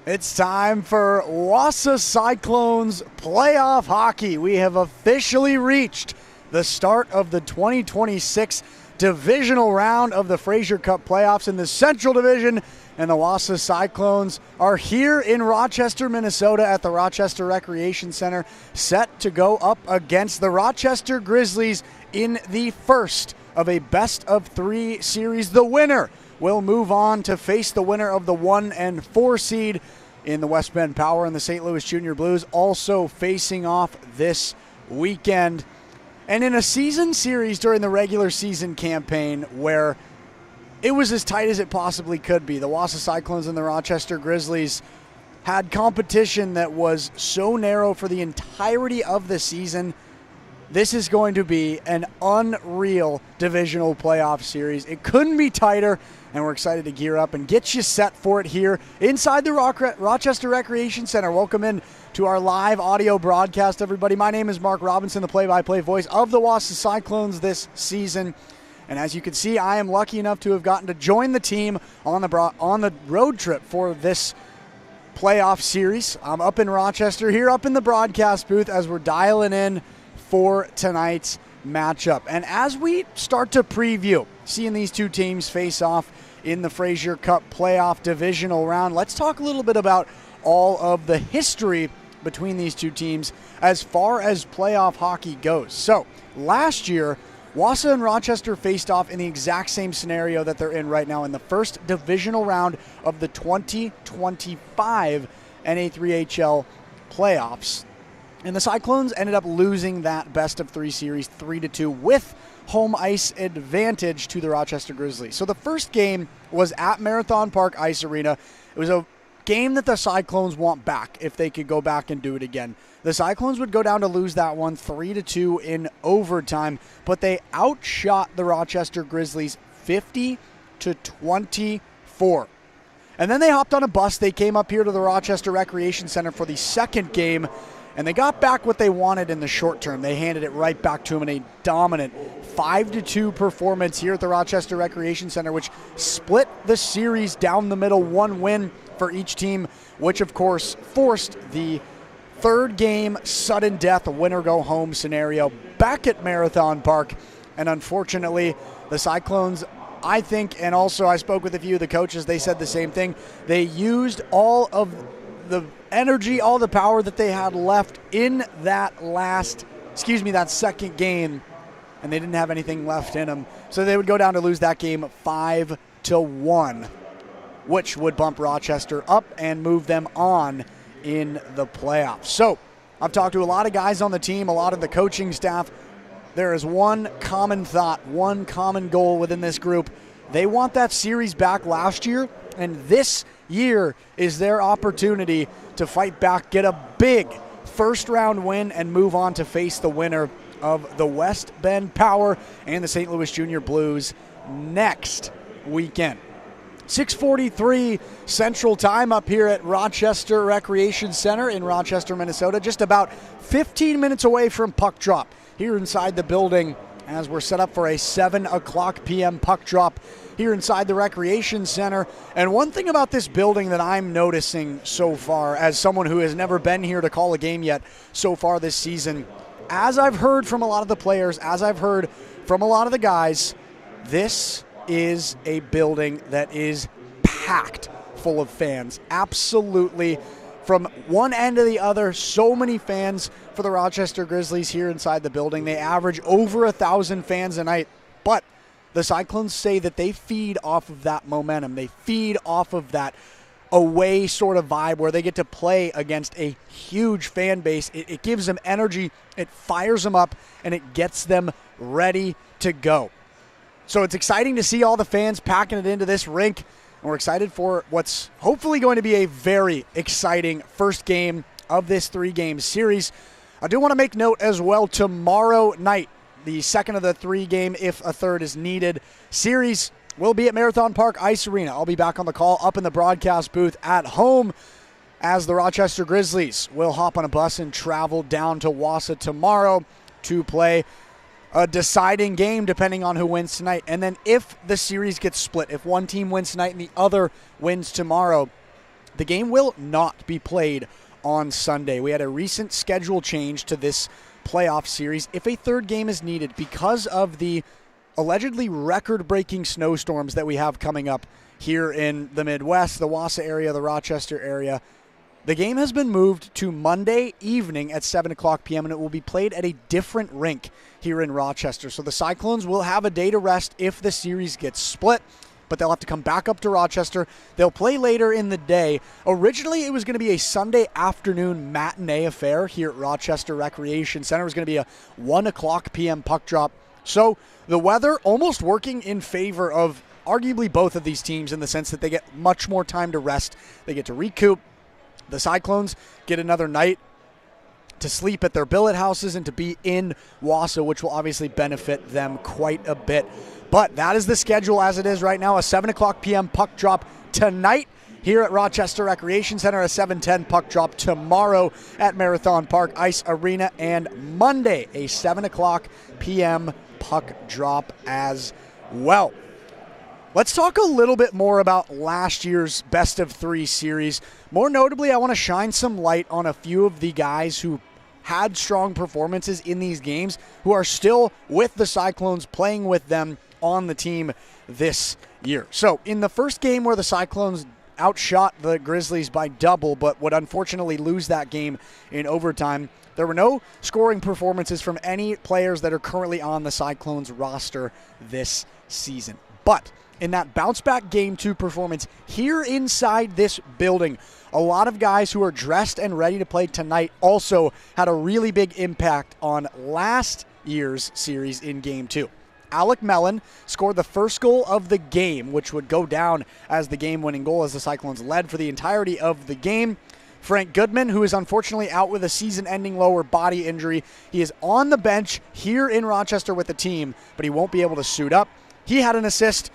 It's time for Wausau Cyclones playoff hockey. We have officially reached the start of the 2026 divisional round of the Fraser Cup playoffs in the Central Division, and the Wausau Cyclones are here in Rochester, Minnesota at the Rochester Recreation Center, set to go up against the Rochester Grizzlies in the first of a best-of-3 series. The winner will move on to face the winner of the 1 and 4 seed in the West Bend Power and the St. Louis Junior Blues, also facing off this weekend. And in a season series during the regular season campaign where it was as tight as it possibly could be, the Wausau Cyclones and the Rochester Grizzlies had competition that was so narrow for the entirety of the season. This is going to be an unreal divisional playoff series. It couldn't be tighter, and we're excited to gear up and get you set for it here inside the Rochester Recreation Center. Welcome in to our live audio broadcast, everybody. My name is Mark Robinson, the play-by-play voice of the Wausau Cyclones this season. And as you can see, I am lucky enough to have gotten to join the team on the road trip for this playoff series. I'm up in Rochester, here up in the broadcast booth as we're dialing in for tonight's matchup. And as we start to preview seeing these two teams face off in the Fraser Cup playoff divisional round, let's talk a little bit about all of the history between these two teams as far as playoff hockey goes. So last year, Wausau and Rochester faced off in the exact same scenario that they're in right now in the first divisional round of the 2025 NA3HL playoffs. And the Cyclones ended up losing that best-of-3 series 3-2 with home ice advantage to the Rochester Grizzlies. So the first game was at Marathon Park Ice Arena. It was a game that the Cyclones want back if they could go back and do it again. The Cyclones would go down to lose that one 3-2 in overtime, but they outshot the Rochester Grizzlies 50-24. And then they hopped on a bus. They came up here to the Rochester Recreation Center for the second game, and they got back what they wanted in the short term. They handed it right back to them in a dominant 5-2 performance here at the Rochester Recreation Center, which split the series down the middle, one win for each team, which of course forced the third game sudden death winner go home scenario back at Marathon Park. And unfortunately, the Cyclones, I think, and also I spoke with a few of the coaches, they said the same thing. They used all of the energy, all the power that they had left in that second game, and they didn't have anything left in them. So they would go down to lose that game 5-1, which would bump Rochester up and move them on in the playoffs. So I've talked to a lot of guys on the team, a lot of the coaching staff. There is one common thought, one common goal within this group. They want that series back last year, and this year is their opportunity to fight back, get a big first-round win, and move on to face the winner of the West Bend Power and the St. Louis Junior Blues next weekend. 6:43 Central Time up here at Rochester Recreation Center in Rochester, Minnesota, just about 15 minutes away from puck drop here inside the building as we're set up for a 7 o'clock p.m. puck drop here inside the Recreation Center. And one thing about this building that I'm noticing so far, as someone who has never been here to call a game yet so far this season, as I've heard from a lot of the players, as I've heard from a lot of the guys, this is a building that is packed full of fans. Absolutely. From one end to the other, so many fans for the Rochester Grizzlies here inside the building. They average over 1,000 fans a night, but the Cyclones say that they feed off of that momentum. They feed off of that away sort of vibe where they get to play against a huge fan base. It gives them energy, it fires them up, and it gets them ready to go. So it's exciting to see all the fans packing it into this rink, and we're excited for what's hopefully going to be a very exciting first game of this 3-game series. I do want to make note as well, tomorrow night, the second of the 3-game, if a third is needed, series will be at Marathon Park Ice Arena. I'll be back on the call up in the broadcast booth at home as the Rochester Grizzlies will hop on a bus and travel down to Wausau tomorrow to play a deciding game depending on who wins tonight. And then if the series gets split, if one team wins tonight and the other wins tomorrow, The game will not be played on Sunday. We had a recent schedule change to this playoff series if a third game is needed because of the allegedly record-breaking snowstorms that we have coming up here in the Midwest, the Wausau area, the Rochester area. The game has been moved to Monday evening at 7 o'clock p.m., and it will be played at a different rink here in Rochester. So the Cyclones will have a day to rest if the series gets split, but they'll have to come back up to Rochester. They'll play later in the day. Originally, it was going to be a Sunday afternoon matinee affair here at Rochester Recreation Center. It was going to be a 1 o'clock p.m. puck drop. So the weather almost working in favor of arguably both of these teams in the sense that they get much more time to rest. They get to recoup. The Cyclones get another night to sleep at their billet houses and to be in Wausau, which will obviously benefit them quite a bit. But that is the schedule as it is right now. A 7 o'clock p.m. puck drop tonight here at Rochester Recreation Center. A 7:10 puck drop tomorrow at Marathon Park Ice Arena. And Monday, a 7 o'clock p.m. puck drop as well. Let's talk a little bit more about last year's best of three series. More notably, I want to shine some light on a few of the guys who had strong performances in these games who are still with the Cyclones, playing with them on the team this year. So in the first game where the Cyclones outshot the Grizzlies by double but would unfortunately lose that game in overtime, there were no scoring performances from any players that are currently on the Cyclones roster this season. But in that bounce-back Game 2 performance here inside this building, a lot of guys who are dressed and ready to play tonight also had a really big impact on last year's series in Game 2. Alec Mellon scored the first goal of the game, which would go down as the game-winning goal as the Cyclones led for the entirety of the game. Frank Goodman, who is unfortunately out with a season-ending lower body injury, he is on the bench here in Rochester with the team, but he won't be able to suit up. He had an assist.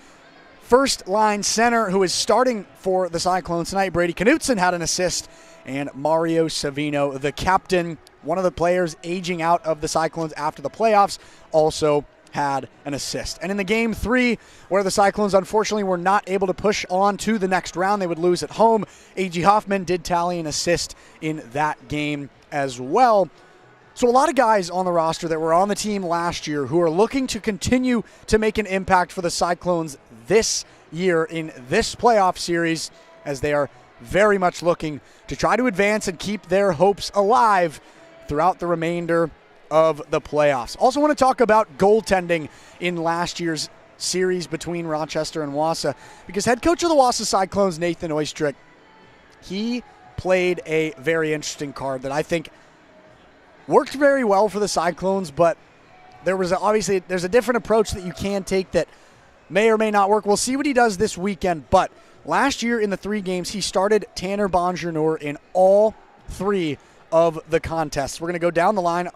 First-line center, who is starting for the Cyclones tonight, Brady Knutson, had an assist. And Mario Savino, the captain, one of the players aging out of the Cyclones after the playoffs, also had an assist. And in the Game 3, where the Cyclones unfortunately were not able to push on to the next round, they would lose at home, A.G. Hoffman did tally an assist in that game as well. So a lot of guys on the roster that were on the team last year who are looking to continue to make an impact for the Cyclones this year in this playoff series, as they are very much looking to try to advance and keep their hopes alive throughout the remainder of the playoffs. Also want to talk about goaltending in last year's series between Rochester and Wausau, because head coach of the Wausau Cyclones, Nathan Oistrick, he played a very interesting card that I think worked very well for the Cyclones, but there's a different approach that you can take that may or may not work. We'll see what he does this weekend, but last year in the 3 games, he started Tanner Bonjour in all 3 of the contests. We're going to go down the line,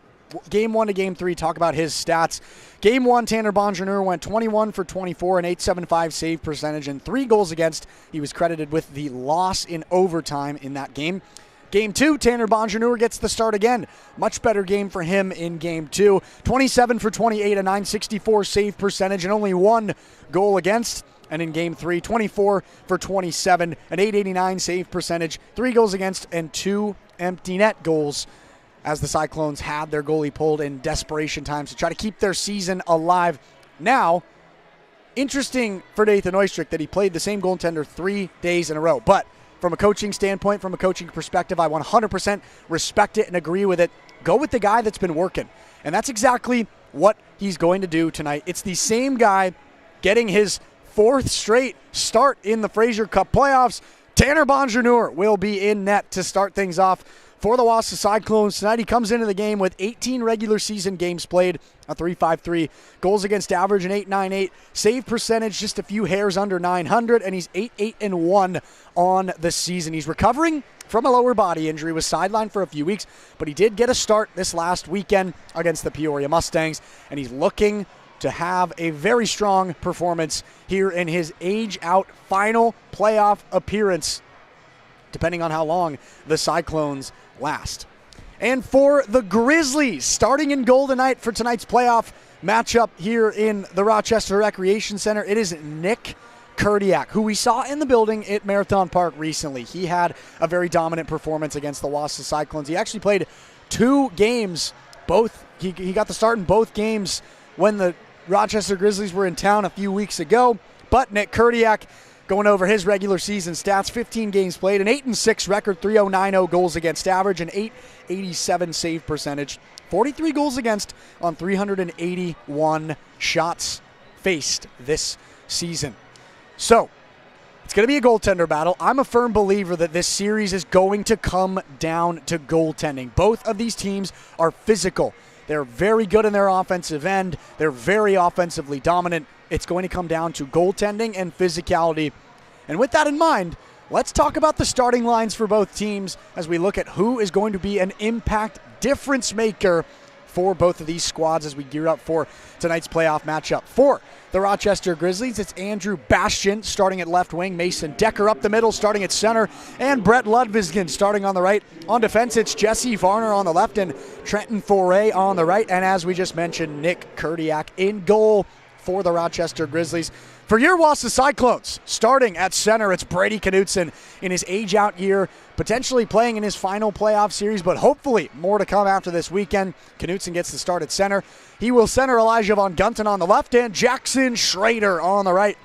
Game 1 to Game 3, talk about his stats. Game 1, Tanner Bonjour went 21 for 24, an .875 save percentage, and 3 goals against. He was credited with the loss in overtime in that game. Game 2, Tanner Bonjour gets the start again. Much better game for him in Game 2. 27 for 28, a .964 save percentage, and only 1 goal against. And in Game 3, 24 for 27, an .889 save percentage, 3 goals against, and 2 empty net goals, as the Cyclones had their goalie pulled in desperation times to try to keep their season alive. Now, interesting for Nathan Oistrick that he played the same goaltender 3 days in a row. But from a coaching standpoint, from a coaching perspective, I 100% respect it and agree with it. Go with the guy that's been working. And that's exactly what he's going to do tonight. It's the same guy getting his 4th straight start in the Fraser Cup playoffs. Tanner Bonjour will be in net to start things off for the Wausau Cyclones tonight. He comes into the game with 18 regular season games played, a .353, goals against average, an .898, save percentage just a few hairs under 900, and he's 8-1 on the season. He's recovering from a lower body injury, was sidelined for a few weeks, but he did get a start this last weekend against the Peoria Mustangs, and he's looking to have a very strong performance here in his age-out final playoff appearance, depending on how long the Cyclones last. And for the Grizzlies, starting in goal tonight for tonight's playoff matchup here in the Rochester Recreation Center, it is Nick Kurdiak, who we saw in the building at Marathon Park recently. He had a very dominant performance against the Wausau Cyclones. He actually played 2 games, he got the start in both games when the Rochester Grizzlies were in town a few weeks ago. But Nick Kurdiak, going over his regular season stats, 15 games played, an 8-6 record, 3.090 goals against average, an 887 save percentage, 43 goals against on 381 shots faced this season. So, it's going to be a goaltender battle. I'm a firm believer that this series is going to come down to goaltending. Both of these teams are physical. They're very good in their offensive end. They're very offensively dominant. It's going to come down to goaltending and physicality. And with that in mind, let's talk about the starting lines for both teams as we look at who is going to be an impact difference maker for both of these squads as we gear up for tonight's playoff matchup. For the Rochester Grizzlies, it's Andrew Bastian starting at left wing, Mason Decker up the middle starting at center, and Brett Ludvigsson starting on the right. On defense, it's Jesse Varner on the left and Trenton Foray on the right. And as we just mentioned, Nick Kurdiak in goal for the Rochester Grizzlies. For your Wausau Cyclones, starting at center, it's Brady Knutson in his age-out year, potentially playing in his final playoff series, but hopefully more to come after this weekend. Knutson gets the start at center. He will center Elijah Von Gunten on the left and Jackson Schrader on the right.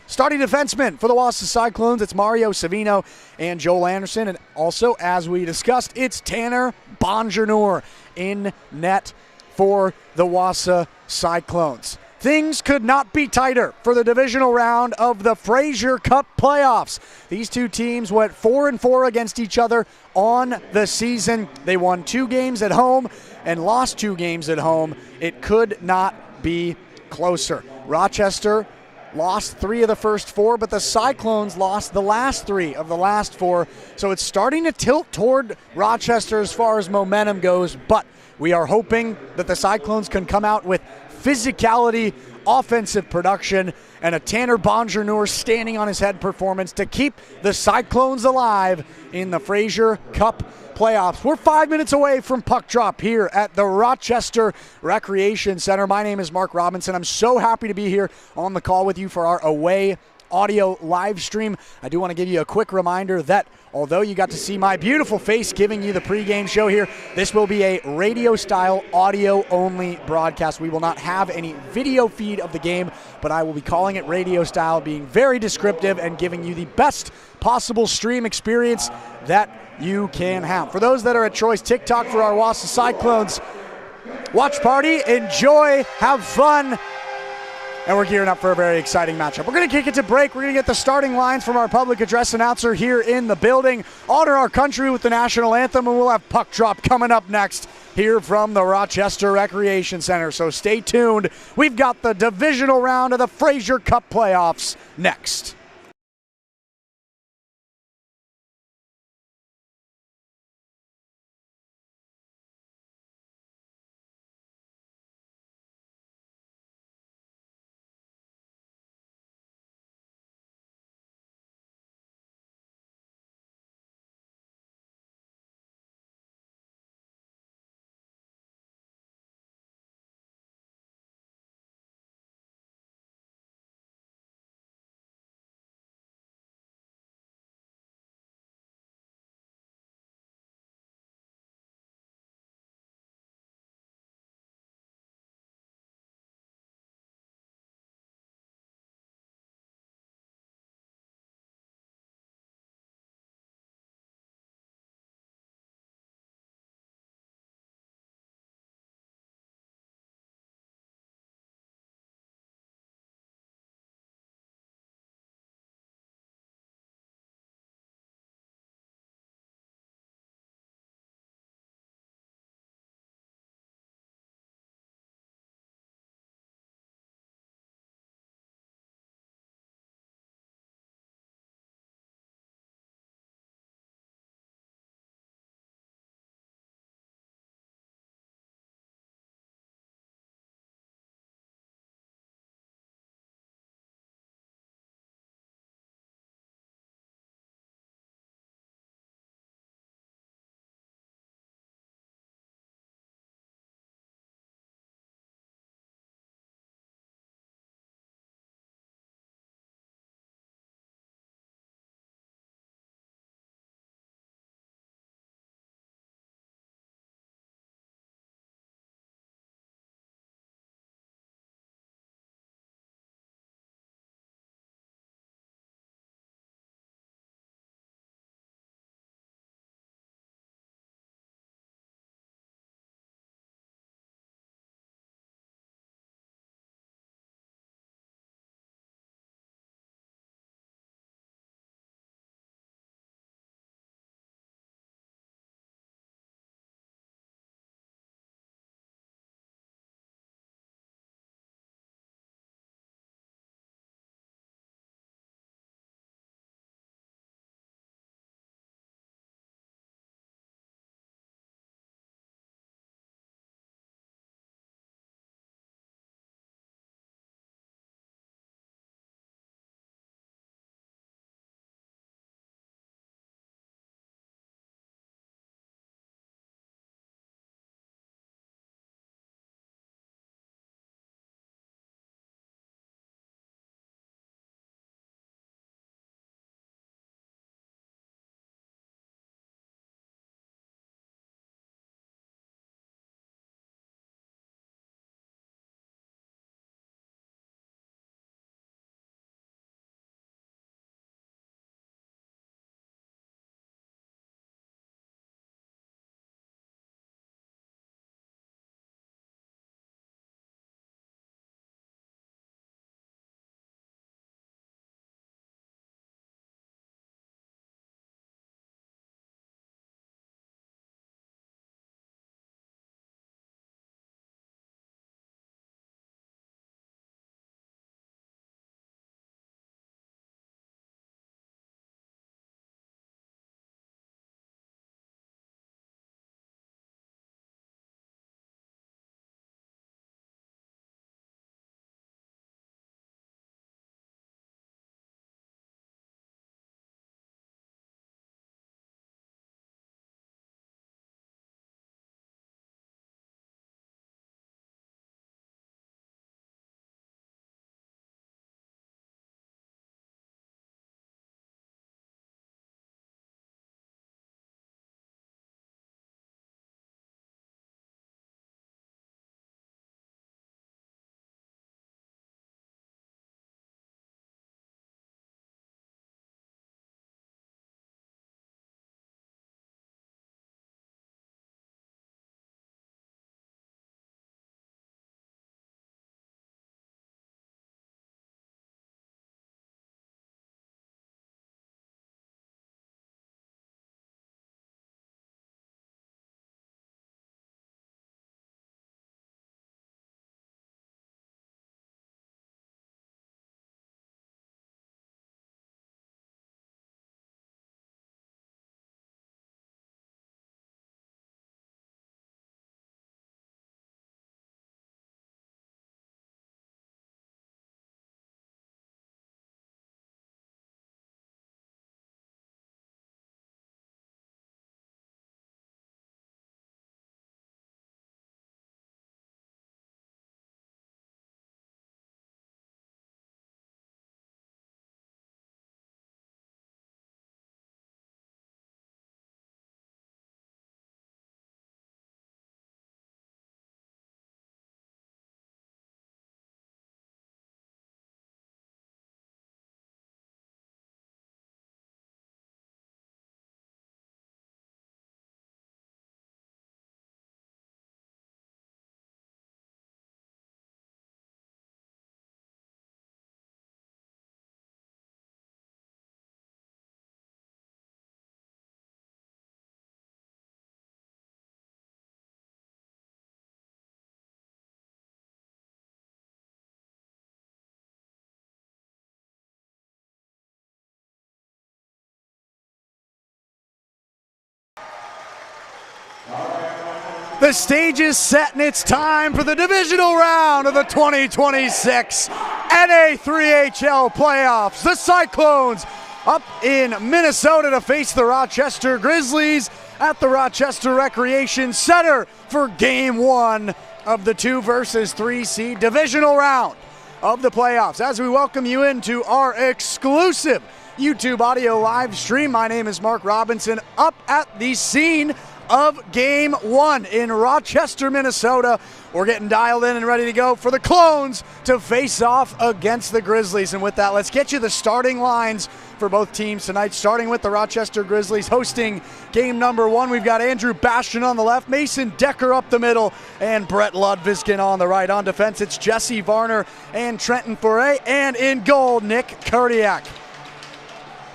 Starting defensemen for the Wausau Cyclones, it's Mario Savino and Joel Anderson. And also, as we discussed, it's Tanner Bonjour in net for the Wausau Cyclones. Things could not be tighter for the divisional round of the Fraser Cup playoffs. These two teams went 4-4 against each other on the season. They won 2 games at home and lost 2 games at home. It could not be closer. Rochester lost 3 of the first 4, but the Cyclones lost the last 3 of the last 4. So it's starting to tilt toward Rochester as far as momentum goes, but we are hoping that the Cyclones can come out with physicality, offensive production, and a Tanner Bonjour standing on his head performance to keep the Cyclones alive in the Fraser Cup playoffs. We're 5 minutes away from puck drop here at the Rochester Recreation Center. My name is Mark Robinson. I'm so happy to be here on the call with you for our away audio live stream. I do want to give you a quick reminder that although you got to see my beautiful face giving you the pregame show here, this will be a radio-style, audio-only broadcast. We will not have any video feed of the game, but I will be calling it radio-style, being very descriptive and giving you the best possible stream experience that you can have. For those that are at Choice TikTok for our Wausau Cyclones watch party, enjoy, have fun, and we're gearing up for a very exciting matchup. We're going to kick it to break. We're going to get the starting lines from our public address announcer here in the building. Honor our country with the national anthem, and we'll have puck drop coming up next here from the Rochester Recreation Center. So stay tuned. We've got the divisional round of the Fraser Cup playoffs next. The stage is set and it's time for the divisional round of the 2026 NA3HL playoffs. The Cyclones up in Minnesota to face the Rochester Grizzlies at the Rochester Recreation Center for Game 1 of the 2 versus 3 seed divisional round of the playoffs. As we welcome you into our exclusive YouTube audio live stream, my name is Mark Robinson, up at the scene of Game 1 in Rochester, Minnesota. We're getting dialed in and ready to go for the Clones to face off against the Grizzlies. And with that, let's get you the starting lines for both teams tonight, starting with the Rochester Grizzlies hosting game number 1. We've got Andrew Bastian on the left, Mason Decker up the middle, and Brett Ludviskin on the right. On defense, it's Jesse Varner and Trenton Foray, and in goal, Nick Kurdiak.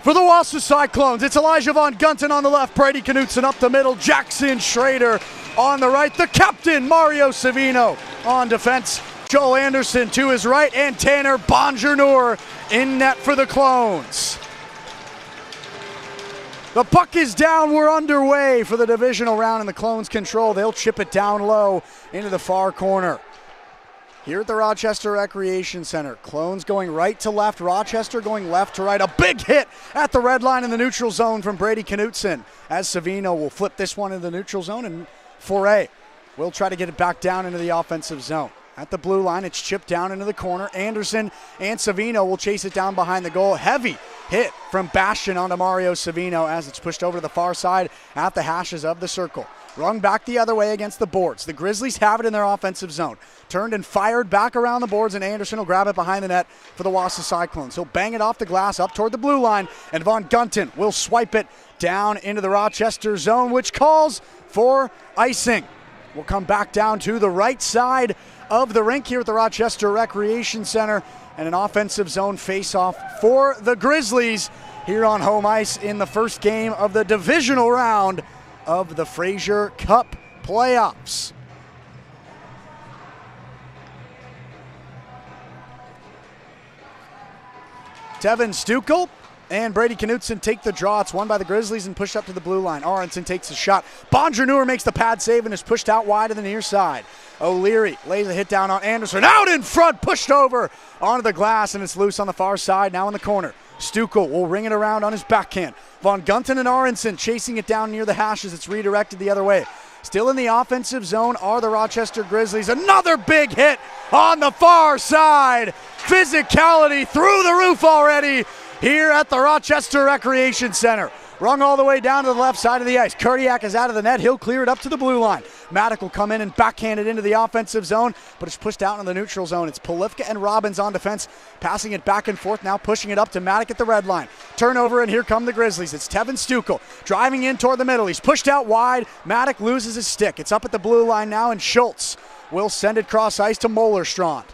For the Wausau Cyclones, it's Elijah Von Gunten on the left, Brady Knutson up the middle, Jackson Schrader on the right, the captain, Mario Savino on defense, Joel Anderson to his right, and Tanner Bonjour in net for the Clones. The puck is down, we're underway for the divisional round, and the Clones control. They'll chip it down low into the far corner. Here at the Rochester Recreation Center, Clones going right to left, Rochester going left to right. A big hit at the red line in the neutral zone from Brady Knutson, as Savino will flip this one into the neutral zone, and Foray will try to get it back down into the offensive zone. At the blue line, it's chipped down into the corner. Anderson and Savino will chase it down behind the goal. Heavy hit from Bastian onto Mario Savino as it's pushed over to the far side at the hashes of the circle. Rung back the other way against the boards. The Grizzlies have it in their offensive zone. Turned and fired back around the boards, and Anderson will grab it behind the net for the Wausau Cyclones. He'll bang it off the glass up toward the blue line, and Von Gunten will swipe it down into the Rochester zone, which calls for icing. We'll come back down to the right side of the rink here at the Rochester Recreation Center, and an offensive zone face-off for the Grizzlies here on home ice in the first game of the divisional round of the Fraser Cup playoffs. Tevin Stukel and Brady Knutson take the draw. It's won by the Grizzlies and pushed up to the blue line. Aronson takes a shot. Bonjour makes the pad save and is pushed out wide to the near side. O'Leary lays a hit down on Anderson. Out in front, pushed over onto the glass, and it's loose on the far side, now in the corner. Stukel will ring it around on his backhand. Von Gunten and Aronson chasing it down near the hashes. It's redirected the other way. Still in the offensive zone are the Rochester Grizzlies. Another big hit on the far side. Physicality through the roof already here at the Rochester Recreation Center. Rung all the way down to the left side of the ice. Kurdiak is out of the net. He'll clear it up to the blue line. Maddock will come in and backhand it into the offensive zone, but it's pushed out in the neutral zone. It's Polifka and Robbins on defense, passing it back and forth, now pushing it up to Maddock at the red line. Turnover, and here come the Grizzlies. It's Tevin Stukel driving in toward the middle. He's pushed out wide. Maddock loses his stick. It's up at the blue line now, and Schultz will send it cross ice to Mollerstrand.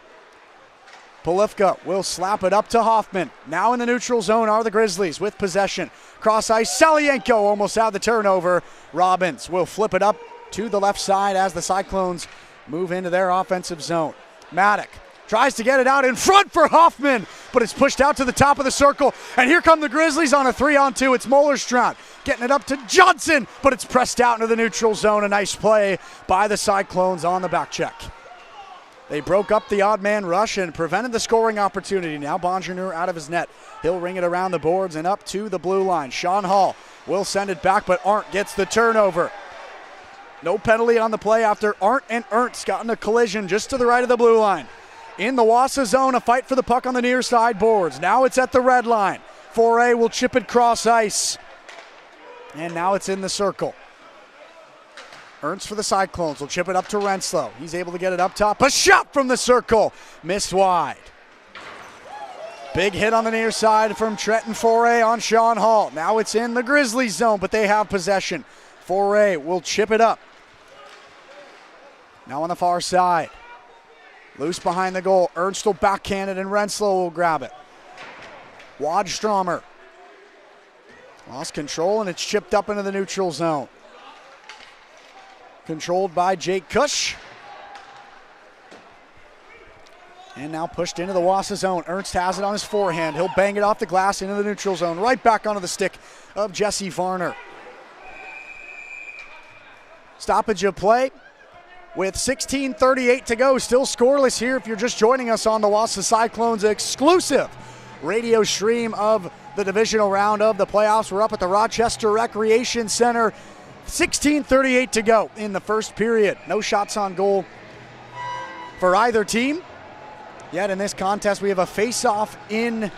Polifka will slap it up to Hoffman. Now in the neutral zone are the Grizzlies with possession. Cross ice, Salienko almost out of the turnover. Robbins will flip it up to the left side as the Cyclones move into their offensive zone. Maddock tries to get it out in front for Hoffman, but it's pushed out to the top of the circle. And here come the Grizzlies on a 3-on-2. It's Mollerstrand getting it up to Johnson, but it's pressed out into the neutral zone. A nice play by the Cyclones on the back check. They broke up the odd man rush and prevented the scoring opportunity. Now Bonjour out of his net. He'll ring it around the boards and up to the blue line. Sean Hall will send it back, but Arndt gets the turnover. No penalty on the play after Arndt and Ernst got in a collision just to the right of the blue line. In the Wausau zone, a fight for the puck on the near side boards. Now it's at the red line. Foray will chip it cross ice. And now it's in the circle. Ernst for the Cyclones will chip it up to Renslow. He's able to get it up top. A shot from the circle. Missed wide. Big hit on the near side from Trenton Foray on Sean Hall. Now it's in the Grizzlies zone, but they have possession. Foray will chip it up. Now on the far side. Loose behind the goal. Ernst will backhand it and Renslow will grab it. Waddstromer lost control and it's chipped up into the neutral zone. Controlled by Jake Kush. And now pushed into the Wausau zone. Ernst has it on his forehand. He'll bang it off the glass into the neutral zone. Right back onto the stick of Jesse Varner. Stoppage of play with 16:38 to go. Still scoreless here if you're just joining us on the Wausau Cyclones exclusive radio stream of the divisional round of the playoffs. We're up at the Rochester Recreation Center. 16:38 to go in the first period. No shots on goal for either team. Yet in this contest, we have a face-off in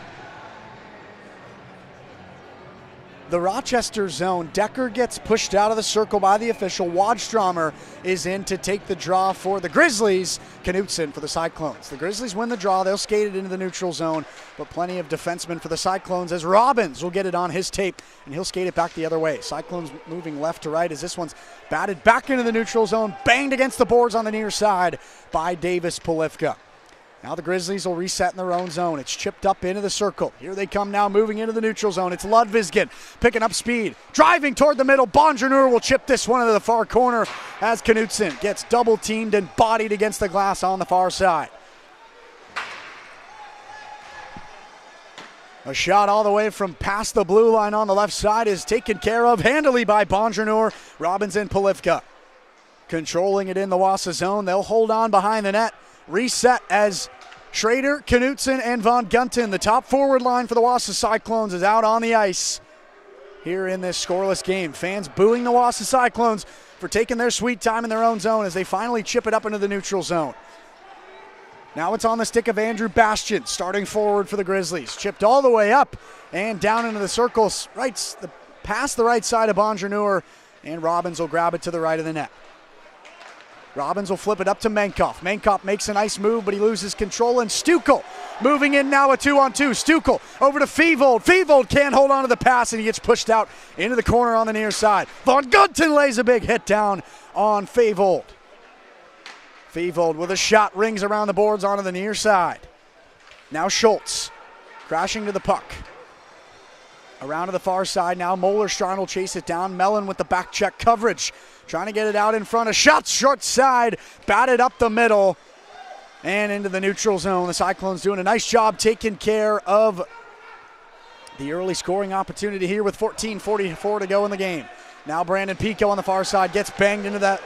the Rochester zone. Decker gets pushed out of the circle by the official. Wadströmer is in to take the draw for the Grizzlies. Knutson for the Cyclones. The Grizzlies win the draw. They'll skate it into the neutral zone, but plenty of defensemen for the Cyclones as Robbins will get it on his tape, and he'll skate it back the other way. Cyclones moving left to right as this one's batted back into the neutral zone, banged against the boards on the near side by Davis Polivka. Now the Grizzlies will reset in their own zone. It's chipped up into the circle. Here they come now, moving into the neutral zone. It's Ludvigsson picking up speed, driving toward the middle. Bonjour will chip this one into the far corner as Knutson gets double teamed and bodied against the glass on the far side. A shot all the way from past the blue line on the left side is taken care of handily by Bonjour, Robbins, and Polivka. Controlling it in the Wausau zone. They'll hold on behind the net. Reset as Schrader, Knutson, and Von Gunten, the top forward line for the Wausau Cyclones, is out on the ice here in this scoreless game. Fans booing the Wausau Cyclones for taking their sweet time in their own zone as they finally chip it up into the neutral zone. Now it's on the stick of Andrew Bastian, starting forward for the Grizzlies. Chipped all the way up and down into the circles, past the right side of Bonjour, and Robbins will grab it to the right of the net. Robbins will flip it up to Menkov. Menkov makes a nice move, but he loses control, and Stukel moving in now a 2-on-2. Stukel over to Fevold. Fevold can't hold on to the pass, and he gets pushed out into the corner on the near side. Von Gunten lays a big hit down on Fevold. Fevold with a shot, rings around the boards onto the near side. Now Schultz crashing to the puck. Around to the far side now, Moeller-Strand will chase it down. Mellon with the back check coverage. Trying to get it out in front of shots, short side, batted up the middle and into the neutral zone. The Cyclones doing a nice job taking care of the early scoring opportunity here with 14:44 to go in the game. Now Brandon Pico on the far side gets banged into the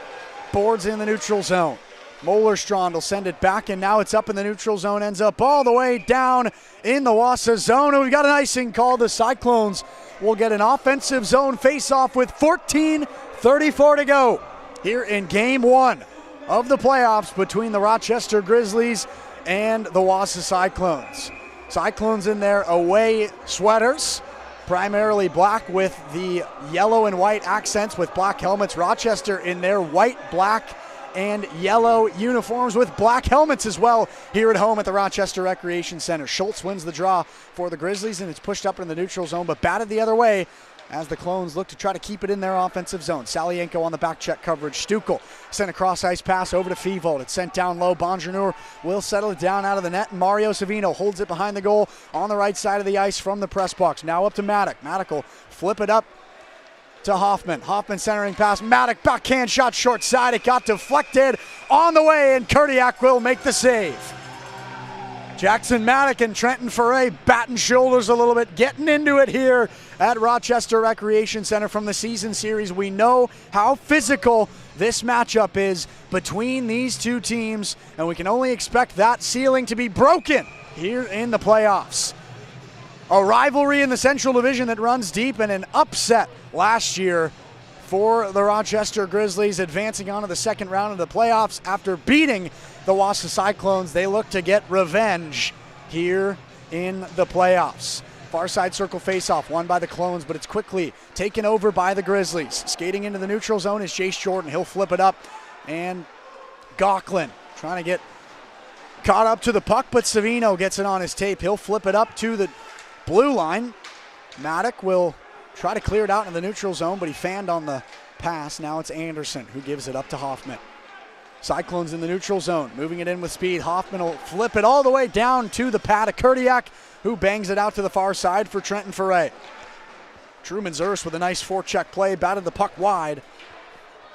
boards in the neutral zone. Moeller-Strand will send it back, and now it's up in the neutral zone, ends up all the way down in the Wausau zone, and we've got an icing call. The Cyclones will get an offensive zone face-off with 14:34 to go here in Game 1 of the playoffs between the Rochester Grizzlies and the Wausau Cyclones. Cyclones in their away sweaters, primarily black with the yellow and white accents with black helmets. Rochester in their white, black, and yellow uniforms with black helmets as well here at home at the Rochester Recreation Center. Schultz wins the draw for the Grizzlies, and it's pushed up in the neutral zone, but batted the other way as the Clones look to try to keep it in their offensive zone. Salienko on the back check coverage. Stukel sent a cross-ice pass over to Fevold. It's sent down low. Bonjour will settle it down out of the net, and Mario Savino holds it behind the goal on the right side of the ice from the press box. Now up to Maddock. Maddock will flip it up to Hoffman. Hoffman centering pass. Maddock backhand shot short side. It got deflected on the way, and Kurdiak will make the save. Jackson Maddock and Trenton Foray batting shoulders a little bit, getting into it here at Rochester Recreation Center from the season series. We know how physical this matchup is between these two teams, and we can only expect that ceiling to be broken here in the playoffs. A rivalry in the Central Division that runs deep, and an upset last year for the Rochester Grizzlies, advancing on to the second round of the playoffs after beating the Wausau Cyclones. They look to get revenge here in the playoffs. Far side circle faceoff won by the Clones, but it's quickly taken over by the Grizzlies. Skating into the neutral zone is Jace Jordan. He'll flip it up, and Gauklin trying to get caught up to the puck, but Savino gets it on his tape. He'll flip it up to the blue line. Maddock will try to clear it out in the neutral zone, but he fanned on the pass. Now it's Anderson who gives it up to Hoffman. Cyclones in the neutral zone, moving it in with speed. Hoffman will flip it all the way down to the pad of Kurdiak, who bangs it out to the far side for Trenton Foray. Truman Zurus with a nice forecheck play, batted the puck wide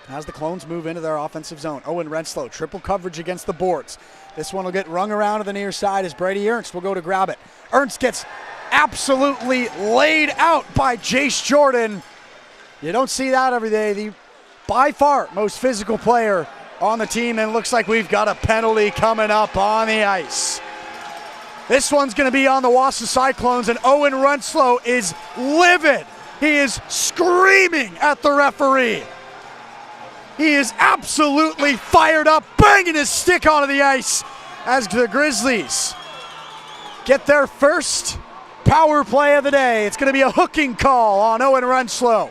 as the Clones move into their offensive zone. Owen Renslow, triple coverage against the boards. This one will get rung around to the near side as Brady Ernst will go to grab it. Ernst gets absolutely laid out by Jace Jordan. You don't see that every day. The by far most physical player on the team, and it looks like we've got a penalty coming up on the ice. This one's going to be on the Wausau Cyclones, and Owen Renslow is livid. He is screaming at the referee. He is absolutely fired up, banging his stick onto the ice as the Grizzlies get their first power play of the day. It's going to be a hooking call on Owen Renslow.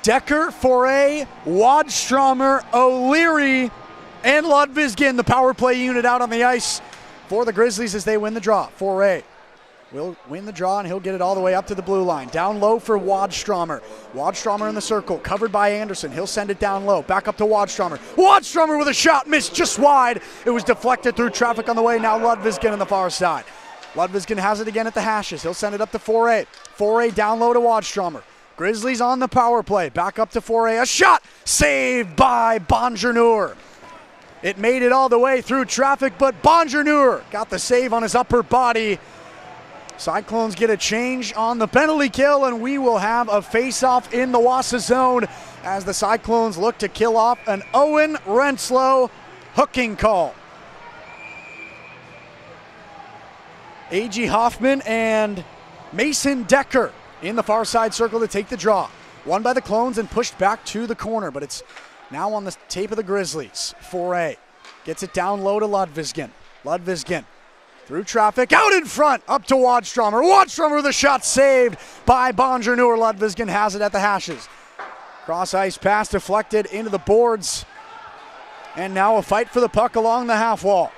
Decker, Foray, Wadstromer, O'Leary, and Ludvigsson, the power play unit out on the ice for the Grizzlies as they win the draw. Foray will win the draw, and he'll get it all the way up to the blue line. Down low for Wadstromer. Wadstromer in the circle, covered by Anderson. He'll send it down low, back up to Wadstromer. Wadstromer with a shot, missed just wide. It was deflected through traffic on the way. Now Ludvigsson on the far side. Ludvigsson has it again at the hashes. He'll send it up to Foray. Foray down low to Wadstromer. Grizzlies on the power play, back up to Foray. A shot, saved by Bonjour. It made it all the way through traffic, but Bonjour got the save on his upper body. Cyclones get a change on the penalty kill, and we will have a face-off in the Wausau zone as the Cyclones look to kill off an Owen Renslow hooking call. A.G. Hoffman and Mason Decker in the far side circle to take the draw. Won by the Clones and pushed back to the corner, but it's now on the tape of the Grizzlies. Foray gets it down low to Ludvigsson. Ludvigsson through traffic, out in front, up to Wadstromer. Wadstromer with a shot saved by Bonjour. Ludvigsson has it at the hashes. Cross ice pass deflected into the boards. And now a fight for the puck along the half wall.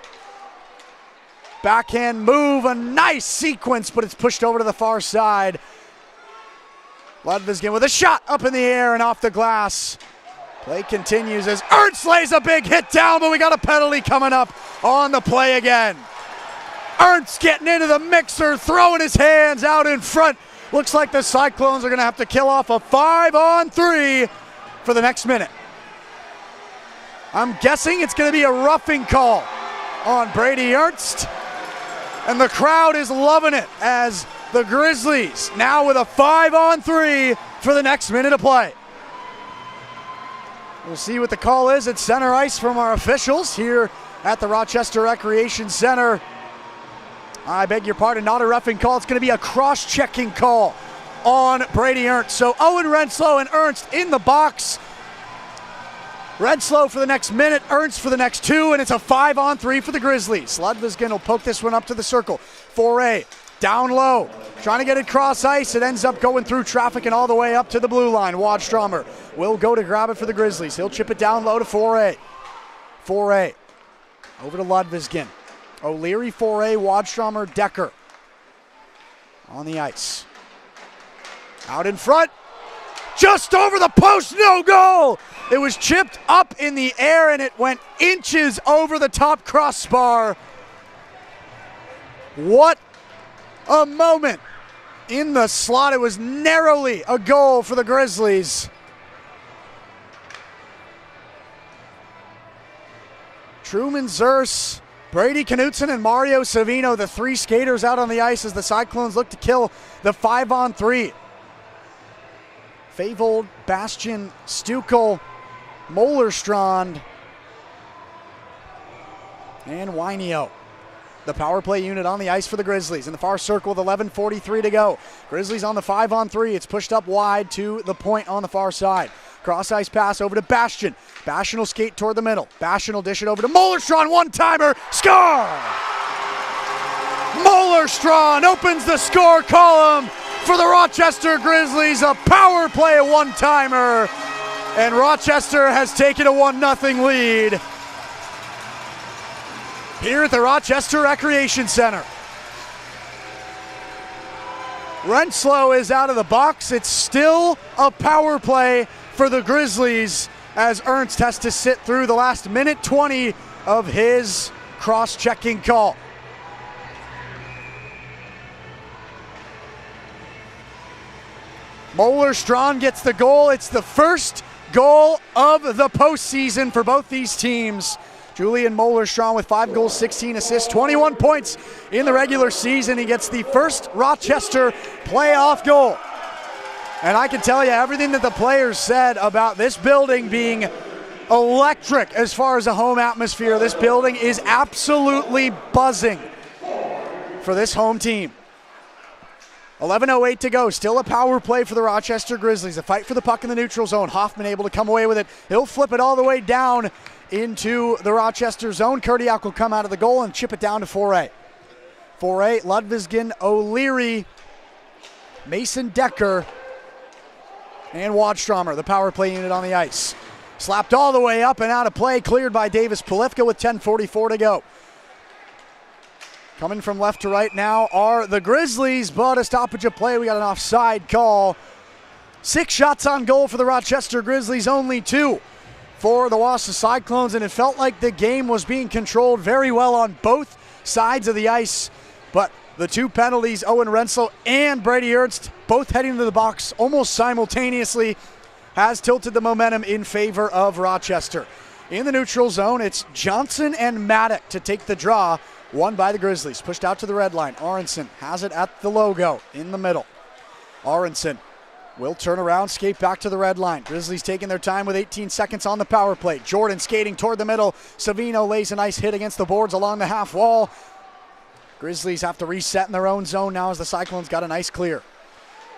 Backhand move, a nice sequence, but it's pushed over to the far side. Ludvigsson with a shot up in the air and off the glass. Play continues as Ernst lays a big hit down, but we got a penalty coming up on the play again. Ernst getting into the mixer, throwing his hands out in front. Looks like the Cyclones are going to have to kill off a 5-on-3 for the next minute. I'm guessing it's going to be a roughing call on Brady Ernst. And the crowd is loving it as the Grizzlies now with a 5-on-3 for the next minute of play. We'll see what the call is at center ice from our officials here at the Rochester Recreation Center. I beg your pardon, not a roughing call. It's going to be a cross-checking call on Brady Ernst. So Owen Renslow and Ernst in the box. Renslow for the next minute, Ernst for the next 2, and it's a 5-on-3 for the Grizzlies. Ludvigsson will poke this one up to the circle. Foray down low, trying to get it cross ice. It ends up going through traffic and all the way up to the blue line. Wadstromer will go to grab it for the Grizzlies. He'll chip it down low to Foray. Foray over to Ludvigsson. O'Leary, Foray, Wadstromer, Decker on the ice. Out in front, just over the post, no goal! It was chipped up in the air and it went inches over the top crossbar. What a moment in the slot. It was narrowly a goal for the Grizzlies. Truman Zers, Brady Knutson, and Mario Savino, the 3 skaters out on the ice as the Cyclones look to kill the 5-on-3. Favold, Bastian, Stukel, Molerstrand, and Wynio. The power play unit on the ice for the Grizzlies. In the far circle with 11:43 to go. Grizzlies on the 5-on-3. It's pushed up wide to the point on the far side. Cross ice pass over to Bastian. Bastian will skate toward the middle. Bastian will dish it over to Molerstrand. One-timer. Score! Molerstrand opens the score column for the Rochester Grizzlies. A power play, a one-timer. And Rochester has taken a 1-0 lead here at the Rochester Recreation Center. Renslow is out of the box. It's still a power play for the Grizzlies as Ernst has to sit through the last minute 20 of his cross-checking call. Molerstrand gets the goal. It's the first goal of the postseason for both these teams. Julian Molerstrand with 5 goals, 16 assists, 21 points in the regular season. He gets the first Rochester playoff goal. And I can tell you everything that the players said about this building being electric as far as a home atmosphere. This building is absolutely buzzing for this home team. 11:08 to go. Still a power play for the Rochester Grizzlies. A fight for the puck in the neutral zone. Hoffman able to come away with it. He'll flip it all the way down into the Rochester zone. Kurdiak will come out of the goal and chip it down to 4A. 4A, Ludvigsson, O'Leary, Mason Decker, and Wadströmer, the power play unit on the ice. Slapped all the way up and out of play. Cleared by Davis Polifka with 10:44 to go. Coming from left to right now are the Grizzlies, but a stoppage of play. We got an offside call. 6 shots on goal for the Rochester Grizzlies, only 2 for the Wausau Cyclones, and it felt like the game was being controlled very well on both sides of the ice. But the 2 penalties, Owen Rensel and Brady Ernst, both heading to the box almost simultaneously, has tilted the momentum in favor of Rochester. In the neutral zone, it's Johnson and Maddock to take the draw. Won by the Grizzlies. Pushed out to the red line. Aronson has it at the logo in the middle. Aronson will turn around, skate back to the red line. Grizzlies taking their time with 18 seconds on the power play. Jordan skating toward the middle. Savino lays a nice hit against the boards along the half wall. Grizzlies have to reset in their own zone now as the Cyclones got a nice clear.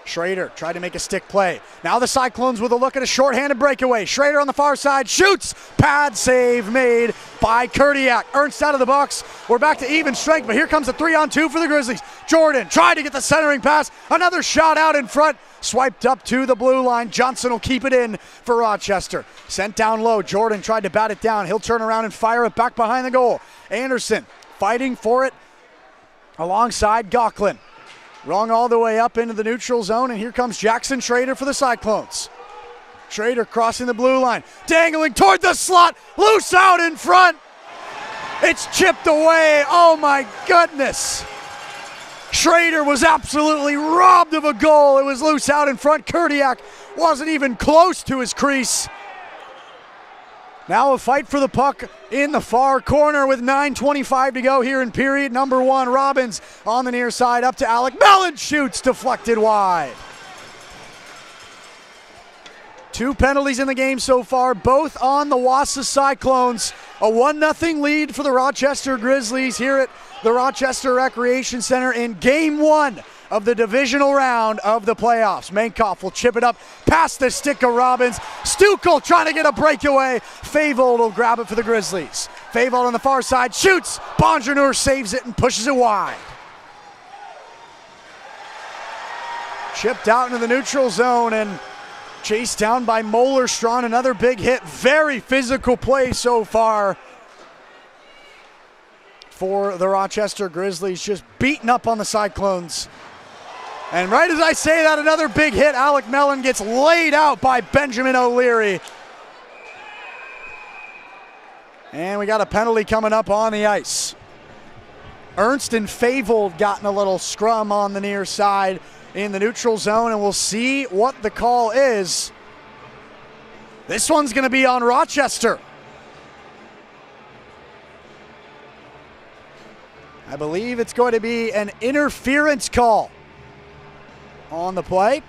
Schrader tried to make a stick play. Now the Cyclones with a look at a shorthanded breakaway. Schrader on the far side shoots. Pad save made by Kurdiak. Ernst out of the box. We're back to even strength, but here comes a 3-on-2 for the Grizzlies. Jordan tried to get the centering pass. Another shot out in front. Swiped up to the blue line. Johnson will keep it in for Rochester. Sent down low. Jordan tried to bat it down. He'll turn around and fire it back behind the goal. Anderson fighting for it alongside Gauklin. Wrong all the way up into the neutral zone, and here comes Jackson Schrader for the Cyclones. Schrader crossing the blue line, dangling toward the slot, loose out in front. It's chipped away. Oh my goodness. Schrader was absolutely robbed of a goal. It was loose out in front. Kurdiak wasn't even close to his crease. Now a fight for the puck in the far corner with 9:25 to go here in period number 1. Robbins on the near side up to Alec Mellon, shoots deflected wide. 2 penalties in the game so far, both on the Wausau Cyclones. A 1-0 lead for the Rochester Grizzlies here at the Rochester Recreation Center in Game 1 of the divisional round of the playoffs. Mankoff will chip it up past the stick of Robbins. Stukel trying to get a breakaway. Favold will grab it for the Grizzlies. Favold on the far side shoots. Bonjour saves it and pushes it wide. Chipped out into the neutral zone and chased down by Moeller-Strawn. Another big hit. Very physical play so far for the Rochester Grizzlies, just beating up on the Cyclones. And right as I say that, another big hit. Alec Mellon gets laid out by Benjamin O'Leary. And we got a penalty coming up on the ice. Ernst and Favold got in a little scrum on the near side in the neutral zone, and we'll see what the call is. This one's going to be on Rochester. I believe it's going to be an interference call on the play.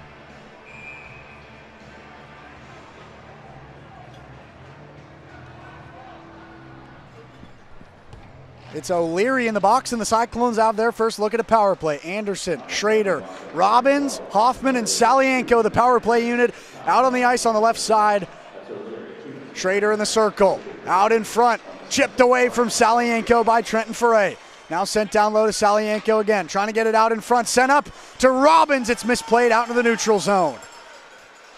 It's O'Leary in the box, and the Cyclones have their first look at a power play. Anderson, Schrader, Robbins, Hoffman, and Salienko, the power play unit, out on the ice on the left side. Schrader in the circle, out in front, chipped away from Salienko by Trenton Foray. Now sent down low to Salienko again, trying to get it out in front. Sent up to Robbins. It's misplayed out into the neutral zone.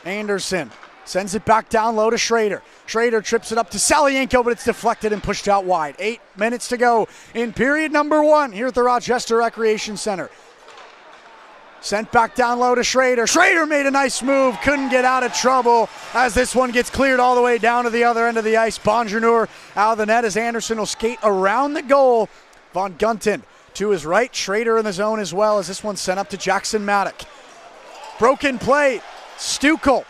Anderson sends it back down low to Schrader. Schrader trips it up to Salienko, but it's deflected and pushed out wide. 8 minutes to go in period number 1 here at the Rochester Recreation Center. Sent back down low to Schrader. Schrader made a nice move, couldn't get out of trouble as this one gets cleared all the way down to the other end of the ice. Bonjour out of the net as Anderson will skate around the goal. Von Gunten to his right. Schrader in the zone as well as this one's sent up to Jackson Maddock. Broken play. Stukel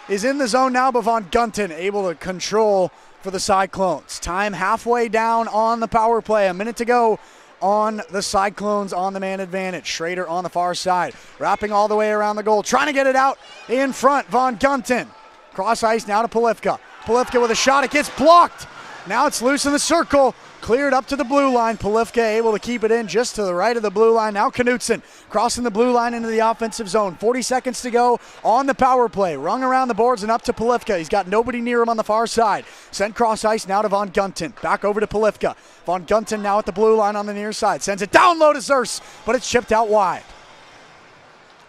is in the zone now, but Von Gunten able to control for the Cyclones. Time halfway down on the power play. A minute to go on the Cyclones on the man advantage. Schrader on the far side, wrapping all the way around the goal, trying to get it out in front. Von Gunten, cross ice now to Polivka. Polivka with a shot, it gets blocked. Now it's loose in the circle, cleared up to the blue line. Polivka able to keep it in just to the right of the blue line. Now Knutson crossing the blue line into the offensive zone. 40 seconds to go on the power play. Rung around the boards and up to Polivka. He's got nobody near him on the far side. Sent cross ice now to Von Gunten. Back over to Polivka. Von Gunten now at the blue line on the near side. Sends it down low to Zers, but it's chipped out wide.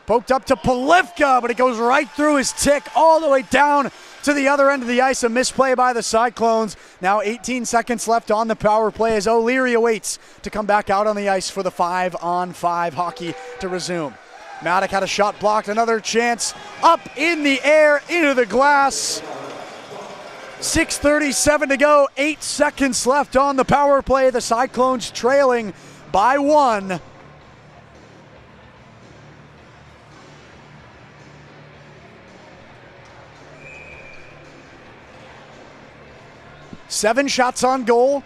Poked up to Polivka, but it goes right through his tick all the way down to the other end of the ice. A misplay by the Cyclones. Now 18 seconds left on the power play as O'Leary awaits to come back out on the ice for the 5-on-5 hockey to resume. Maddock had a shot blocked. Another chance up in the air into the glass. 6:37 to go. 8 seconds left on the power play. The Cyclones trailing by 1. Seven shots on goal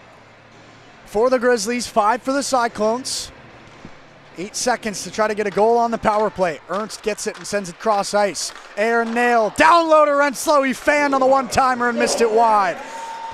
for the Grizzlies, 5 for the Cyclones. 8 seconds to try to get a goal on the power play. Ernst gets it and sends it cross ice. Air nail, down low to Renslow. He fanned on the one-timer and missed it wide.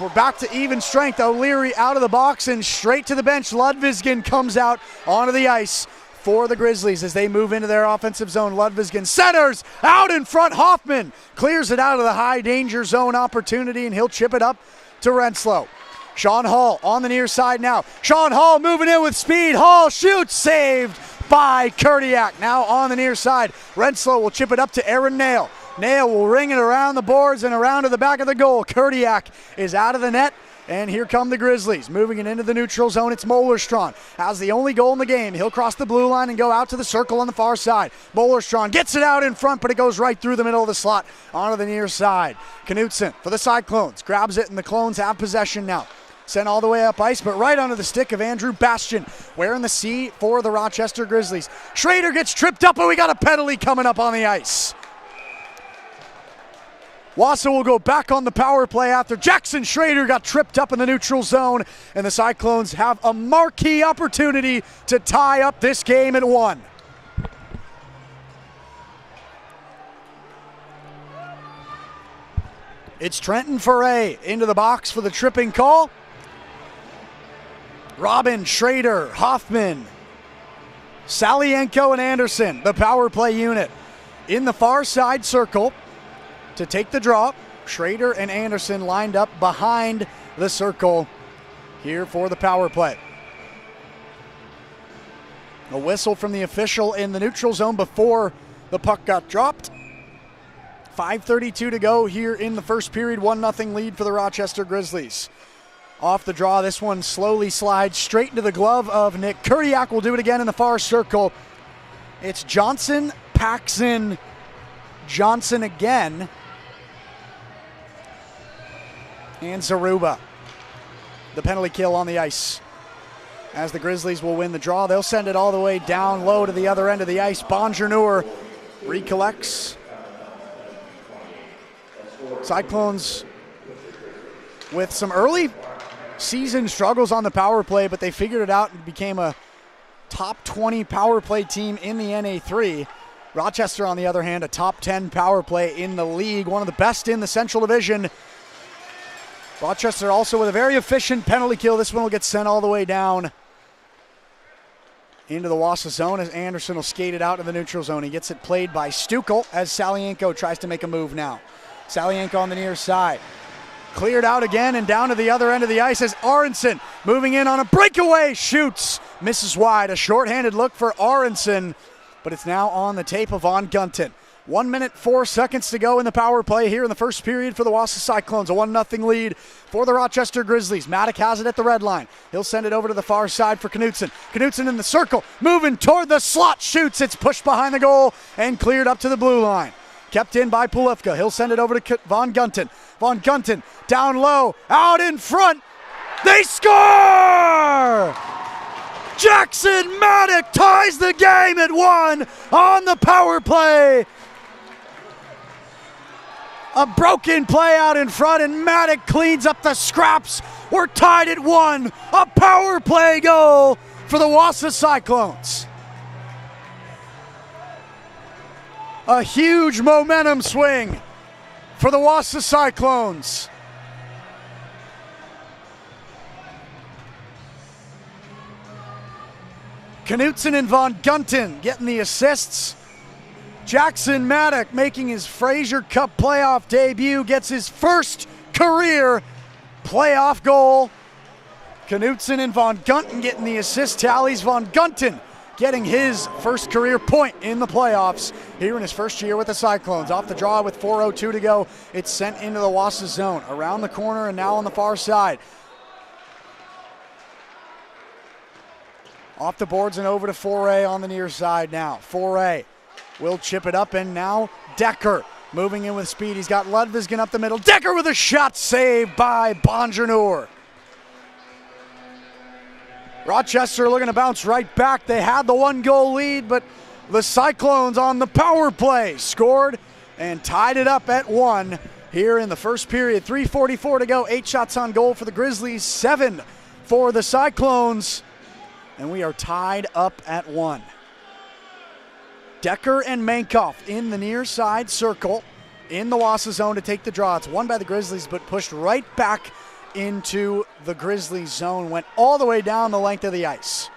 We're back to even strength. O'Leary out of the box and straight to the bench. Ludvigsson comes out onto the ice for the Grizzlies as they move into their offensive zone. Ludvigsson centers out in front. Hoffman clears it out of the high danger zone opportunity, and he'll chip it up to Renslow. Sean Hall on the near side now. Sean Hall moving in with speed. Hall shoots, saved by Kurdiak. Now on the near side, Renslow will chip it up to Aaron Nail. Nail will ring it around the boards and around to the back of the goal. Kurdiak is out of the net, and here come the Grizzlies. Moving it into the neutral zone, it's Molerstrand. Has the only goal in the game. He'll cross the blue line and go out to the circle on the far side. Molerstrand gets it out in front, but it goes right through the middle of the slot onto the near side. Knutson for the Cyclones. Grabs it, and the Clones have possession now. Sent all the way up ice, but right onto the stick of Andrew Bastian, wearing the C for the Rochester Grizzlies. Schrader gets tripped up, but we got a penalty coming up on the ice. Wausau will go back on the power play after Jackson Schrader got tripped up in the neutral zone, and the Cyclones have a marquee opportunity to tie up this game at 1. It's Trenton Foray into the box for the tripping call. Robin, Schrader, Hoffman, Salienko, and Anderson, the power play unit, in the far side circle to take the draw. Schrader and Anderson lined up behind the circle here for the power play. A whistle from the official in the neutral zone before the puck got dropped. 5:32 to go here in the first period. 1-0 lead for the Rochester Grizzlies. Off the draw, this one slowly slides straight into the glove of Nick. Kurdiak will do it again in the far circle. It's Johnson, Paxson, Johnson again, and Zaruba. The penalty kill on the ice. As the Grizzlies will win the draw, they'll send it all the way down low to the other end of the ice. Bonjour recollects. Cyclones with some early season struggles on the power play, but they figured it out and became a top 20 power play team in the NA3. Rochester, on the other hand, a top 10 power play in the league, one of the best in the Central Division. Rochester also with a very efficient penalty kill. This one will get sent all the way down into the Wausau zone as Anderson will skate it out in the neutral zone. He gets it played by Stukel as Salienko tries to make a move now. Salienko on the near side. Cleared out again and down to the other end of the ice as Aronson moving in on a breakaway, shoots, misses wide. A shorthanded look for Aronson, but it's now on the tape of Von Gunten. 1 minute, 4 seconds to go in the power play here in the first period for the Wausau Cyclones. A 1-0 lead for the Rochester Grizzlies. Maddock has it at the red line. He'll send it over to the far side for Knutson. Knutson in the circle, moving toward the slot, shoots. It's pushed behind the goal and cleared up to the blue line. Kept in by Polivka. He'll send it over to Von Gunten. Von Gunten down low, out in front. They score! Jackson Maddock ties the game at 1 on the power play. A broken play out in front, and Maddock cleans up the scraps. We're tied at 1. A power play goal for the Wausau Cyclones. A huge momentum swing for the Wausau Cyclones. Knutson and Von Gunten getting the assists. Jackson Maddock making his Frazier Cup playoff debut, gets his first career playoff goal. Knutson and Von Gunten getting the assist tallies. Von Gunten getting his first career point in the playoffs here in his first year with the Cyclones. Off the draw with 4:02 to go. It's sent into the Wausau zone. Around the corner and now on the far side. Off the boards and over to Foray on the near side now. Foray will chip it up, and now Decker moving in with speed. He's got Ludvigsson up the middle. Decker with a shot saved by Bonjour. Rochester looking to bounce right back. They had the 1-goal lead, but the Cyclones on the power play scored and tied it up at 1 here in the first period. 3:44 to go. 8 shots on goal for the Grizzlies, 7 for the Cyclones. And we are tied up at 1. Decker and Mankoff in the near side circle in the Wausau zone to take the draw. It's won by the Grizzlies, but pushed right back into the Grizzlies zone. Went all the way down the length of the ice.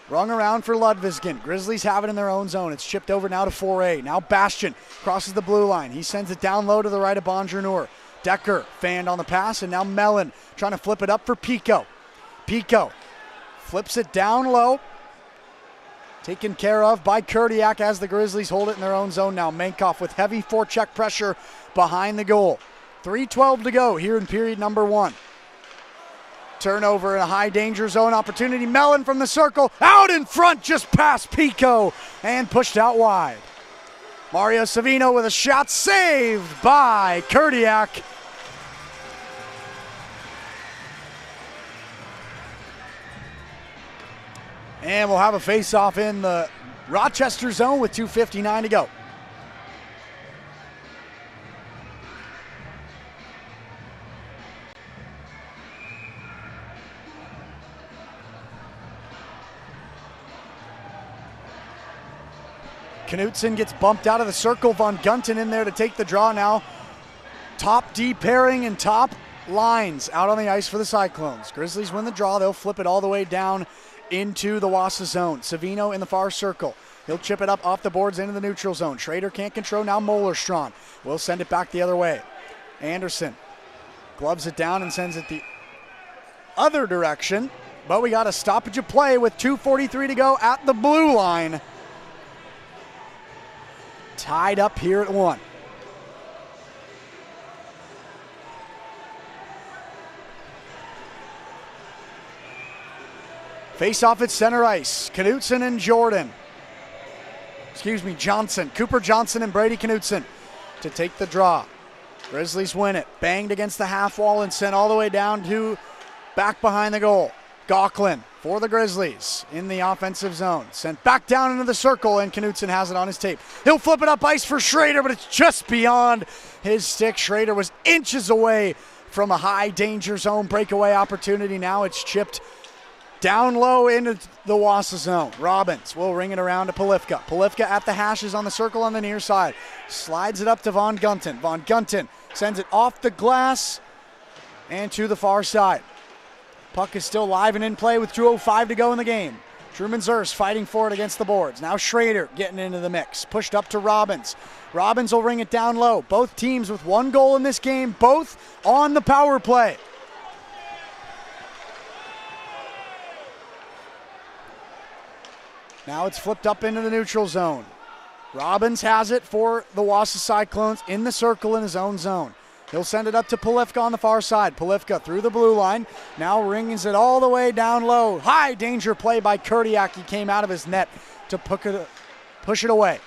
Rung around for Ludvigsson. Grizzlies have it in their own zone. It's chipped over now to 4A. Now Bastian crosses the blue line. He sends it down low to the right of Bonjour. Decker fanned on the pass, and now Mellon trying to flip it up for Pico. Pico flips it down low. Taken care of by Kurdiak as the Grizzlies hold it in their own zone now. Mankoff with heavy forecheck pressure behind the goal. 3:12 to go here in period number 1. Turnover in a high danger zone opportunity. Mellon from the circle, out in front, just past Pico and pushed out wide. Mario Savino with a shot saved by Kurdiak. And we'll have a face-off in the Rochester zone with 2:59 to go. Knutson gets bumped out of the circle. Von Gunten in there to take the draw now. Top D pairing and top lines out on the ice for the Cyclones. Grizzlies win the draw. They'll flip it all the way down into the Wausau zone. Savino in the far circle. He'll chip it up off the boards into the neutral zone. Schrader can't control. Now Molerstrand will send it back the other way. Anderson gloves it down and sends it the other direction. But we got a stoppage of play with 2:43 to go at the blue line. Tied up here at 1. Face off at center ice. Knutson and Johnson. Cooper Johnson and Brady Knutson to take the draw. Grizzlies win it. Banged against the half wall and sent all the way down to back behind the goal. Gauklin for the Grizzlies in the offensive zone. Sent back down into the circle, and Knutson has it on his tape. He'll flip it up ice for Schrader, but it's just beyond his stick. Schrader was inches away from a high danger zone breakaway opportunity. Now it's chipped down low into the Wausau zone. Robbins will ring it around to Polifka. Polifka at the hashes on the circle on the near side. Slides it up to Von Gunten. Von Gunten sends it off the glass and to the far side. Puck is still live and in play with 2:05 to go in the game. Truman Zers fighting for it against the boards. Now Schrader getting into the mix. Pushed up to Robbins. Robbins will ring it down low. Both teams with 1 goal in this game, both on the power play. Now it's flipped up into the neutral zone. Robbins has it for the Wausau Cyclones in the circle in his own zone. He'll send it up to Polifka on the far side. Polifka through the blue line. Now rings it all the way down low. High danger play by Kurdiak. He came out of his net to push it away.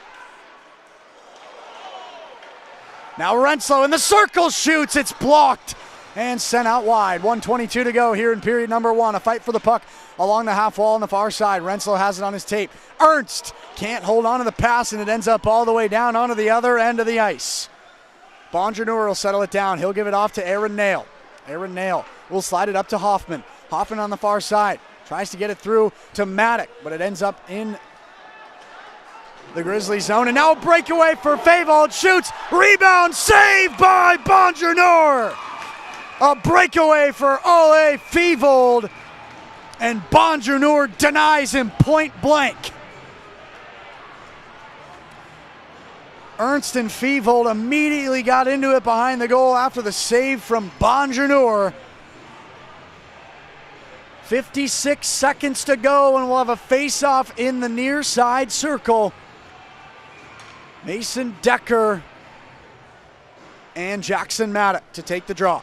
Now Renslow in the circle shoots. It's blocked and sent out wide. 1:22 to go here in period number 1. A fight for the puck along the half wall on the far side. Renslow has it on his tape. Ernst can't hold on to the pass, and it ends up all the way down onto the other end of the ice. Bonjour will settle it down. He'll give it off to Aaron Nail. Aaron Nail will slide it up to Hoffman. Hoffman on the far side. Tries to get it through to Maddock, but it ends up in the Grizzly zone. And now a breakaway for Favold. Shoots. Rebound. Saved by Bonjour. A breakaway for Ole Favold. And Bonjour denies him point blank. Ernst and Favold immediately got into it behind the goal after the save from Bonjour. 56 seconds to go, and we'll have a face-off in the near side circle. Mason Decker and Jackson Maddock to take the draw.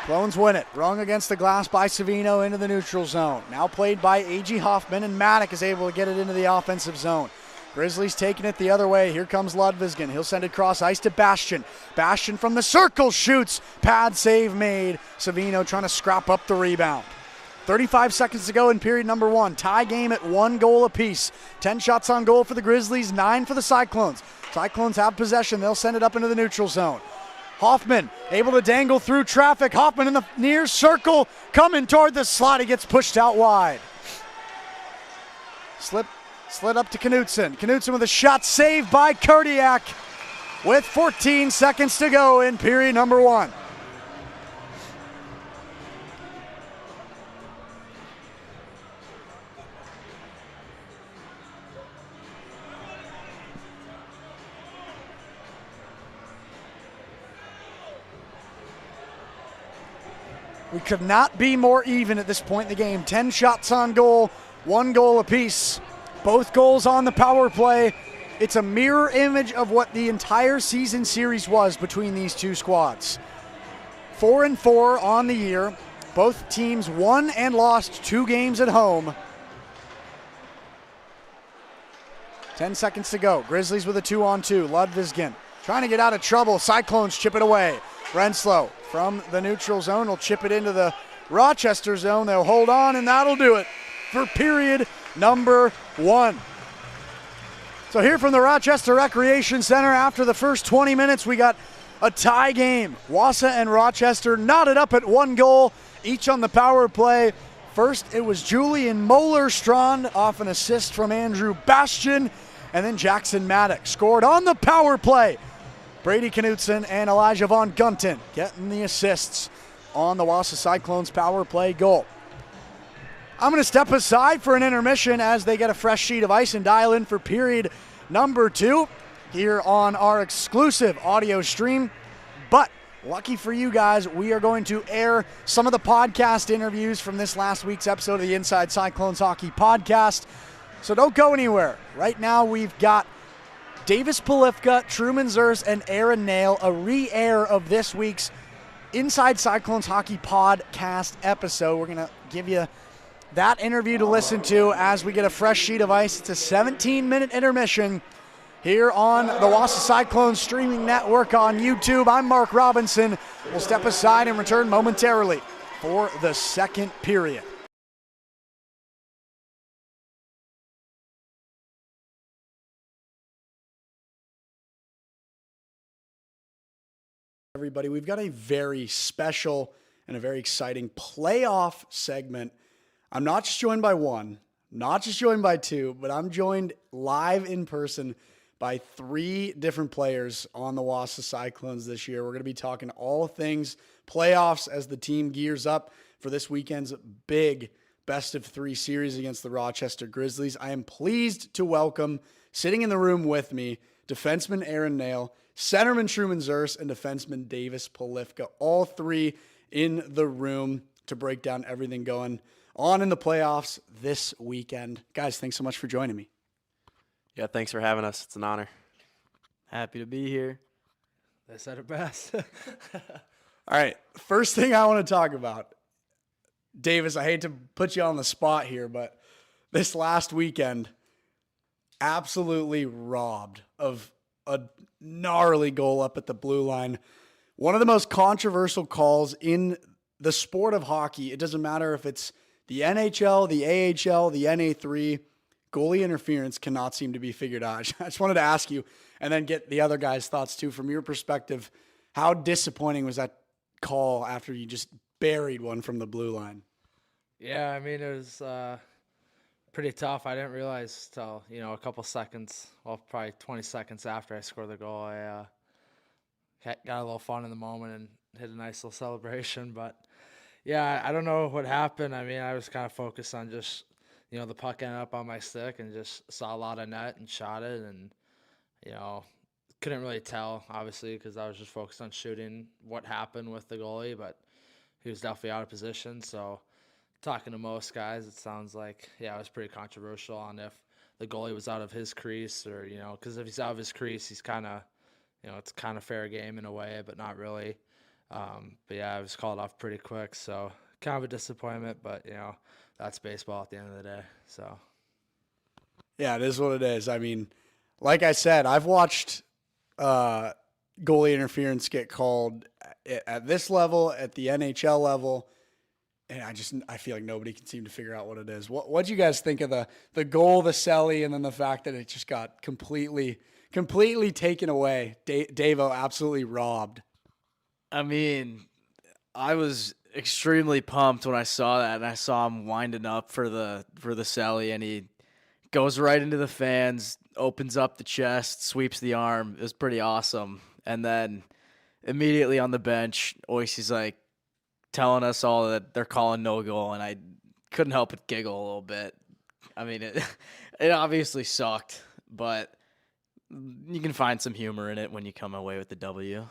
Clones win it. Rung against the glass by Savino into the neutral zone. Now played by A.G. Hoffman, and Maddock is able to get it into the offensive zone. Grizzlies taking it the other way. Here comes Ludvigsson. He'll send it cross ice to Bastian. Bastian from the circle shoots. Pad save made. Savino trying to scrap up the rebound. 35 seconds to go in period number 1. Tie game at 1 goal apiece. 10 shots on goal for the Grizzlies, 9 for the Cyclones. Cyclones have possession. They'll send it up into the neutral zone. Hoffman able to dangle through traffic. Hoffman in the near circle coming toward the slot. He gets pushed out wide. Slid up to Knutson. Knutson with a shot saved by Kurdiak with 14 seconds to go in period number 1. We could not be more even at this point in the game. 10 shots on goal, 1 goal apiece. Both goals on the power play. It's a mirror image of what the entire season series was between these two squads. 4-4 on the year. Both teams won and lost 2 games at home. 10 seconds to go. Grizzlies with a 2-on-2. Ludvigsson trying to get out of trouble. Cyclones chip it away. Renslow from the neutral zone will chip it into the Rochester zone. They'll hold on, and that'll do it for period number 1. So here from the Rochester Recreation Center, after the first 20 minutes, we got a tie game. Wausau and Rochester knotted up at 1 goal, each on the power play. First, it was Julian Moller-Strand off an assist from Andrew Bastian, and then Jackson Maddock scored on the power play. Brady Knutson and Elijah Von Gunten getting the assists on the Wausau Cyclones power play goal. I'm going to step aside for an intermission as they get a fresh sheet of ice and dial in for period number 2 here on our exclusive audio stream. But lucky for you guys, we are going to air some of the podcast interviews from this last week's episode of the Inside Cyclones Hockey Podcast. So don't go anywhere. Right now we've got Davis Polifka, Truman Zers, and Aaron Nail, a re-air of this week's Inside Cyclones Hockey Podcast episode. We're going to give you that interview to listen to as we get a fresh sheet of ice. It's a 17-minute intermission here on the Wausau Cyclones streaming network on YouTube. I'm Mark Robinson. We'll step aside and return momentarily for the second period. Everybody, we've got a very special and a very exciting playoff segment. I'm not just joined by one, not just joined by two, but I'm joined live in person by 3 different players on the Wausau Cyclones this year. We're going to be talking all things playoffs as the team gears up for this weekend's big best-of-3 series against the Rochester Grizzlies. I am pleased to welcome, sitting in the room with me, defenseman Aaron Nail, centerman Truman Zers, and defenseman Davis Polifka, all 3 in the room to break down everything going on in the playoffs this weekend. Guys, thanks so much for joining me. Yeah, thanks for having us. It's an honor. Happy to be here. They said it best. All right, first thing I want to talk about, Davis, I hate to put you on the spot here, but this last weekend, absolutely robbed of a gnarly goal up at the blue line. One of the most controversial calls in the sport of hockey. It doesn't matter if it's the NHL, the AHL, the NA3, goalie interference cannot seem to be figured out. I just wanted to ask you, and then get the other guys' thoughts too, from your perspective. How disappointing was that call after you just buried one from the blue line? Yeah, I mean, it was pretty tough. I didn't realize till, a couple seconds, well, probably 20 seconds after I scored the goal, I got a little fun in the moment and hit a nice little celebration. But, yeah, I don't know what happened. I mean, I was kind of focused on just, the puck ended up on my stick and just saw a lot of net and shot it. And, you know, couldn't really tell, obviously, because I was just focused on shooting what happened with the goalie. But he was definitely out of position, so talking to most guys, it sounds like, it was pretty controversial on if the goalie was out of his crease or, because if he's out of his crease, he's kind of, it's kind of fair game in a way, but not really. But yeah, I was called off pretty quick, so kind of a disappointment, but, that's baseball at the end of the day, so. Yeah, it is what it is. I mean, like I said, I've watched goalie interference get called at this level, at the NHL level, and I feel like nobody can seem to figure out what it is. What do you guys think of the goal, the celly, and then the fact that it just got completely taken away? Davo absolutely robbed. I mean, I was extremely pumped when I saw that, and I saw him winding up for the celly, and he goes right into the fans, opens up the chest, sweeps the arm. It was pretty awesome. And then immediately on the bench, Oisy's like telling us all that they're calling no goal, and I couldn't help but giggle a little bit. I mean, it obviously sucked, but you can find some humor in it when you come away with the W.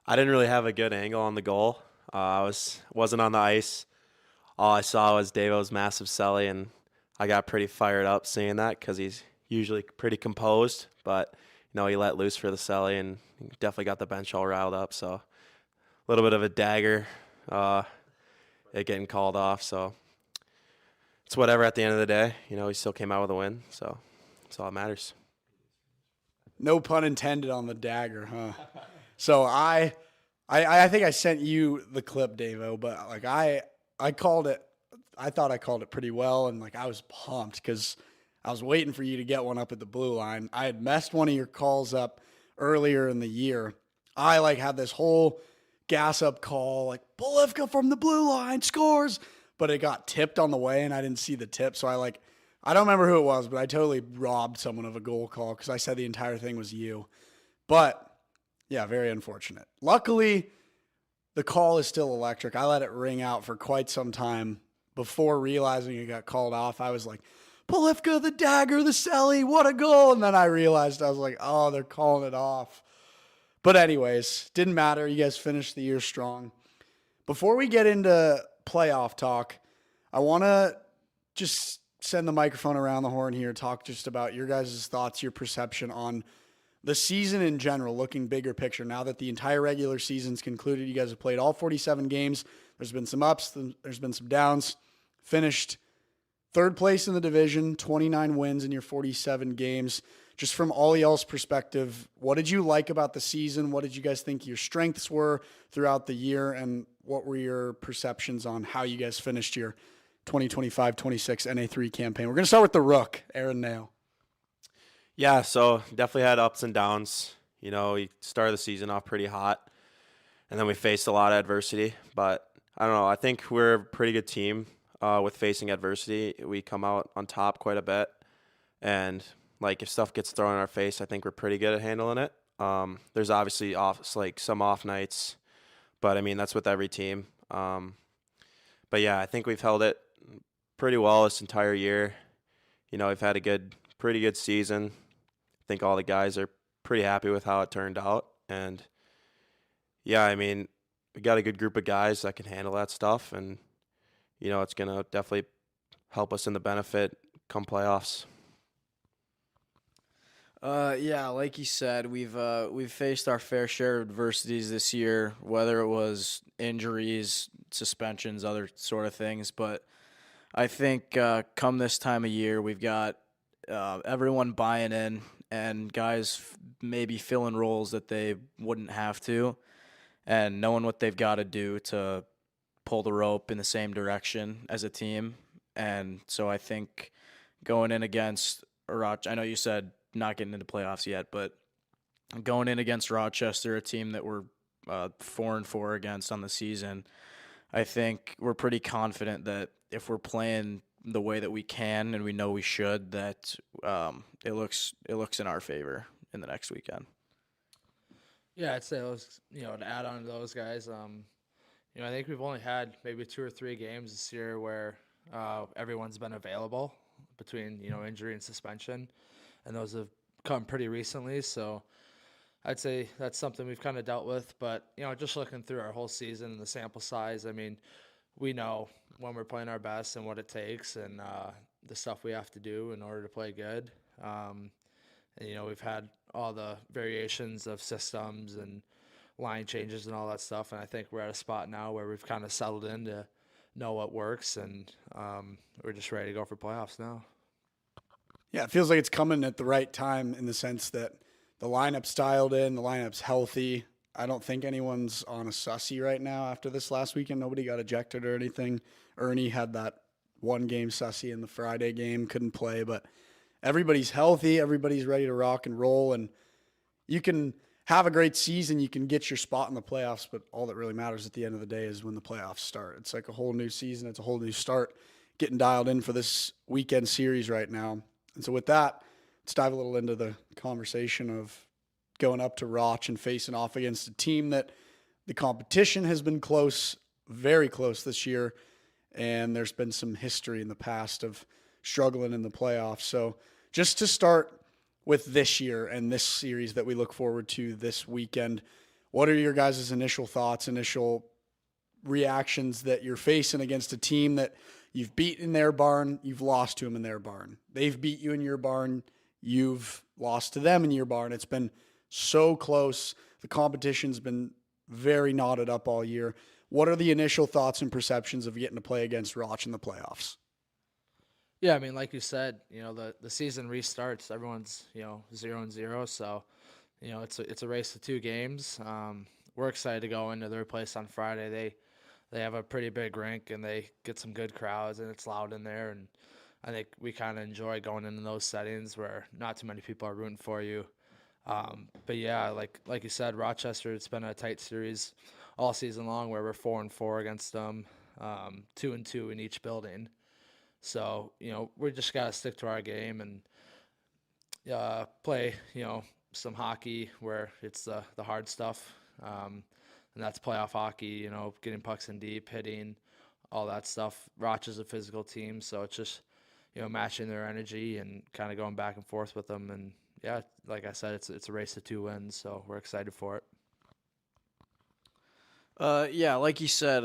I didn't really have a good angle on the goal. I wasn't on the ice. All I saw was Davo's massive celly, and I got pretty fired up seeing that because he's usually pretty composed. But, he let loose for the celly and definitely got the bench all riled up. So a little bit of a dagger, it getting called off. So it's whatever at the end of the day. He still came out with a win. So that's all that matters. No pun intended on the dagger, huh? So I think I sent you the clip, Davo, but like I called it. I thought I called it pretty well, and like I was pumped because I was waiting for you to get one up at the blue line. I had messed one of your calls up earlier in the year. I like had this whole gas up call, like Bolivka from the blue line scores, but it got tipped on the way, and I didn't see the tip, so I don't remember who it was, but I totally robbed someone of a goal call because I said the entire thing was you. But yeah, very unfortunate. Luckily, the call is still electric. I let it ring out for quite some time before realizing it got called off. I was like, Polifka, the dagger, the celly, what a goal. And then I realized, I was like, oh, they're calling it off. But anyways, didn't matter. You guys finished the year strong. Before we get into playoff talk, I want to just send the microphone around the horn here, talk just about your guys' thoughts, your perception on the season in general, looking bigger picture. Now that the entire regular season's concluded, you guys have played all 47 games. There's been some ups, there's been some downs. Finished third place in the division, 29 wins in your 47 games. Just from all y'all's perspective, what did you like about the season? What did you guys think your strengths were throughout the year? And what were your perceptions on how you guys finished your 2025-26 NA3 campaign? We're going to start with the Rook, Aaron Nail. Yeah, so definitely had ups and downs. We started the season off pretty hot, and then we faced a lot of adversity. But I don't know. I think we're a pretty good team with facing adversity. We come out on top quite a bit, and if stuff gets thrown in our face, I think we're pretty good at handling it. There's obviously some off nights, but I mean that's with every team. But yeah, I think we've held it pretty well this entire year. We've had a pretty good season. I think all the guys are pretty happy with how it turned out. And yeah, I mean, we got a good group of guys that can handle that stuff. And, it's going to definitely help us in the benefit come playoffs. Yeah, like you said, we've faced our fair share of adversities this year, whether it was injuries, suspensions, other sort of things. But I think come this time of year, we've got everyone buying in and guys maybe filling roles that they wouldn't have to and knowing what they've got to do to pull the rope in the same direction as a team. And so I think going in against I know you said not getting into playoffs yet, but going in against Rochester, a team that we're 4-4 against on the season, I think we're pretty confident that if we're playing the way that we can and we know we should, that it looks in our favor in the next weekend. Yeah, I'd say those, to add on to those guys, I think we've only had maybe 2 or 3 games this year where everyone's been available between, injury and suspension, and those have come pretty recently. So I'd say that's something we've kind of dealt with. But, just looking through our whole season and the sample size, I mean, we know when we're playing our best and what it takes and the stuff we have to do in order to play good. And, we've had all the variations of systems and line changes and all that stuff. And I think we're at a spot now where we've kind of settled in to know what works. And we're just ready to go for playoffs now. Yeah, it feels like it's coming at the right time in the sense that the lineup's dialed in, the lineup's healthy. I don't think anyone's on a sussy right now after this last weekend. Nobody got ejected or anything. Ernie had that 1-game sussy in the Friday game, couldn't play, but everybody's healthy. Everybody's ready to rock and roll, and you can have a great season. You can get your spot in the playoffs, but all that really matters at the end of the day is when the playoffs start. It's like a whole new season. It's a whole new start getting dialed in for this weekend series right now. And so with that, let's dive a little into the conversation of going up to Roch and facing off against a team that the competition has been close, very close this year, and there's been some history in the past of struggling in the playoffs. So just to start with this year and this series that we look forward to this weekend, what are your guys' initial thoughts, initial reactions that you're facing against a team that you've beat in their barn, you've lost to them in their barn. They've beat you in your barn, you've lost to them in your barn. It's been so close. The competition's been very knotted up all year. What are the initial thoughts and perceptions of getting to play against Roch in the playoffs? Yeah, I mean, like you said, the season restarts. Everyone's 0-0, so it's a race to 2 games. We're excited to go into their place on Friday. They have a pretty big rink and they get some good crowds and it's loud in there, and I think we kind of enjoy going into those settings where not too many people are rooting for you. But yeah, like you said, Rochester, it's been a tight series all season long where we're 4-4 against them, 2-2 in each building. So, we just got to stick to our game and play, some hockey where it's the hard stuff. And that's playoff hockey, getting pucks in deep, hitting, all that stuff. Roch is a physical team, so it's just, matching their energy and kind of going back and forth with them. And, yeah, like I said, it's a race to 2 wins, so we're excited for it. Yeah, like you said,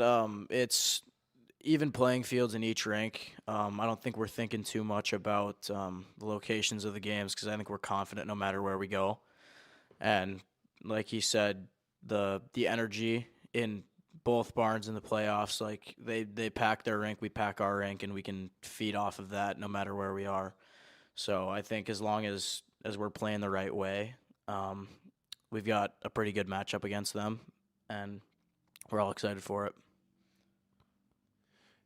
it's even playing fields in each rink. I don't think we're thinking too much about the locations of the games because I think we're confident no matter where we go. And like he said, the energy in both barns in the playoffs, like they pack their rink, we pack our rink, and we can feed off of that no matter where we are. So I think as long as we're playing the right way, we've got a pretty good matchup against them, and we're all excited for it.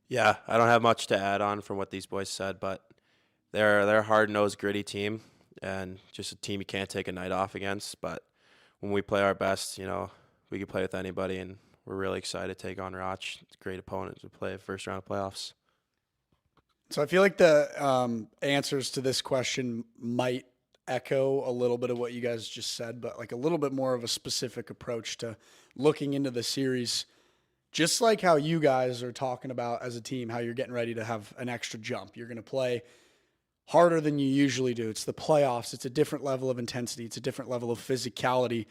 Yeah, I don't have much to add on from what these boys said, but they're a hard-nosed, gritty team, and just a team you can't take a night off against. But when we play our best, we can play with anybody, and we're really excited to take on Roch. It's a great opponent to play first round of playoffs. So I feel like the answers to this question might echo a little bit of what you guys just said, but like a little bit more of a specific approach to looking into the series. Just like how you guys are talking about as a team, how you're getting ready to have an extra jump. You're going to play harder than you usually do. It's the playoffs. It's a different level of intensity. It's a different level of physicality.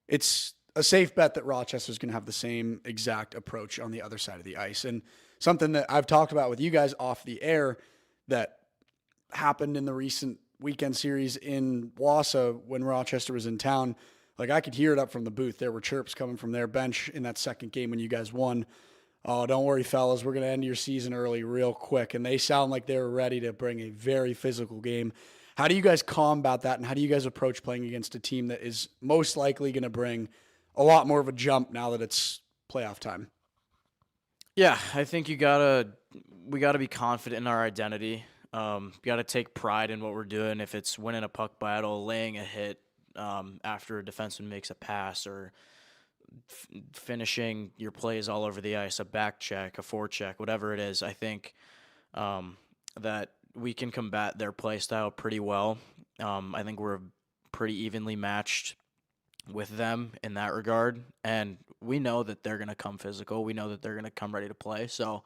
It's a safe bet that Rochester's going to have the same exact approach on the other side of the ice. And something that I've talked about with you guys off the air that happened in the recent weekend series in Wausau when Rochester was in town. Like, I could hear it up from the booth. There were chirps coming from their bench in that second game when you guys won. Oh, don't worry, fellas. We're going to end your season early real quick. And they sound like they're ready to bring a very physical game. How do you guys combat that, and how do you guys approach playing against a team that is most likely going to bring a lot more of a jump now that it's playoff time? Yeah, I think we gotta be confident in our identity. We got to take pride in what we're doing. If it's winning a puck battle, laying a hit, after a defenseman makes a pass, or finishing your plays all over the ice, a back check, a forecheck, whatever it is. I think that we can combat their play style pretty well. I think we're pretty evenly matched with them in that regard, and we know that they're going to come physical. We know that they're going to come ready to play, so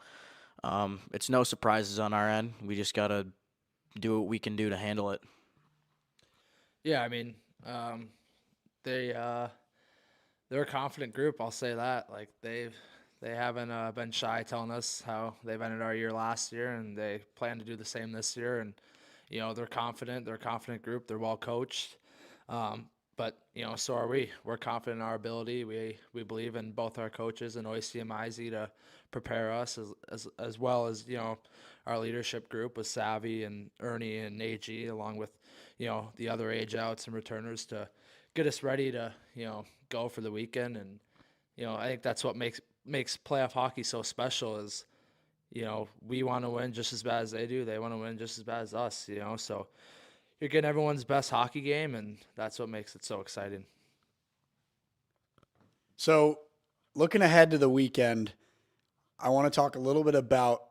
it's no surprises on our end. We just got to do what we can do to handle it. Yeah, I mean, they're a confident group. I'll say that. Like they haven't been shy telling us how they've ended our year last year, and they plan to do the same this year. And they're confident. They're a confident group. They're well coached. But so are we. We're confident in our ability. We believe in both our coaches and Oisty and Mizey to prepare us as well as our leadership group with Savvy and Ernie and AG, along with the other age outs and returners to get us ready to go for the weekend. And I think that's what makes playoff hockey so special is we want to win just as bad as they do. They want to win just as bad as us. So you're getting everyone's best hockey game, and that's what makes it so exciting. So looking ahead to the weekend, I want to talk a little bit about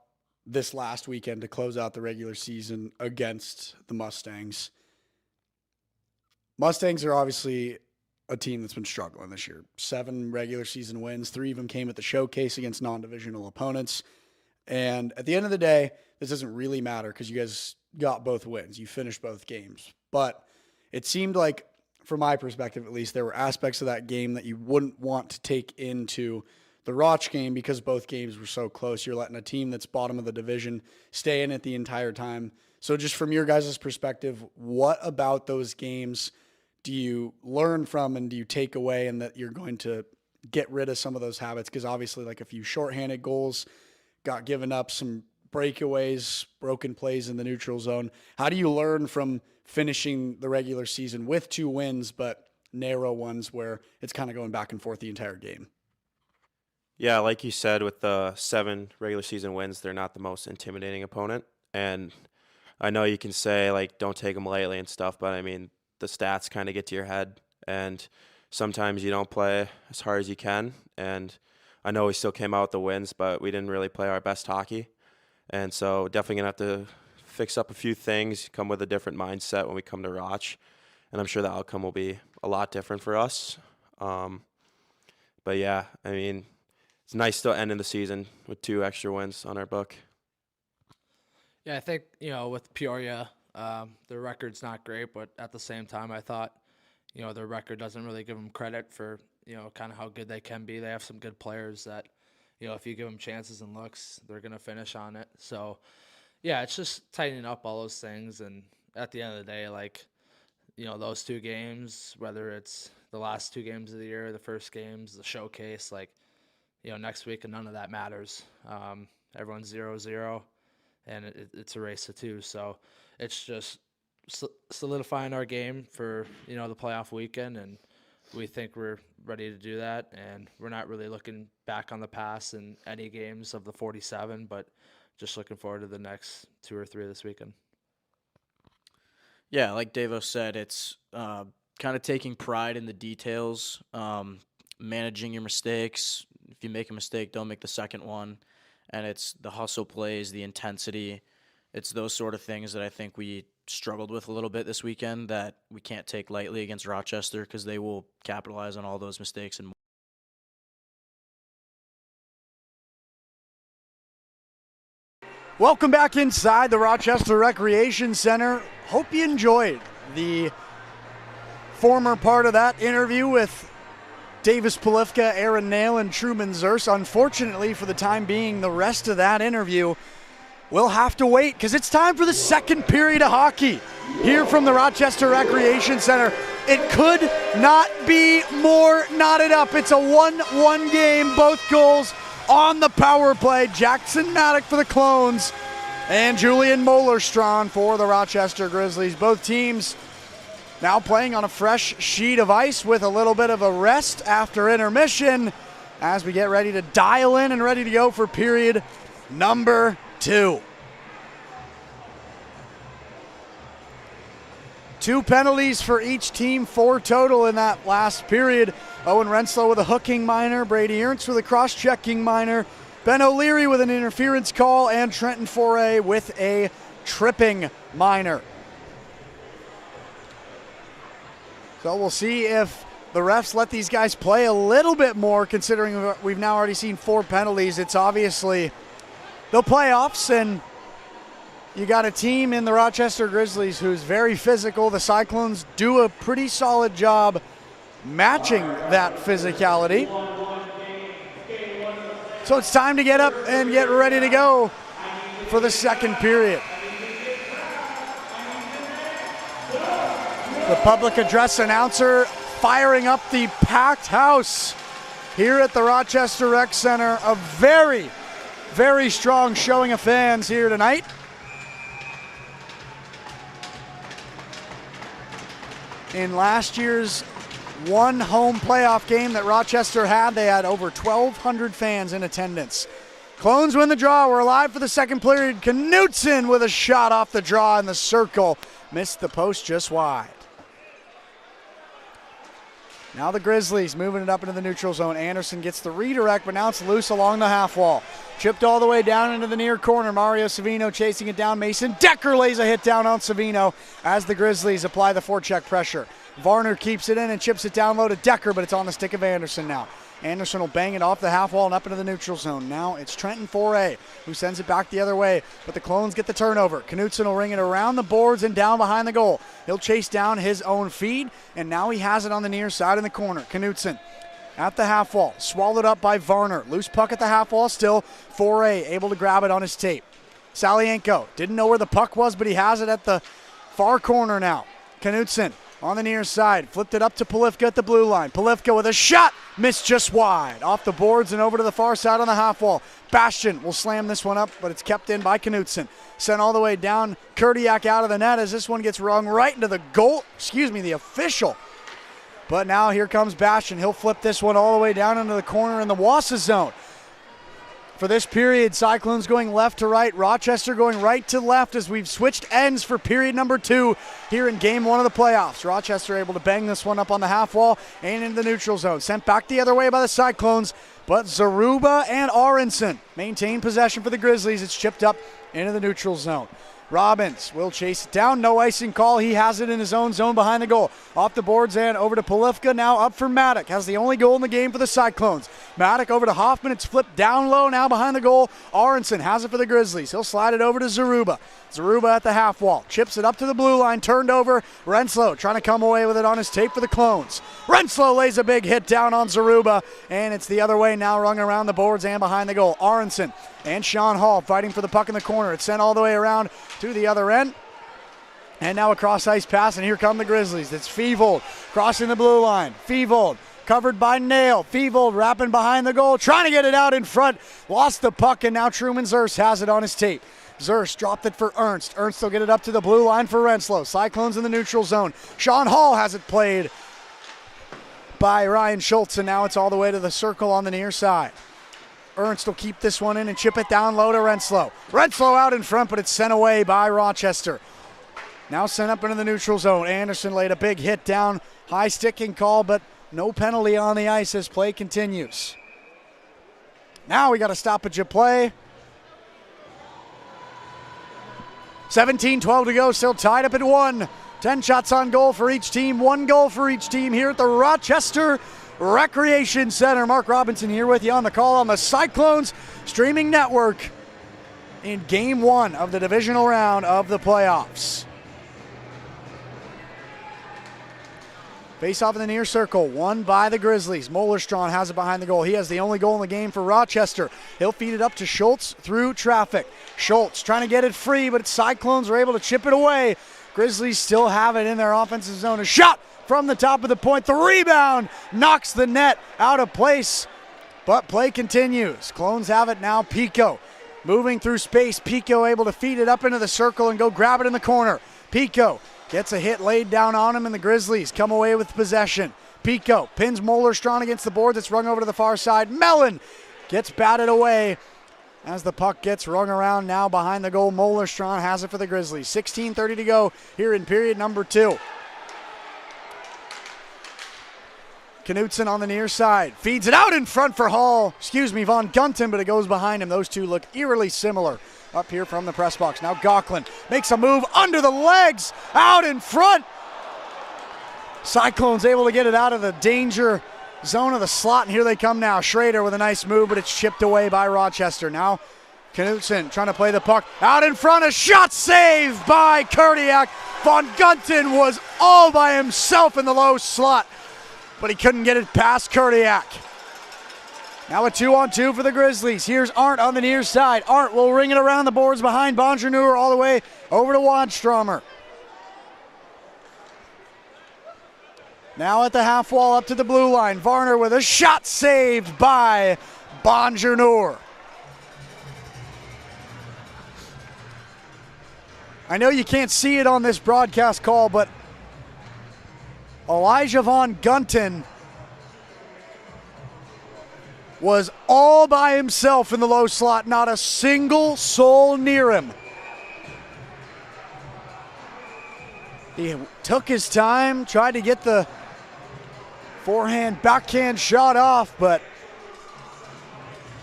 this last weekend to close out the regular season against the Mustangs. Mustangs are obviously a team that's been struggling this year. 7 regular season wins, 3 of them came at the showcase against non-divisional opponents. And at the end of the day, this doesn't really matter because you guys got both wins. You finished both games. But it seemed like, from my perspective at least, there were aspects of that game that you wouldn't want to take into the Roch game because both games were so close. You're letting a team that's bottom of the division stay in it the entire time. So just from your guys' perspective, what about those games do you learn from and do you take away, and that you're going to get rid of some of those habits? Because obviously like a few shorthanded goals got given up, some breakaways, broken plays in the neutral zone. How do you learn from finishing the regular season with 2 wins, but narrow ones where it's kind of going back and forth the entire game? Yeah, like you said, with the 7 regular season wins, they're not the most intimidating opponent. And I know you can say, like, don't take them lightly and stuff, but I mean, the stats kind of get to your head, and sometimes you don't play as hard as you can. And I know we still came out with the wins, but we didn't really play our best hockey. And so definitely going to have to fix up a few things, come with a different mindset when we come to Roch. And I'm sure the outcome will be a lot different for us. But yeah, I mean, it's nice still ending the season with 2 extra wins on our book. Yeah, I think, with Peoria, their record's not great, but at the same time, I thought, their record doesn't really give them credit for, kind of how good they can be. They have some good players that, if you give them chances and looks, they're going to finish on it. So, yeah, it's just tightening up all those things. And at the end of the day, like, those 2 games, whether it's the last 2 games of the year, the first games, the showcase, like, next week, and none of that matters. Everyone's 0-0, and it's a race to 2. So it's just solidifying our game for, the playoff weekend, and we think we're ready to do that, and we're not really looking back on the past in any games of the 47, but just looking forward to the next 2 or 3 this weekend. Yeah, like Davo said, it's kind of taking pride in the details, managing your mistakes. If you make a mistake, don't make the second one. And it's the hustle plays, the intensity. It's those sort of things that I think we struggled with a little bit this weekend that we can't take lightly against Rochester, because they will capitalize on all those mistakes and more. Welcome back inside the Rochester Recreation Center. Hope you enjoyed the former part of that interview with Davis Polifka, Aaron Nail, and Truman Zers. Unfortunately, for the time being, the rest of that interview will have to wait, because it's time for the second period of hockey here from the Rochester Recreation Center. It could not be more knotted up. It's a 1-1 game, both goals on the power play. Jackson Maddock for the Clones and Julian Molerstrand for the Rochester Grizzlies. Both teams now playing on a fresh sheet of ice with a little bit of a rest after intermission as we get ready to dial in and ready to go for period number 2. 2 penalties for each team, 4 total in that last period. Owen Renslow with a hooking minor, Brady Ernst with a cross-checking minor, Ben O'Leary with an interference call, and Trenton Foray with a tripping minor. So we'll see if the refs let these guys play a little bit more, considering we've now already seen 4 penalties. It's obviously the playoffs, and you got a team in the Rochester Grizzlies who's very physical. The Cyclones do a pretty solid job matching that physicality. So it's time to get up and get ready to go for the second period. The public address announcer firing up the packed house here at the Rochester Rec Center. A very, very strong showing of fans here tonight. In last year's one home playoff game that Rochester had, they had over 1,200 fans in attendance. Clones win the draw. We're alive for the second period. Knutson with a shot off the draw in the circle. Missed the post just wide. Now the Grizzlies moving it up into the neutral zone. Anderson gets the redirect, but now it's loose along the half wall. Chipped all the way down into the near corner. Mario Savino chasing it down. Mason Decker lays a hit down on Savino as the Grizzlies apply the forecheck pressure. Varner keeps it in and chips it down low to Decker, but it's on the stick of Anderson now. Anderson will bang it off the half wall and up into the neutral zone. Now it's Trenton Foray who sends it back the other way, but the Clones get the turnover. Knutson will ring it around the boards and down behind the goal. He'll chase down his own feed, and now he has it on the near side in the corner. Knutson at the half wall, swallowed up by Varner. Loose puck at the half wall still. Foray able to grab it on his tape. Salienko didn't know where the puck was, but he has it at the far corner now. Knutson on the near side, flipped it up to Polifka at the blue line. Polifka with a shot, missed just wide. Off the boards and over to the far side on the half wall. Bastian will slam this one up, but it's kept in by Knutson. Sent all the way down, Kurdiak out of the net as this one gets rung right into the goal, the official. But now here comes Bastian. He'll flip this one all the way down into the corner in the Wausau zone. For this period, Cyclones going left to right, Rochester going right to left as we've switched ends for period number 2 here in game 1 of the playoffs. Rochester able to bang this one up on the half wall and into the neutral zone. Sent back the other way by the Cyclones, but Zaruba and Aronson maintain possession for the Grizzlies. It's chipped up into the neutral zone. Robbins will chase it down. No icing call. He has it in his own zone behind the goal. Off the boards and over to Polifka. Now up for Maddock. Has the only goal in the game for the Cyclones. Maddock over to Hoffman. It's flipped down low now behind the goal. Aronson has it for the Grizzlies. He'll slide it over to Zaruba. Zaruba at the half wall. Chips it up to the blue line. Turned over. Renslow trying to come away with it on his tape for the Clones. Renslow lays a big hit down on Zaruba. And it's the other way now, rung around the boards and behind the goal. Aronson and Sean Hall fighting for the puck in the corner. It's sent all the way around to the other end. And now a cross-ice pass, and here come the Grizzlies. It's Feevold crossing the blue line. Feevold covered by Nail. Feevold wrapping behind the goal, trying to get it out in front. Lost the puck, and now Truman Zerst has it on his tape. Zerst dropped it for Ernst. Ernst will get it up to the blue line for Renslow. Cyclones in the neutral zone. Sean Hall has it played by Ryan Schultz, and now it's all the way to the circle on the near side. Ernst will keep this one in and chip it down low to Renslow. Renslow out in front, but it's sent away by Rochester. Now sent up into the neutral zone. Anderson laid a big hit down. High sticking call, but no penalty on the ice as play continues. Now we got a stoppage of play. 17-12 to go, still tied up at 1. 10 shots on goal for each team, 1 goal for each team here at the Rochester Recreation Center. Mark Robinson here with you on the call on the Cyclones streaming network in game 1 of the divisional round of the playoffs. Face off in the near circle, won by the Grizzlies. Mollerstrom has it behind the goal. He has the only goal in the game for Rochester. He'll feed it up to Schultz through traffic. Schultz trying to get it free, but Cyclones are able to chip it away. Grizzlies still have it in their offensive zone. A shot from the top of the point. The rebound knocks the net out of place, but play continues. Clones have it now. Pico moving through space. Pico able to feed it up into the circle and go grab it in the corner. Pico gets a hit laid down on him, and the Grizzlies come away with possession. Pico pins Mollerstrom against the boards. It's rung over to the far side. Mellon gets batted away as the puck gets rung around now behind the goal. Mollerstrom has it for the Grizzlies. 16:30 to go here in period number 2. Knutson on the near side. Feeds it out in front for Von Gunton, but it goes behind him. Those two look eerily similar up here from the press box. Now Gauklin makes a move under the legs, out in front. Cyclones able to get it out of the danger zone of the slot, and here they come now. Schrader with a nice move, but it's chipped away by Rochester. Now Knutson trying to play the puck out in front. A shot saved by Kurdiak. Von Gunton was all by himself in the low slot, but he couldn't get it past Kurdiak. Now a 2-on-2 for the Grizzlies. Here's Arndt on the near side. Arndt will ring it around the boards behind Bonjour all the way over to Wadstromer. Now at the half wall up to the blue line. Varner with a shot saved by Bonjour. I know you can't see it on this broadcast call, but Elijah Von Gunton was all by himself in the low slot, not a single soul near him. He took his time, tried to get the forehand, backhand shot off, but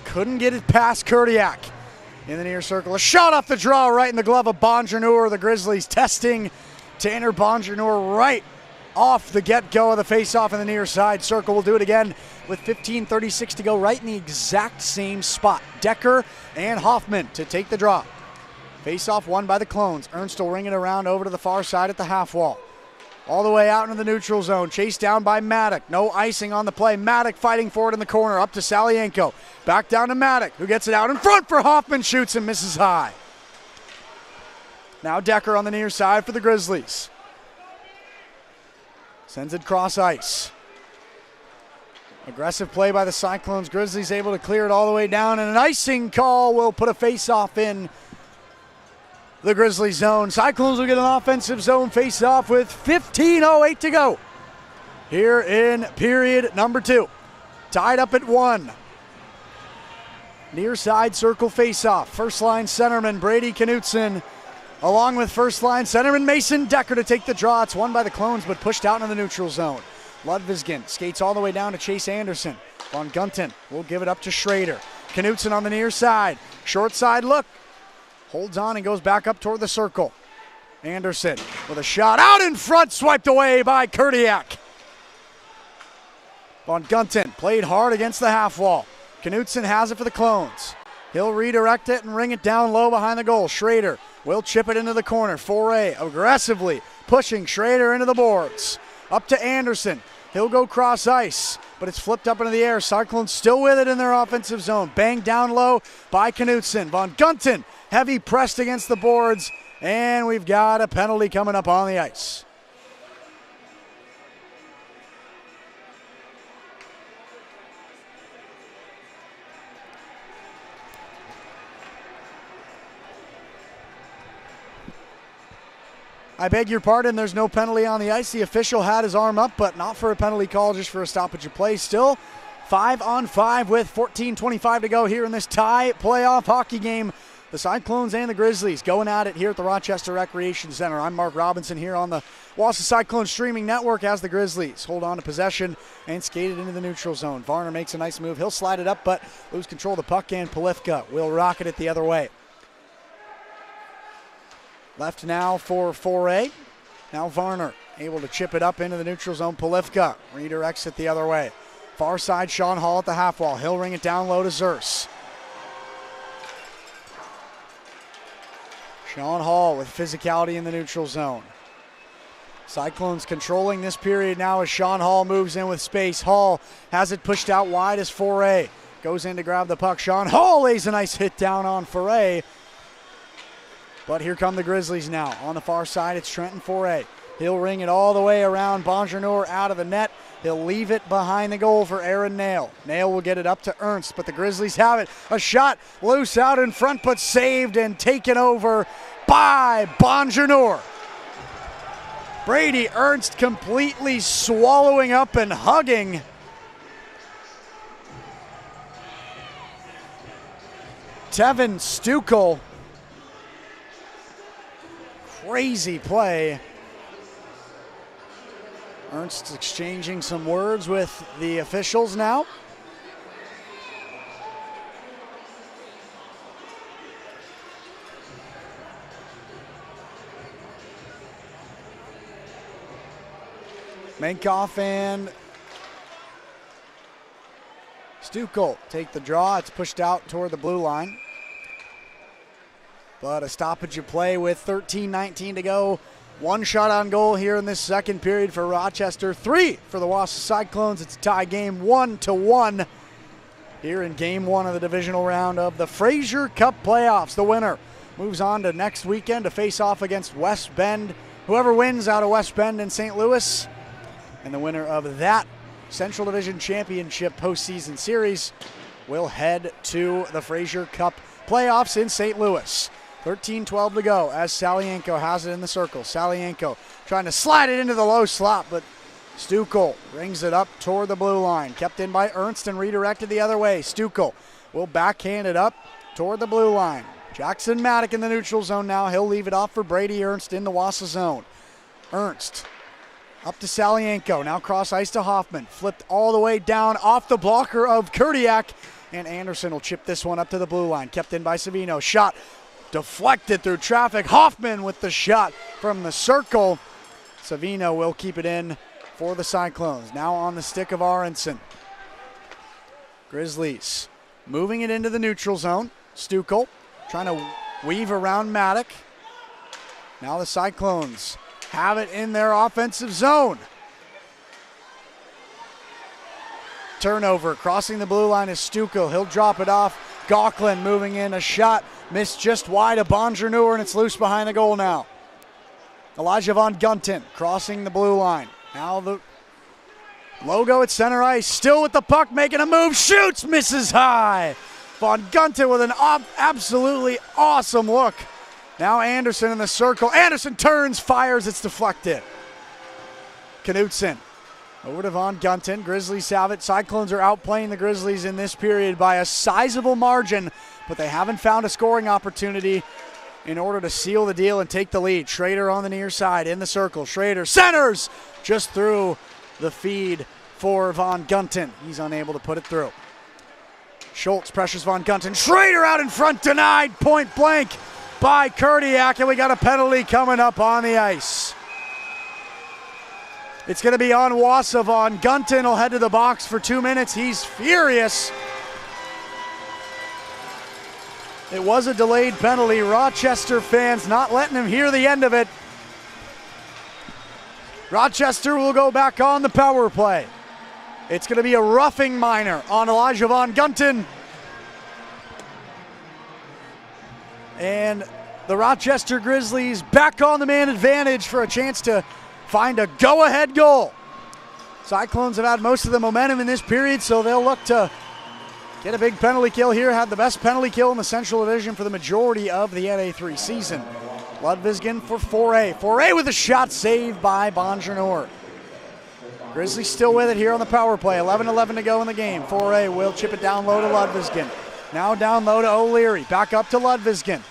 couldn't get it past Kurdiak. In the near circle, a shot off the draw right in the glove of Bonjour. The Grizzlies testing Tanner Bonjour right off the get-go of the face-off in the near side circle. We'll do it again with 15:36 to go, right in the exact same spot. Decker and Hoffman to take the draw. Face-off won by the Clones. Ernst will ring it around over to the far side at the half wall. All the way out into the neutral zone. Chased down by Maddock. No icing on the play. Maddock fighting for it in the corner. Up to Salienko. Back down to Maddock, who gets it out in front for Hoffman. Shoots and misses high. Now Decker on the near side for the Grizzlies. Sends it cross ice. Aggressive play by the Cyclones. Grizzlies able to clear it all the way down, and an icing call will put a face-off in the Grizzly zone. Cyclones will get an offensive zone face-off with 15:08 to go here in period number 2. Tied up at 1. Near side circle face-off. First line centerman Brady Knutson along with first line centerman Mason Decker to take the draw. It's won by the Clones but pushed out in the neutral zone. Ludvigsson skates all the way down to Chase Anderson. Von Gunton will give it up to Schrader. Knutson on the near side. Short side look. Holds on and goes back up toward the circle. Anderson with a shot out in front, swiped away by Kurdiak. Von Gunton played hard against the half wall. Knutson has it for the Clones. He'll redirect it and ring it down low behind the goal. Schrader will chip it into the corner. Foray aggressively pushing Schrader into the boards. Up to Anderson. He'll go cross ice, but it's flipped up into the air. Cyclones still with it in their offensive zone. Banged down low by Knutson. Von Gunton heavy pressed against the boards, and we've got a penalty coming up on the ice. I beg your pardon, there's no penalty on the ice. The official had his arm up, but not for a penalty call, just for a stoppage of play. Still 5-on-5 with 14:25 to go here in this tie playoff hockey game. The Cyclones and the Grizzlies going at it here at the Rochester Recreation Center. I'm Mark Robinson here on the Wausau Cyclones streaming network as the Grizzlies hold on to possession and skate it into the neutral zone. Varner makes a nice move. He'll slide it up, but lose control of the puck, and Polifka will rocket it the other way. Left now for Foray. Now Varner able to chip it up into the neutral zone. Polifka redirects it the other way. Far side, Sean Hall at the half wall. He'll ring it down low to Zers. Sean Hall with physicality in the neutral zone. Cyclones controlling this period now as Sean Hall moves in with space. Hall has it pushed out wide as Foray goes in to grab the puck. Sean Hall lays a nice hit down on Foray. But here come the Grizzlies now. On the far side, it's Trenton Foray. He'll ring it all the way around. Bonjour out of the net. He'll leave it behind the goal for Aaron Nail. Nail will get it up to Ernst, but the Grizzlies have it. A shot loose out in front, but saved and taken over by Bonjour. Brady Ernst completely swallowing up and hugging Tevin Stukel. Crazy play. Ernst exchanging some words with the officials now. Mankoff and Stukel take the draw. It's pushed out toward the blue line. But a stoppage of play with 13:19 to go. One shot on goal here in this second period for Rochester. 3 for the Wausau Cyclones. It's a tie game 1-1 here in game 1 of the divisional round of the Fraser Cup playoffs. The winner moves on to next weekend to face off against West Bend. Whoever wins out of West Bend and St. Louis, and the winner of that Central Division Championship postseason series will head to the Fraser Cup playoffs in St. Louis. 13:12 to go as Salienko has it in the circle. Salienko trying to slide it into the low slot, but Stukel brings it up toward the blue line. Kept in by Ernst and redirected the other way. Stukel will backhand it up toward the blue line. Jackson Maddock in the neutral zone now. He'll leave it off for Brady Ernst in the Wausau zone. Ernst up to Salienko. Now cross ice to Hoffman. Flipped all the way down off the blocker of Kurdiak. And Anderson will chip this one up to the blue line. Kept in by Savino. Shot deflected through traffic. Hoffman with the shot from the circle. Savino will keep it in for the Cyclones. Now on the stick of Aronson. Grizzlies moving it into the neutral zone. Stukel trying to weave around Maddock. Now the Cyclones have it in their offensive zone. Turnover, crossing the blue line is Stukel. He'll drop it off. Gauklin moving in, a shot missed just wide of Bonjour, and it's loose behind the goal now. Elijah Von Gunten crossing the blue line. Now the logo at center ice, still with the puck, making a move, shoots, misses high. Von Gunten with an absolutely awesome look. Now Anderson in the circle. Anderson turns, fires, it's deflected. Knutson over to Von Gunten. Grizzlies have it. Cyclones are outplaying the Grizzlies in this period by a sizable margin, but they haven't found a scoring opportunity in order to seal the deal and take the lead. Schrader on the near side in the circle. Schrader centers just through the feed for Von Gunten. He's unable to put it through. Schultz pressures Von Gunten. Schrader out in front, denied point blank by Kurdiak, and we got a penalty coming up on the ice. It's going to be on Wausau. Von Gunten will head to the box for 2 minutes. He's furious. It was a delayed penalty. Rochester fans not letting him hear the end of it. Rochester will go back on the power play. It's going to be a roughing minor on Elijah Von Gunten. And the Rochester Grizzlies back on the man advantage for a chance to find a go-ahead goal. Cyclones have had most of the momentum in this period, so they'll look to get a big penalty kill here. Had the best penalty kill in the Central Division for the majority of the NA3 season. Ludvigsson for 4A. 4A with a shot saved by Bonjour. Grizzlies still with it here on the power play. 11-11 to go in the game. 4A will chip it down low to Ludvigsson. Now down low to O'Leary. Back up to Ludvigsson.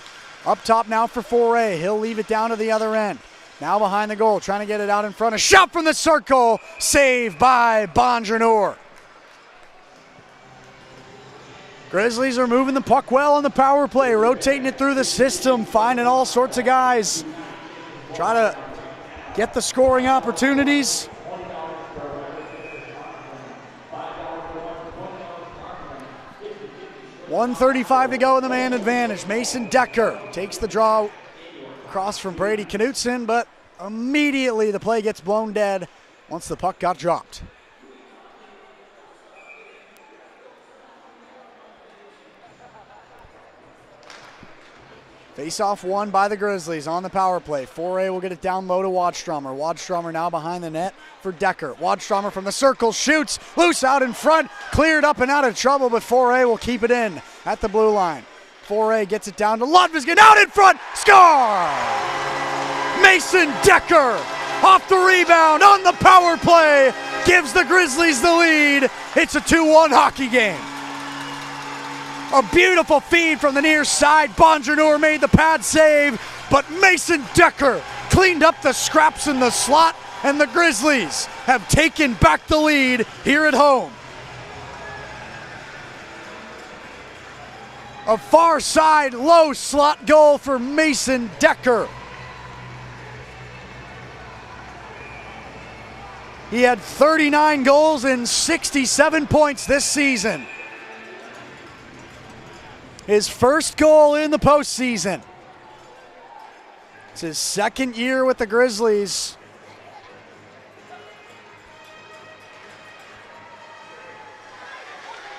Up top now for 4A. He'll leave it down to the other end. Now behind the goal, trying to get it out in front. A shot from the circle. Saved by Bonjour. Grizzlies are moving the puck well on the power play. Rotating it through the system. Finding all sorts of guys. Try to get the scoring opportunities. .135 to go in the man advantage. Mason Decker takes the draw across from Brady Knutson, but immediately the play gets blown dead once the puck got dropped. Face-off won by the Grizzlies on the power play. 4A will get it down low to Wadströmer. Wadströmer now behind the net for Decker. Wadströmer from the circle shoots, loose out in front, cleared up and out of trouble, but 4A will keep it in at the blue line. 4A gets it down to Ludvigsson, out in front, score! Mason Decker off the rebound on the power play, gives the Grizzlies the lead. It's a 2-1 hockey game. A beautiful feed from the near side. Bonjour made the pad save, but Mason Decker cleaned up the scraps in the slot and the Grizzlies have taken back the lead here at home. A far side low slot goal for Mason Decker. He had 39 goals and 67 points this season. His first goal in the postseason. It's his second year with the Grizzlies.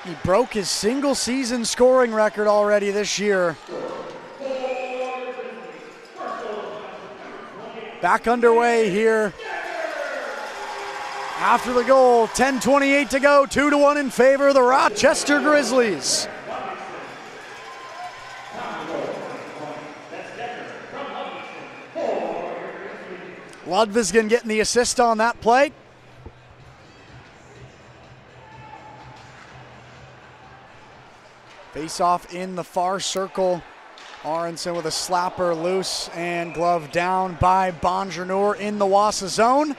He broke his single season scoring record already this year. Back underway here. After the goal, 10:28 to go, 2-1 in favor of the Rochester Grizzlies. Ludvigsson getting the assist on that play. Face off in the far circle. Aronson with a slapper loose and glove down by Bonjour in the Wausau zone.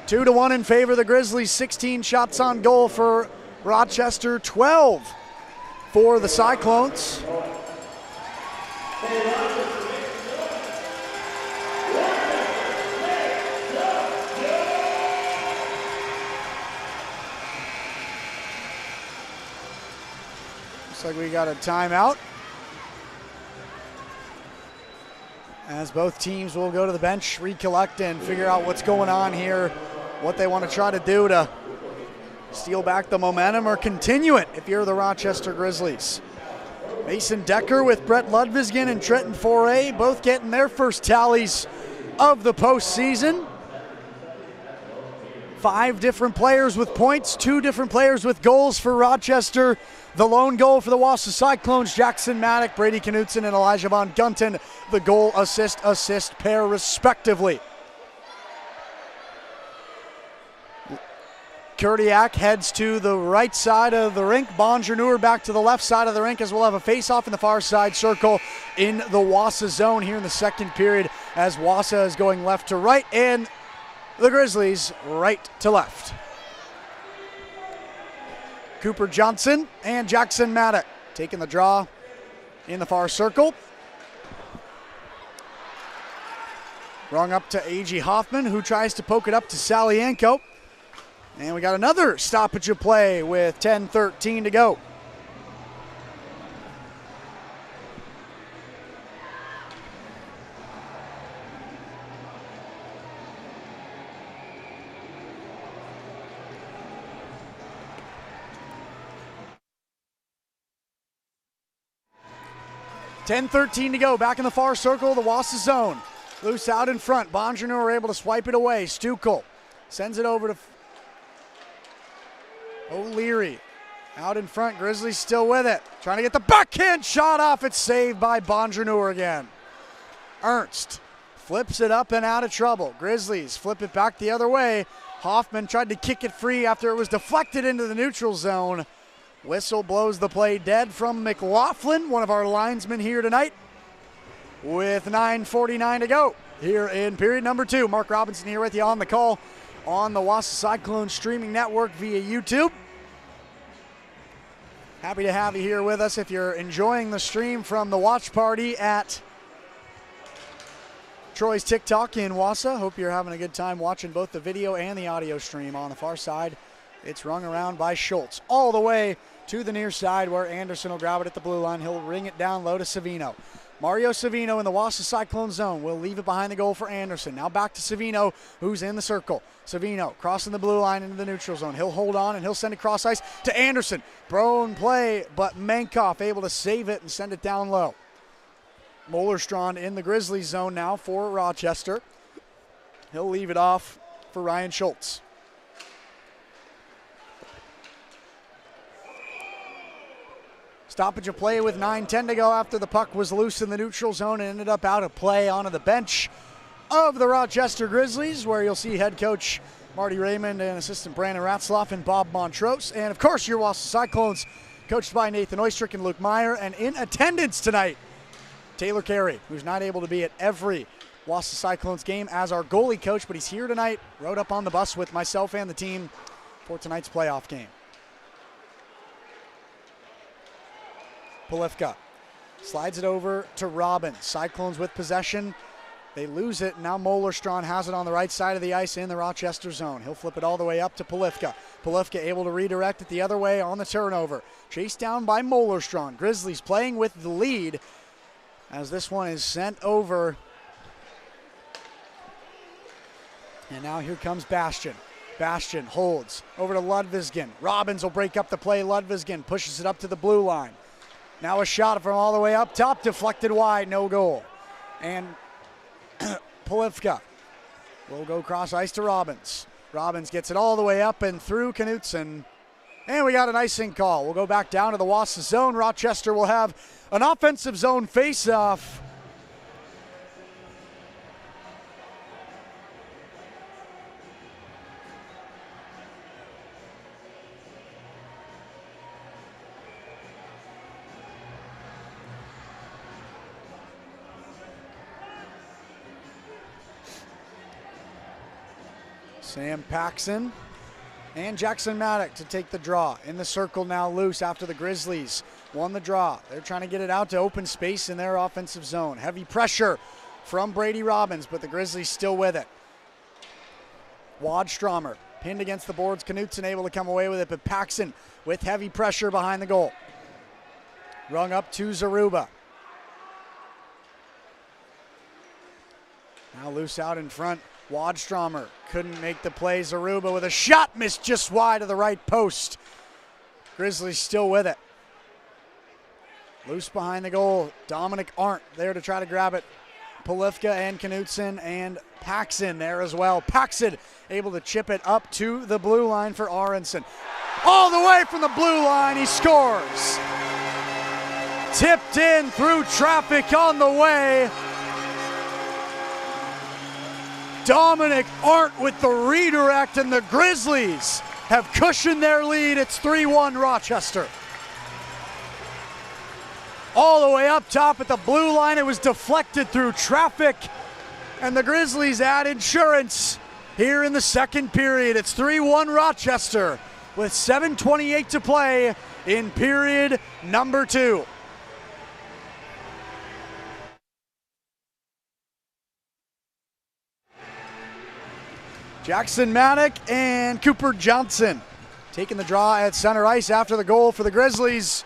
2-1 in favor of the Grizzlies. 16 shots on goal for Rochester, 12 for the Cyclones. Looks like we got a timeout, as both teams will go to the bench, recollect, and figure out what's going on here, what they want to try to do to steal back the momentum or continue it if you're the Rochester Grizzlies. Mason Decker with Brett Ludvigsson and Trenton Foray both getting their first tallies of the postseason. 5 different players with points, 2 different players with goals for Rochester. The lone goal for the Wausau Cyclones, Jackson Maddock, Brady Knutson, and Elijah Von Gunton, the goal assist pair respectively. Kurdiak heads to the right side of the rink. Bonjour back to the left side of the rink, as we'll have a face-off in the far side circle in the Wausau zone here in the second period, as Wausau is going left to right and the Grizzlies right to left. Cooper Johnson and Jackson Maddock taking the draw in the far circle. Rung up to A.G. Hoffman, who tries to poke it up to Salienko. And we got another stoppage of play with 10:13 to go. .10:13 to go, back in the far circle, the Wausau zone. Loose out in front, Bonjour able to swipe it away. Stukel sends it over to O'Leary. Out in front, Grizzlies still with it. Trying to get the backhand shot off, it's saved by Bonjour again. Ernst flips it up and out of trouble. Grizzlies flip it back the other way. Hoffman tried to kick it free after it was deflected into the neutral zone. Whistle blows the play dead from McLaughlin, one of our linesmen here tonight, with 9:49 to go here in period number 2. Mark Robinson here with you on the call on the Wausau Cyclones streaming network via YouTube. Happy to have you here with us if you're enjoying the stream from the watch party at Troy's TikTok in Wausau. Hope you're having a good time watching both the video and the audio stream. On the far side, it's rung around by Schultz all the way to the near side, where Anderson will grab it at the blue line. He'll ring it down low to Savino. Mario Savino in the Wausau Cyclone zone will leave it behind the goal for Anderson. Now back to Savino, who's in the circle. Savino crossing the blue line into the neutral zone. He'll hold on and he'll send it cross ice to Anderson. Prone play, but Mankoff able to save it and send it down low. Mollerstrand in the Grizzlies zone now for Rochester. He'll leave it off for Ryan Schultz. Stoppage of play with 9:10 to go after the puck was loose in the neutral zone and ended up out of play onto the bench of the Rochester Grizzlies, where you'll see head coach Marty Raymond and assistant Brandon Ratzloff and Bob Montrose. And, of course, your Wausau Cyclones, coached by Nathan Oystrick and Luke Meyer. And in attendance tonight, Taylor Carey, who's not able to be at every Wausau Cyclones game as our goalie coach, but he's here tonight. Rode up on the bus with myself and the team for tonight's playoff game. Polifka slides it over to Robbins. Cyclones with possession. They lose it. Now Mollerstrand has it on the right side of the ice in the Rochester zone. He'll flip it all the way up to Polifka. Polifka able to redirect it the other way on the turnover. Chased down by Mollerstrand. Grizzlies playing with the lead as this one is sent over. And now here comes Bastian. Bastian holds over to Ludvigsson. Robbins will break up the play. Ludvigsson pushes it up to the blue line. Now a shot from all the way up top, deflected wide, no goal. And Polifka will go cross ice to Robbins. Robbins gets it all the way up and through Knutson. And we got an icing call. We'll go back down to the Wausau zone. Rochester will have an offensive zone face-off. Sam Paxson and Jackson Maddock to take the draw. In the circle now loose after the Grizzlies won the draw. They're trying to get it out to open space in their offensive zone. Heavy pressure from Brady Robbins, but the Grizzlies still with it. Wadstromer pinned against the boards. Knutson able to come away with it, but Paxson with heavy pressure behind the goal. Rung up to Zaruba. Now loose out in front. Wadstromer couldn't make the play. Zaruba with a shot missed just wide of the right post. Grizzlies still with it. Loose behind the goal. Dominic Arndt there to try to grab it. Polifka and Knutson and Paxson there as well. Paxson able to chip it up to the blue line for Aronson. All the way from the blue line, he scores. Tipped in through traffic on the way. Dominic Arndt with the redirect, and the Grizzlies have cushioned their lead. It's 3-1 Rochester. All the way up top at the blue line, it was deflected through traffic, and the Grizzlies add insurance here in the second period. It's 3-1 Rochester with 7:28 to play in period number 2. Jackson Maddock and Cooper Johnson taking the draw at center ice after the goal for the Grizzlies.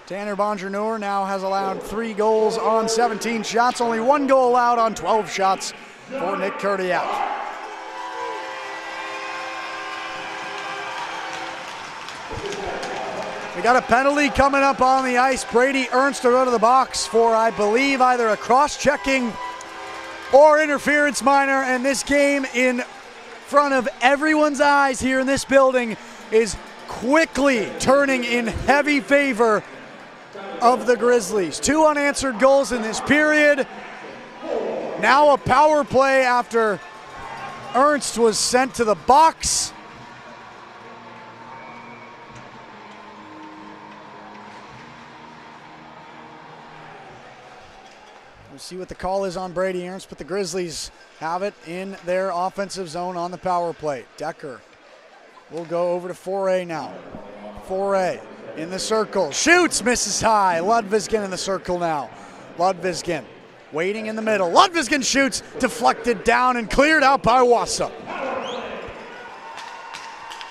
Tanner Bonjour now has allowed 3 goals on 17 shots, only 1 goal allowed on 12 shots for Nick Kurdiak. We got a penalty coming up on the ice. Brady Ernst to go to the box for, I believe, either a cross-checking or interference minor, and this game in front of everyone's eyes here in this building is quickly turning in heavy favor of the Grizzlies. 2 unanswered goals in this period. Now a power play after Ernst was sent to the box. We'll see what the call is on Brady Ernst, but the Grizzlies have it in their offensive zone on the power play. Decker will go over to Foray now. Foray in the circle. Shoots, misses high. Ludvigsson in the circle now. Ludvigsson waiting in the middle. Ludvigsson shoots, deflected down and cleared out by Wausau.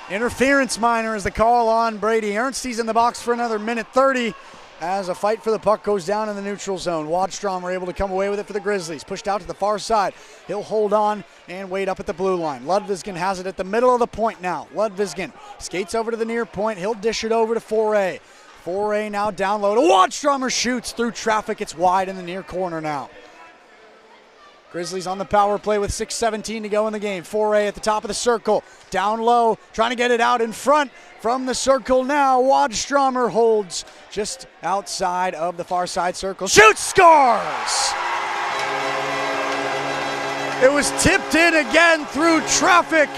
Interference minor is the call on Brady Ernst. He's in the box for another minute 30. As a fight for the puck goes down in the neutral zone. Wadstromer able to come away with it for the Grizzlies. Pushed out to the far side. He'll hold on and wait up at the blue line. Ludvigsson has it at the middle of the point now. Ludvigsson skates over to the near point. He'll dish it over to Foray. Foray now down low to Wadstromer, shoots through traffic. It's wide in the near corner now. Grizzlies on the power play with 6:17 to go in the game. Foray at the top of the circle. Down low, trying to get it out in front from the circle now. Wadstromer holds just outside of the far side circle. Shoots, scores! It was tipped in again through traffic.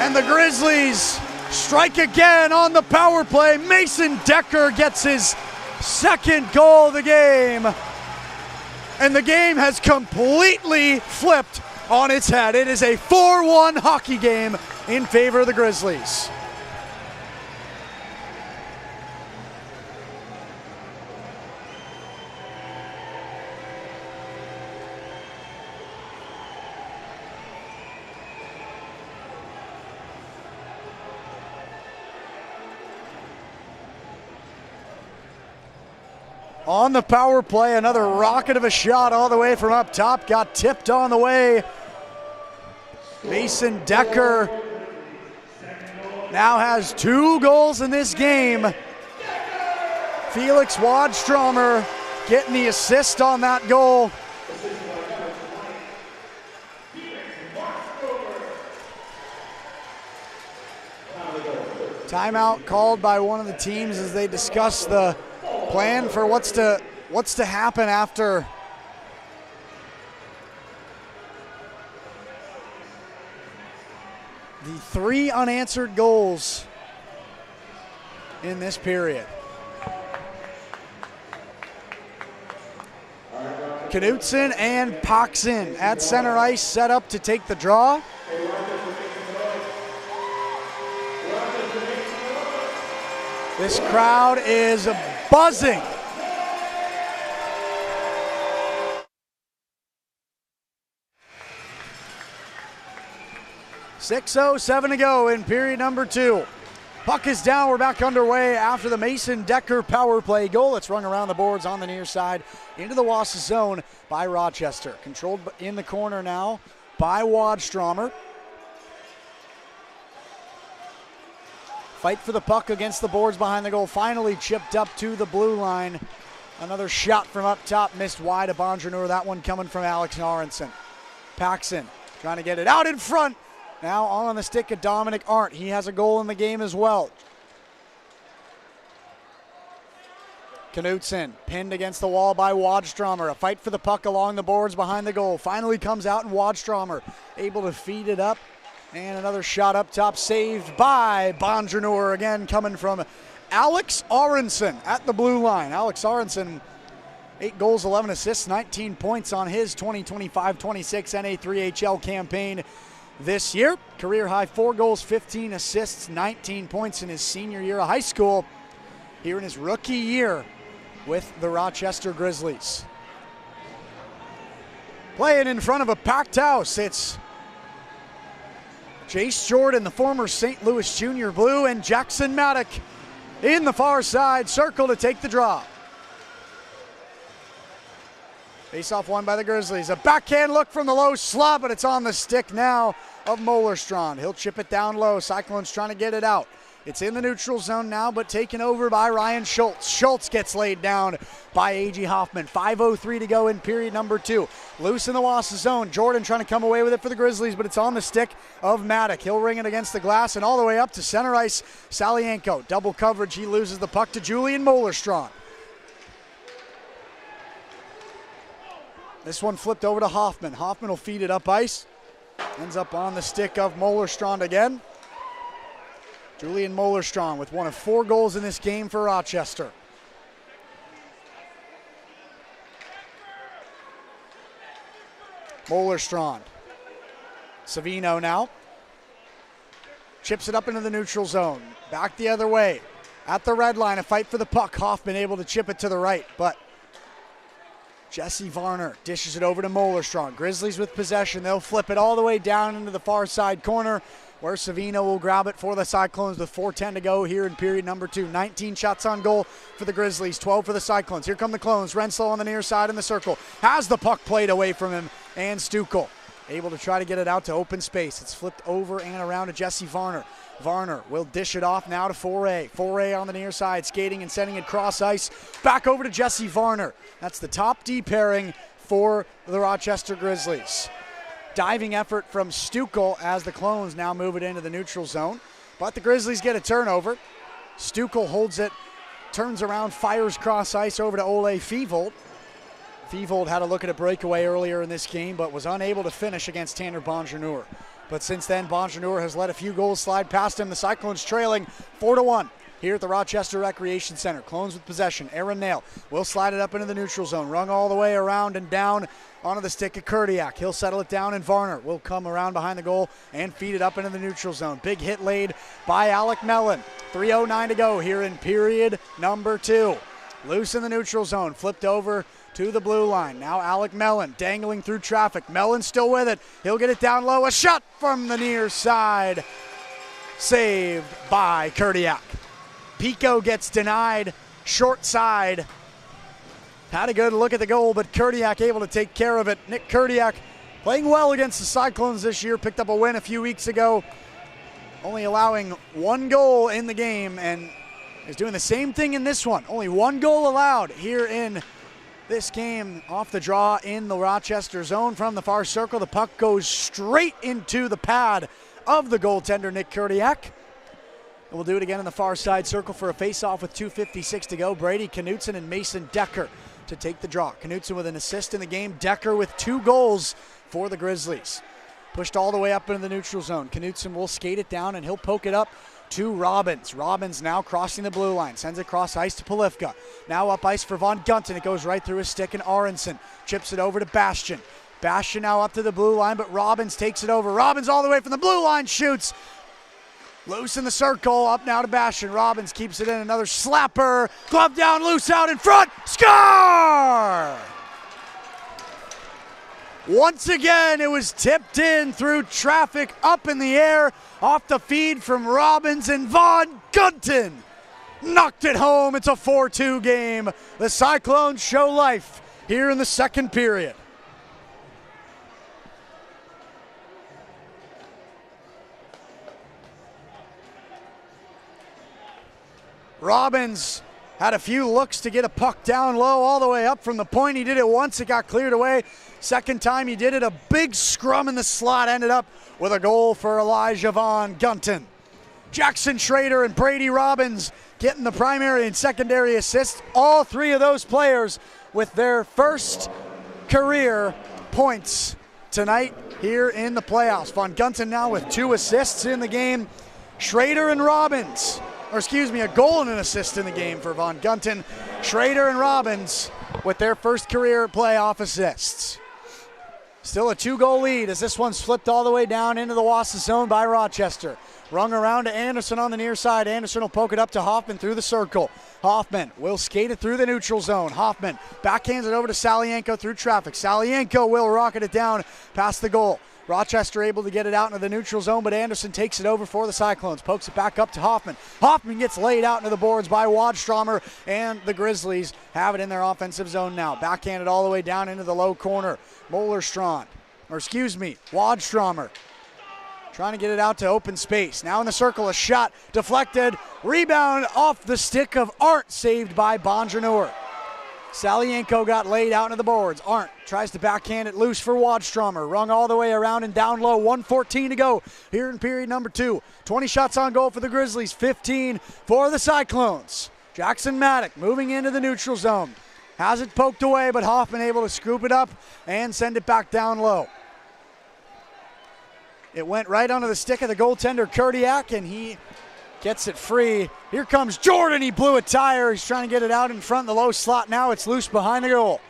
And the Grizzlies strike again on the power play. Mason Decker gets his second goal of the game. and the game has completely flipped on its head. It is a 4-1 hockey game in favor of the Grizzlies. On the power play, another rocket of a shot all the way from up top. Got tipped on the way. Mason Decker now has 2 goals in this game. Felix Wadstromer getting the assist on that goal. Timeout called by one of the teams as they discuss the plan for what's to happen after the 3 unanswered goals in this period. Knutson and Paxson at center ice, set up to take the draw. This crowd is buzzing. .6:07 to go in period number 2. Puck is down. We're back underway after the Mason Decker power play goal. It's rung around the boards on the near side into the Wausau zone by Rochester. Controlled in the corner now by Wadstromer. Fight for the puck against the boards behind the goal. Finally chipped up to the blue line. Another shot from up top, missed wide of Bonjour. That one coming from Alex Aronson. Paxson trying to get it out in front. Now on the stick of Dominic Arndt. He has a goal in the game as well. Knutson pinned against the wall by Wadstromer. A fight for the puck along the boards behind the goal. Finally comes out, and Wadstromer able to feed it up. And another shot up top, saved by Bonjour, again coming from Alex Aronson at the blue line. Alex Aronson, 8 goals, 11 assists, 19 points on his 2025-26 NA3HL campaign this year. Career high 4 goals, 15 assists, 19 points in his senior year of high school here in his rookie year with the Rochester Grizzlies. Playing in front of a packed house, it's Jace Jordan, the former St. Louis Junior Blue, and Jackson Maddock in the far side circle to take the draw. Face-off won by the Grizzlies. A backhand look from the low slot, but it's on the stick now of Mollerstrand. He'll chip it down low. Cyclones trying to get it out. It's in the neutral zone now, but taken over by Ryan Schultz. Schultz gets laid down by A.G. Hoffman. 5:03 to go in period number 2. Loose in the Wausau zone. Jordan trying to come away with it for the Grizzlies, but it's on the stick of Maddock. He'll ring it against the glass and all the way up to center ice. Salienko, double coverage. He loses the puck to Julian Mollerstrand. This one flipped over to Hoffman. Hoffman will feed it up ice. Ends up on the stick of Mollerstrand again. Julian Mollerstrand with one of 4 goals in this game for Rochester. Mollerstrand. Savino now. Chips it up into the neutral zone. Back the other way. At the red line, a fight for the puck. Hoffman able to chip it to the right, but Jesse Varner dishes it over to Mollerstrand. Grizzlies with possession. They'll flip it all the way down into the far side corner, where Savino will grab it for the Cyclones with 4:10 to go here in period number 2. 19 shots on goal for the Grizzlies, 12 for the Cyclones. Here come the Clones. Renslow on the near side in the circle. Has the puck played away from him, and Stukel able to try to get it out to open space. It's flipped over and around to Jesse Varner. Varner will dish it off now to Foray. Foray on the near side, skating and sending it cross ice. Back over to Jesse Varner. That's the top D pairing for the Rochester Grizzlies. Diving effort from Stukel as the Clones now move it into the neutral zone. But the Grizzlies get a turnover. Stukel holds it, turns around, fires cross ice over to Ole Fevold. Fevold had a look at a breakaway earlier in this game, but was unable to finish against Tanner Bonjour. But since then, Bonjour has let a few goals slide past him. The Cyclones trailing 4-1. here at the Rochester Recreation Center. Clones with possession. Aaron Nail will slide it up into the neutral zone. Rung all the way around and down onto the stick of Kurdiak. He'll settle it down, and Varner will come around behind the goal and feed it up into the neutral zone. Big hit laid by Alec Mellon. 3:09 to go here in period number 2. Loose in the neutral zone. Flipped over to the blue line. Now Alec Mellon dangling through traffic. Mellon still with it. He'll get it down low. A shot from the near side. Saved by Kurdiak. Pico gets denied, short side. Had a good look at the goal, but Kurdiak able to take care of it. Nick Kurdiak playing well against the Cyclones this year, picked up a win a few weeks ago, only allowing 1 goal in the game, and is doing the same thing in this one. Only 1 goal allowed here in this game. Off the draw in the Rochester zone from the far circle. The puck goes straight into the pad of the goaltender, Nick Kurdiak. And we'll do it again in the far side circle for a face-off with 2:56 to go. Brady Knutson and Mason Decker to take the draw. Knutson with an assist in the game. Decker with 2 goals for the Grizzlies. Pushed all the way up into the neutral zone. Knutson will skate it down, and he'll poke it up to Robbins. Robbins now crossing the blue line. Sends it across ice to Polifka. Now up ice for Von Gunton. It goes right through his stick, and Aronson chips it over to Bastian. Bastian now up to the blue line, but Robbins takes it over. Robbins all the way from the blue line, shoots. Loose in the circle, up now to Bastian. Robbins keeps it in, another slapper. Glove down, loose out in front, score! Once again, it was tipped in through traffic, up in the air, off the feed from Robbins, and Von Gunton knocked it home. It's a 4-2 game. The Cyclones show life here in the second period. Robbins had a few looks to get a puck down low all the way up from the point. He did it once, it got cleared away. Second time he did it, a big scrum in the slot, ended up with a goal for Elijah Von Gunton. Jackson Schrader and Brady Robbins getting the primary and secondary assists. All 3 of those players with their first career points tonight here in the playoffs. Von Gunton now with 2 assists in the game. Schrader and Robbins, a goal and an assist in the game for Von Gunton. Schrader and Robbins with their first career playoff assists. Still a 2-goal lead as this one's flipped all the way down into the Wausau zone by Rochester. Rung around to Anderson on the near side. Anderson will poke it up to Hoffman through the circle. Hoffman will skate it through the neutral zone. Hoffman backhands it over to Salienko through traffic. Salienko will rocket it down past the goal. Rochester able to get it out into the neutral zone, but Anderson takes it over for the Cyclones. Pokes it back up to Hoffman. Hoffman gets laid out into the boards by Wadstromer, and the Grizzlies have it in their offensive zone now. Backhanded all the way down into the low corner. Wadstromer trying to get it out to open space. Now in the circle, a shot deflected. Rebound off the stick of Arndt, saved by Bonjour. Salienko got laid out into the boards. Arndt tries to backhand it loose for Wadstromer. Rung all the way around and down low. 1:14 to go here in period number 2. 20 shots on goal for the Grizzlies, 15 for the Cyclones. Jackson Maddock moving into the neutral zone. Has it poked away, but Hoffman able to scoop it up and send it back down low. It went right onto the stick of the goaltender, Kurdiak, and he gets it free. Here comes Jordan. He blew a tire. He's trying to get it out in front in the low slot. Now it's loose behind the goal.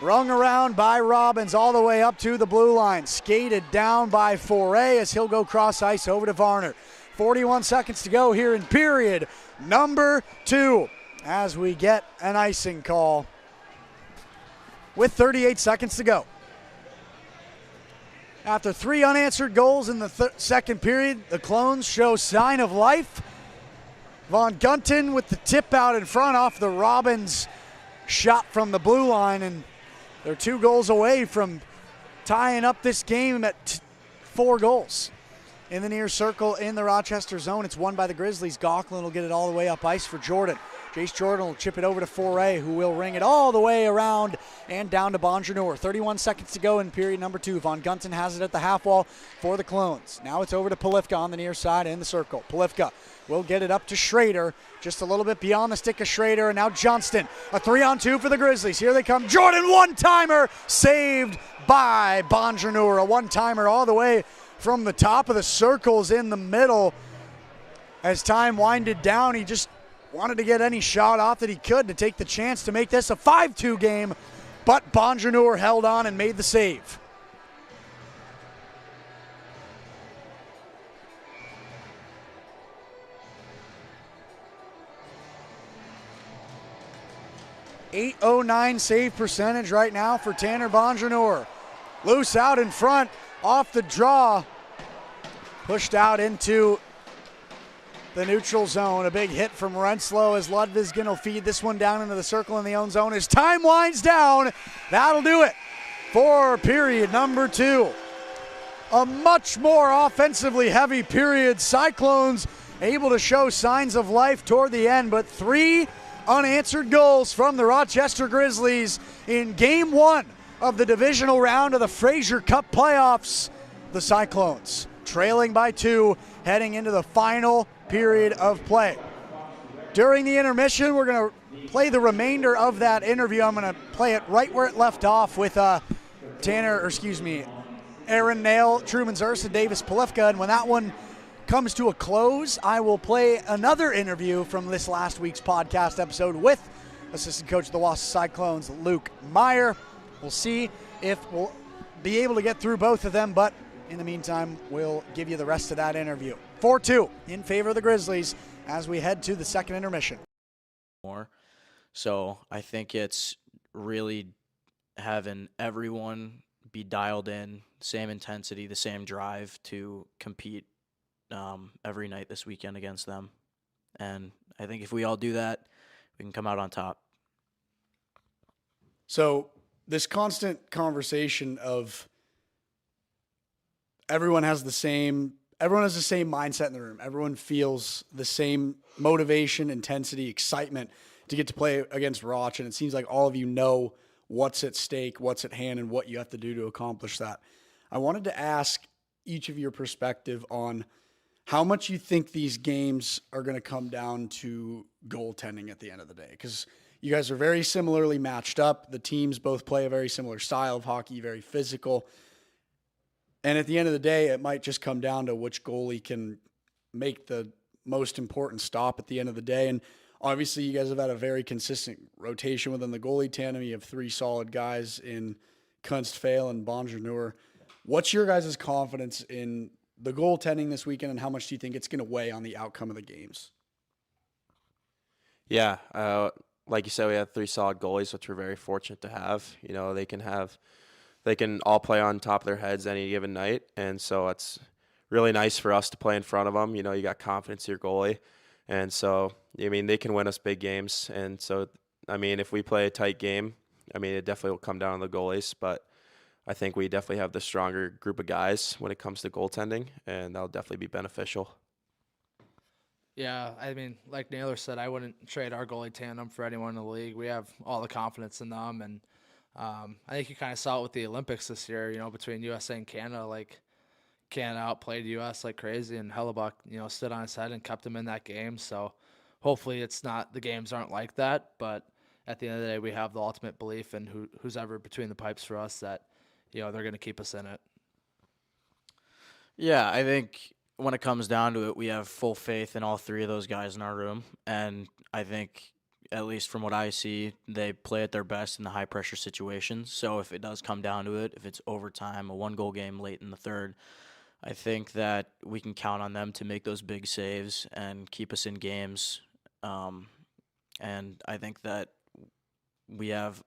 Rung around by Robbins all the way up to the blue line. Skated down by Foray as he'll go cross ice over to Varner. 41 seconds to go here in period number 2 as we get an icing call with 38 seconds to go. After 3 unanswered goals in the second period, the Clones show sign of life. Von Gunton with the tip out in front off the Robbins shot from the blue line, and they're 2 goals away from tying up this game at 4 goals. In the near circle in the Rochester zone, it's won by the Grizzlies. Gauquelin will get it all the way up ice for Jordan. Jace Jordan will chip it over to Foray, who will ring it all the way around and down to Bonjour. 31 seconds to go in period number 2. Von Gunton has it at the half wall for the Clones. Now it's over to Polifka on the near side in the circle. Polifka will get it up to Schrader, just a little bit beyond the stick of Schrader, and now Johnston. A 3-on-2 for the Grizzlies. Here they come. Jordan, one-timer, saved by Bonjour. A one-timer all the way from the top of the circles in the middle. As time winded down, he just wanted to get any shot off that he could to take the chance to make this a 5-2 game, but Bonjour held on and made the save. .809 save percentage right now for Tanner Bonjour. Loose out in front, off the draw, pushed out into the neutral zone. A big hit from Renslow as Ludvigsen will feed this one down into the circle in the own zone. As time winds down, that'll do it for period number 2. A much more offensively heavy period. Cyclones able to show signs of life toward the end, but 3 unanswered goals from the Rochester Grizzlies in Game 1 of the divisional round of the Fraser Cup playoffs. The Cyclones trailing by 2, heading into the final period of play. During the intermission, we're going to play the remainder of that interview. I'm going to play it right where it left off with Aaron Nail, Truman Zers, and Davis Polifka. And when that one comes to a close, I will play another interview from this last week's podcast episode with assistant coach of the Wausau Cyclones, Luke Meyer. We'll see if we'll be able to get through both of them, but in the meantime, we'll give you the rest of that interview. 4-2 in favor of the Grizzlies as we head to the second intermission. So I think it's really having everyone be dialed in, same intensity, the same drive to compete every night this weekend against them. And I think if we all do that, we can come out on top. So this constant conversation of everyone has the same mindset in the room. Everyone feels the same motivation, intensity, excitement to get to play against Roch. And it seems like all of you know what's at stake, what's at hand, and what you have to do to accomplish that. I wanted to ask each of your perspective on how much you think these games are going to come down to goaltending at the end of the day. Because you guys are very similarly matched up. The teams both play a very similar style of hockey, very physical. And at the end of the day, it might just come down to which goalie can make the most important stop at the end of the day. And obviously, you guys have had a very consistent rotation within the goalie tandem. You have 3 solid guys in Kunst, Fail, and Bonjour. What's your guys' confidence in the goaltending this weekend, and how much do you think it's going to weigh on the outcome of the games? Yeah, like you said, we have 3 solid goalies, which we're very fortunate to have. You know, they can all play on top of their heads any given night, and so it's really nice for us to play in front of them. You know, you got confidence in your goalie, and so, I mean, they can win us big games. And so, I mean, if we play a tight game, I mean, it definitely will come down to the goalies, but I think we definitely have the stronger group of guys when it comes to goaltending, and that'll definitely be beneficial. Yeah, I mean, like Naylor said, I wouldn't trade our goalie tandem for anyone in the league. We have all the confidence in them, and I think you kind of saw it with the Olympics this year, you know, between USA and Canada. Like, Canada outplayed US like crazy, and Hellebuck, you know, stood on his head and kept them in that game. So hopefully the games aren't like that, but at the end of the day, we have the ultimate belief in who's ever between the pipes for us that, you know, they're going to keep us in it. Yeah, I think when it comes down to it, we have full faith in all 3 of those guys in our room. And I think, at least from what I see, they play at their best in the high-pressure situations. So if it does come down to it, if it's overtime, a 1-goal game late in the third, I think that we can count on them to make those big saves and keep us in games. And I think that we have,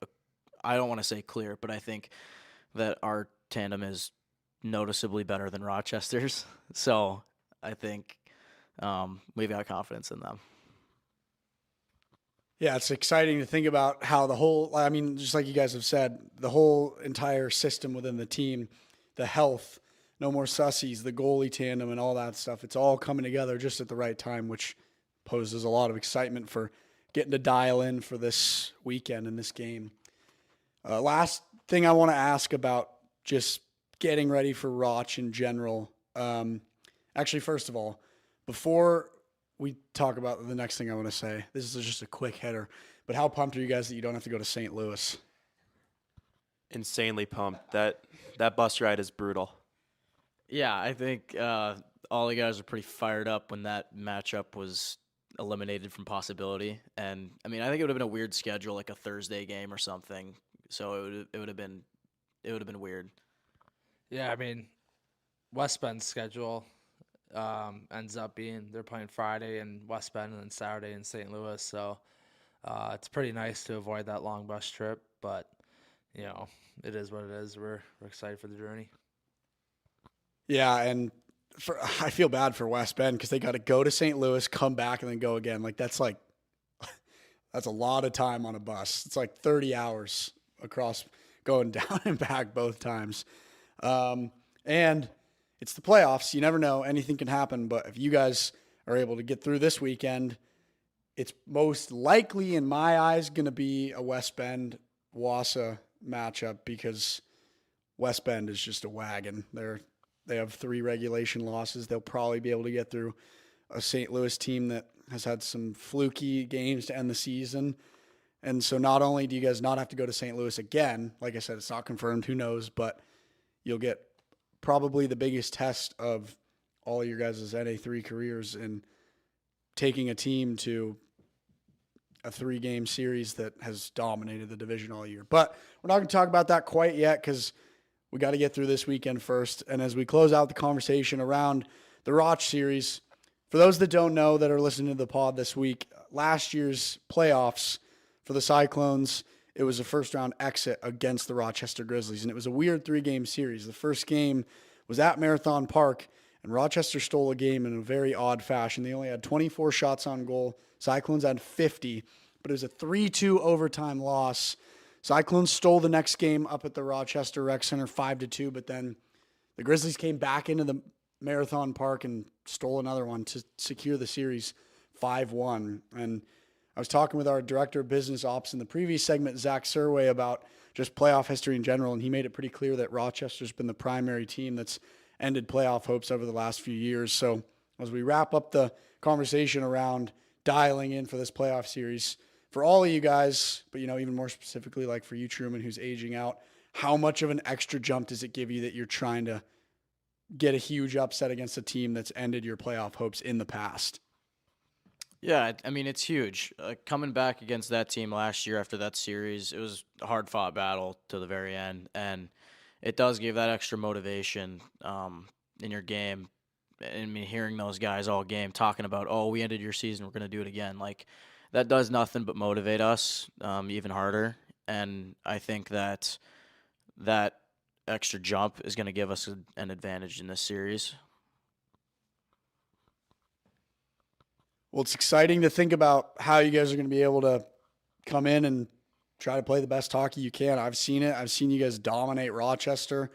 I don't want to say clear, but I think that our tandem is noticeably better than Rochester's. So I think we've got confidence in them. Yeah, it's exciting to think about how the whole, I mean, just like you guys have said, the whole entire system within the team, the health, no more sussies, the goalie tandem and all that stuff, it's all coming together just at the right time, which poses a lot of excitement for getting to dial in for this weekend in this game. Last thing I want to ask about just getting ready for Roch in general. Actually, first of all, before we talk about the next thing I want to say, this is just a quick hitter, but how pumped are you guys that you don't have to go to St. Louis? Insanely pumped. That bus ride is brutal. Yeah, I think all the guys were pretty fired up when that matchup was eliminated from possibility. And I mean, I think it would have been a weird schedule, like a Thursday game or something. So it would have been weird. Yeah, I mean, West Bend's schedule ends up being they're playing Friday in West Bend and then Saturday in St. Louis. So it's pretty nice to avoid that long bus trip, but it is what it is. We're excited for the journey. Yeah, and I feel bad for West Bend because they got to go to St. Louis, come back, and then go again. That's a lot of time on a bus. It's like 30 hours across going down and back both times. And it's the playoffs. You never know. Anything can happen. But if you guys are able to get through this weekend, it's most likely, in my eyes, going to be a West Bend Wausau matchup because West Bend is just a wagon. They have 3 regulation losses. They'll probably be able to get through a St. Louis team that has had some fluky games to end the season. And so not only do you guys not have to go to St. Louis again, like I said, it's not confirmed, who knows, but you'll get probably the biggest test of all your guys' NA3 careers in taking a team to a 3-game series that has dominated the division all year. But we're not going to talk about that quite yet because we got to get through this weekend first. And as we close out the conversation around the Roch series, for those that don't know that are listening to the pod this week, last year's playoffs for the Cyclones, it was a first-round exit against the Rochester Grizzlies, and it was a weird 3-game series. The first game was at Marathon Park, and Rochester stole a game in a very odd fashion. They only had 24 shots on goal. Cyclones had 50, but it was a 3-2 overtime loss. Cyclones stole the next game up at the Rochester Rec Center 5-2, but then the Grizzlies came back into the Marathon Park and stole another one to secure the series 5-1. And I was talking with our director of business ops in the previous segment, Zach Surway, about just playoff history in general, and he made it pretty clear that Rochester's been the primary team that's ended playoff hopes over the last few years. So as we wrap up the conversation around dialing in for this playoff series, for all of you guys, but even more specifically, like for you, Truman, who's aging out, how much of an extra jump does it give you that you're trying to get a huge upset against a team that's ended your playoff hopes in the past? Yeah, I mean, it's huge. Coming back against that team last year after that series, it was a hard-fought battle to the very end, and it does give that extra motivation in your game. I mean, hearing those guys all game talking about, oh, we ended your season, we're going to do it again, that does nothing but motivate us even harder, and I think that extra jump is going to give us an advantage in this series. Well, it's exciting to think about how you guys are going to be able to come in and try to play the best hockey you can. I've seen it. I've seen you guys dominate Rochester.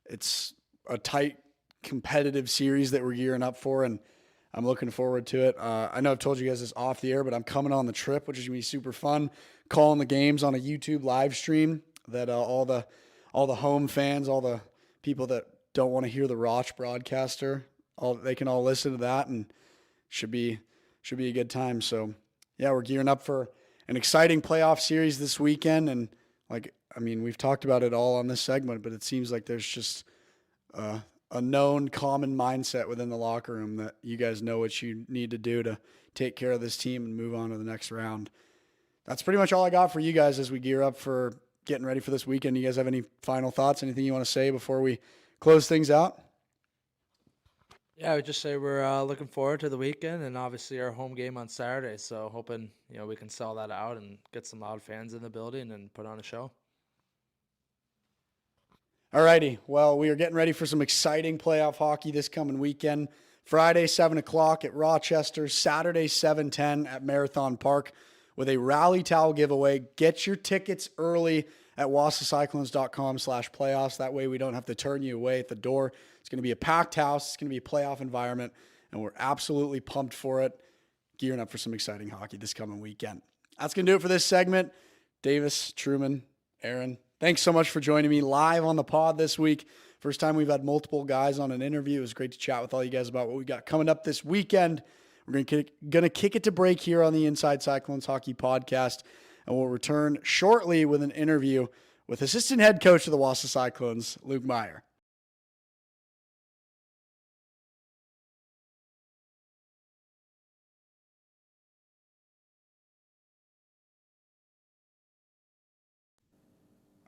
It's a tight, competitive series that we're gearing up for, and I'm looking forward to it. I know I've told you guys this off the air, but I'm coming on the trip, which is going to be super fun, calling the games on a YouTube live stream that all the home fans, all the people that don't want to hear the Roch broadcaster, they can all listen to that, and should be a good time. So, yeah, we're gearing up for an exciting playoff series this weekend. And, we've talked about it all on this segment, but it seems like there's just a known common mindset within the locker room that you guys know what you need to do to take care of this team and move on to the next round. That's pretty much all I got for you guys as we gear up for getting ready for this weekend. You guys have any final thoughts, anything you want to say before we close things out? Yeah, I would just say we're looking forward to the weekend and obviously our home game on Saturday. So hoping we can sell that out and get some loud fans in the building and put on a show. All righty. Well, we are getting ready for some exciting playoff hockey this coming weekend. Friday, 7 o'clock at Rochester. Saturday, 7:10 at Marathon Park with a rally towel giveaway. Get your tickets early at wausaucyclones.com/playoffs. That way we don't have to turn you away at the door. It's going to be a packed house. It's going to be a playoff environment, and we're absolutely pumped for it. Gearing up for some exciting hockey this coming weekend. That's going to do it for this segment. Davis, Truman, Aaron, thanks so much for joining me live on the pod this week. First time we've had multiple guys on an interview. It was great to chat with all you guys about what we got coming up this weekend. We're going to kick it to break here on the Inside Cyclones Hockey Podcast, and we'll return shortly with an interview with assistant head coach of the Wausau Cyclones, Luke Meyer.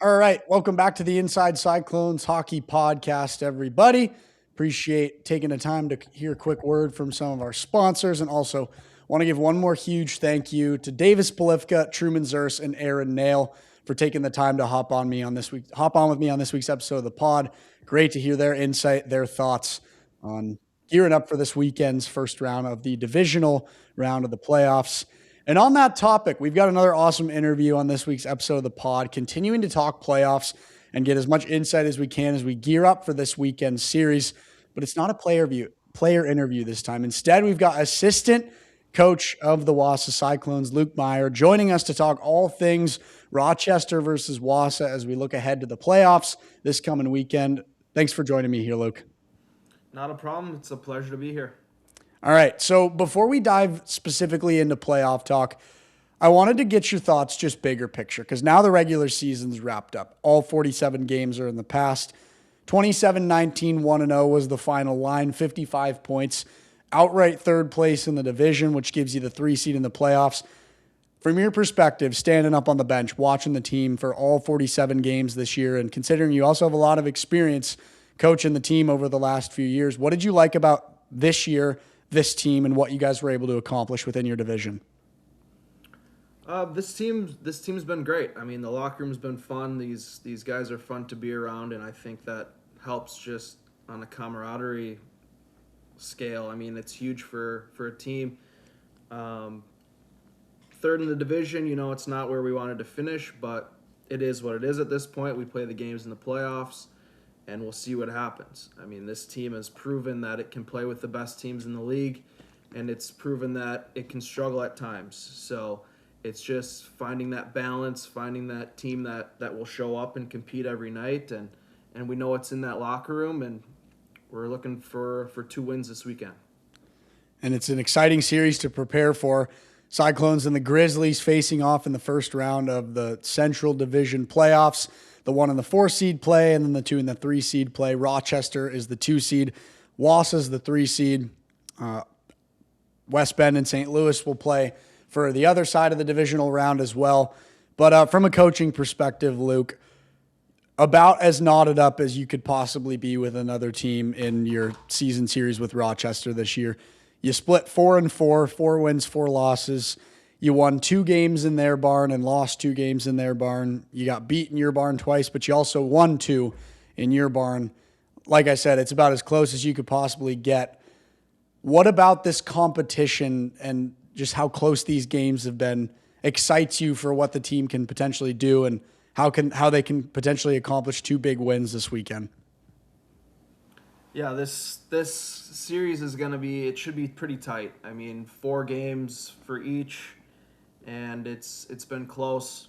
All right, welcome back to the Inside Cyclones Hockey Podcast, everybody. Appreciate taking the time to hear a quick word from some of our sponsors, and also want to give one more huge thank you to Davis Polifka, Truman Zers, and Aaron Nail for taking the time to hop on with me on this week's episode of the pod. Great to hear their insight, their thoughts on gearing up for this weekend's first round of the divisional round of the playoffs. And on that topic, we've got another awesome interview on this week's episode of the pod, continuing to talk playoffs and get as much insight as we can as we gear up for this weekend series. But it's not a player interview this time. Instead, we've got assistant coach of the Wausau Cyclones, Luke Meyer, joining us to talk all things Rochester versus Wausau as we look ahead to the playoffs this coming weekend. Thanks for joining me here, Luke. Not a problem. It's a pleasure to be here. All right, so before we dive specifically into playoff talk, I wanted to get your thoughts just bigger picture, because now the regular season's wrapped up. All 47 games are in the past. 27-19, 1-0 was the final line, 55 points, outright third place in the division, which gives you the 3 seed in the playoffs. From your perspective, standing up on the bench, watching the team for all 47 games this year, and considering you also have a lot of experience coaching the team over the last few years, what did you like about this year, this team, and what you guys were able to accomplish within your division? This team's been great. I mean, the locker room's been fun. These guys are fun to be around, and I think that helps just on a camaraderie scale. I mean, it's huge for a team. Third in the division, it's not where we wanted to finish, but it is what it is at this point. We play the games in the playoffs, and we'll see what happens. I mean, this team has proven that it can play with the best teams in the league, and it's proven that it can struggle at times. So it's just finding that balance, finding that team that will show up and compete every night, and we know it's in that locker room, and we're looking for 2 wins this weekend. And it's an exciting series to prepare for. Cyclones and the Grizzlies facing off in the first round of the Central Division playoffs. The 1 and the 4 seed play, and then the 2 and the 3 seed play. Rochester is the 2 seed. Wausau is the 3 seed. West Bend and St. Louis will play for the other side of the divisional round as well. But from a coaching perspective, Luke, about as knotted up as you could possibly be with another team in your season series with Rochester this year. You split 4-4, 4 wins, 4 losses. You won 2 games in their barn and lost 2 games in their barn. You got beat in your barn twice, but you also won 2 in your barn. Like I said, it's about as close as you could possibly get. What about this competition and just how close these games have been excites you for what the team can potentially do, and how they can potentially accomplish 2 big wins this weekend? Yeah, this series is it should be pretty tight. I mean, 4 games for each, and it's been close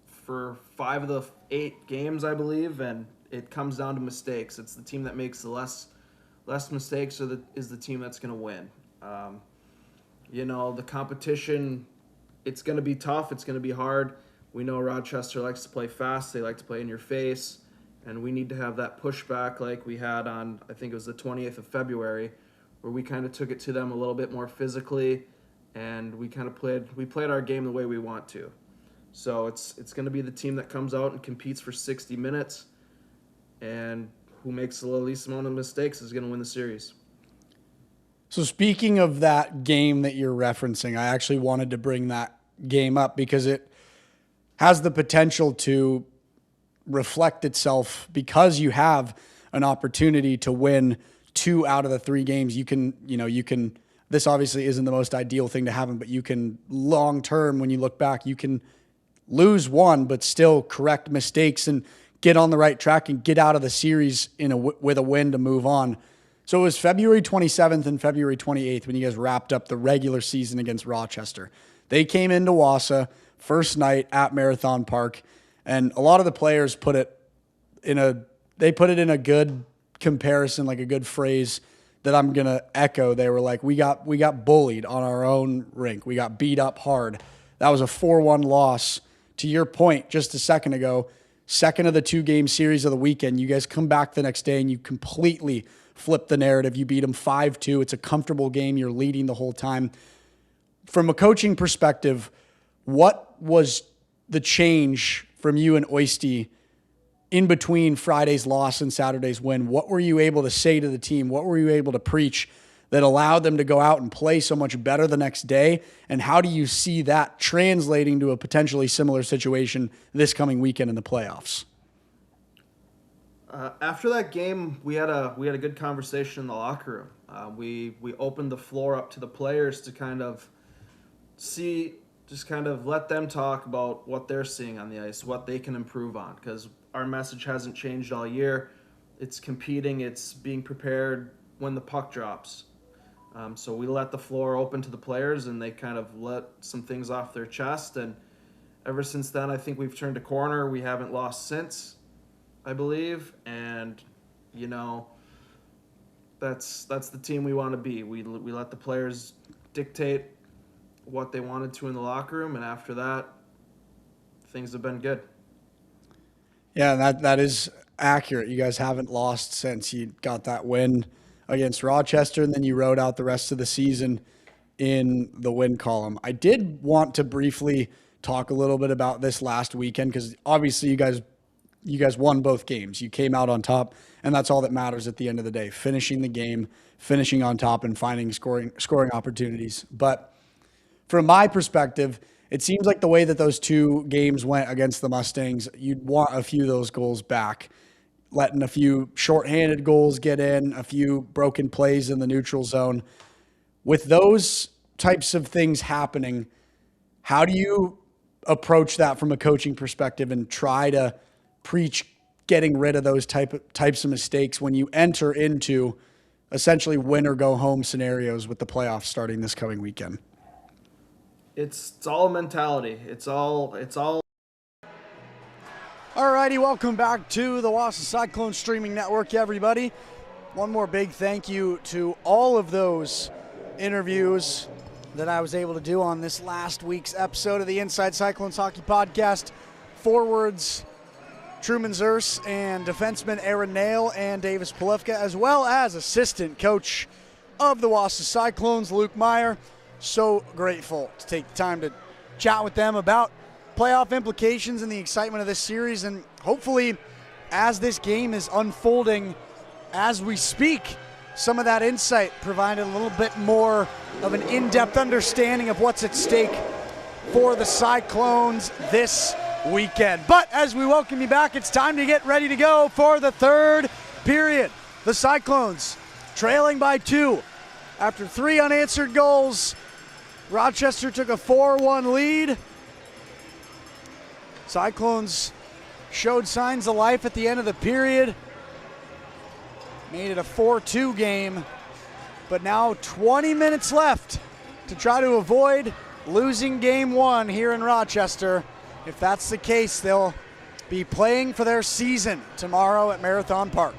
for 5 of the 8 games, I believe, and it comes down to mistakes. It's the team that makes the less mistakes is the team that's going to win. The competition, it's going to be tough. It's going to be hard. We know Rochester likes to play fast. They like to play in your face, and we need to have that pushback like we had on, I think it was the 20th of February, where we kind of took it to them a little bit more physically, and we kind of played our game the way we want to. So it's going to be the team that comes out and competes for 60 minutes, and who makes the least amount of mistakes is going to win the series. So speaking of that game that you're referencing, I actually wanted to bring that game up because it has the potential to reflect itself, because you have an opportunity to win 2 out of the 3 games. You can, this obviously isn't the most ideal thing to happen, but you can long term, when you look back, you can lose 1, but still correct mistakes and get on the right track and get out of the series with a win to move on. So it was February 27th and February 28th when you guys wrapped up the regular season against Rochester. They came into Wausau first night at Marathon Park, and a lot of the players put it in a good comparison, like a good phrase that I'm going to echo. They were like, we got bullied on our own rink. We got beat up hard. That was a 4-1 loss. To your point just a second ago, second of the 2-game series of the weekend, you guys come back the next day and you completely flip the narrative. You beat them 5-2. It's a comfortable game. You're leading the whole time. From a coaching perspective, what was the change from you and Oisty in between Friday's loss and Saturday's win? What were you able to say to the team? What were you able to preach that allowed them to go out and play so much better the next day? And how do you see that translating to a potentially similar situation this coming weekend in the playoffs? After that game, we had a good conversation in the locker room. We opened the floor up to the players to kind of let them talk about what they're seeing on the ice, what they can improve on, because our message hasn't changed all year. It's competing, it's being prepared when the puck drops. So we let the floor open to the players, and they kind of let some things off their chest. And ever since then, I think we've turned a corner. We haven't lost since, I believe. And, that's the team we want to be. We let the players dictate what they wanted to in the locker room, and after that, things have been good. Yeah, that is accurate. You guys haven't lost since you got that win against Rochester, and then you rode out the rest of the season in the win column. I did want to briefly talk a little bit about this last weekend, because obviously you guys won both games. You came out on top, and that's all that matters at the end of the day, finishing the game, finishing on top, and finding scoring opportunities. But from my perspective, it seems like the way that those two games went against the Mustangs, you'd want a few of those goals back, letting a few shorthanded goals get in, a few broken plays in the neutral zone. With those types of things happening, how do you approach that from a coaching perspective and try to preach getting rid of those types of mistakes when you enter into essentially win or go home scenarios with the playoffs starting this coming weekend? It's all mentality. It's all. Alrighty, welcome back to the Wausau Cyclones streaming network, everybody. One more big thank you to all of those interviews that I was able to do on this last week's episode of the Inside Cyclones Hockey Podcast. Forwards Truman Zers and defenseman Aaron Nail and Davis Polifka, as well as assistant coach of the Wausau Cyclones, Luke Meyer. So grateful to take the time to chat with them about playoff implications and the excitement of this series. And hopefully, as this game is unfolding as we speak, some of that insight provided a little bit more of an in-depth understanding of what's at stake for the Cyclones this weekend. But as we welcome you back, it's time to get ready to go for the third period. The Cyclones trailing by 2 after 3 unanswered goals. Rochester took a 4-1 lead. Cyclones showed signs of life at the end of the period. Made it a 4-2 game, but now 20 minutes left to try to avoid losing game 1 here in Rochester. If that's the case, they'll be playing for their season tomorrow at Marathon Park.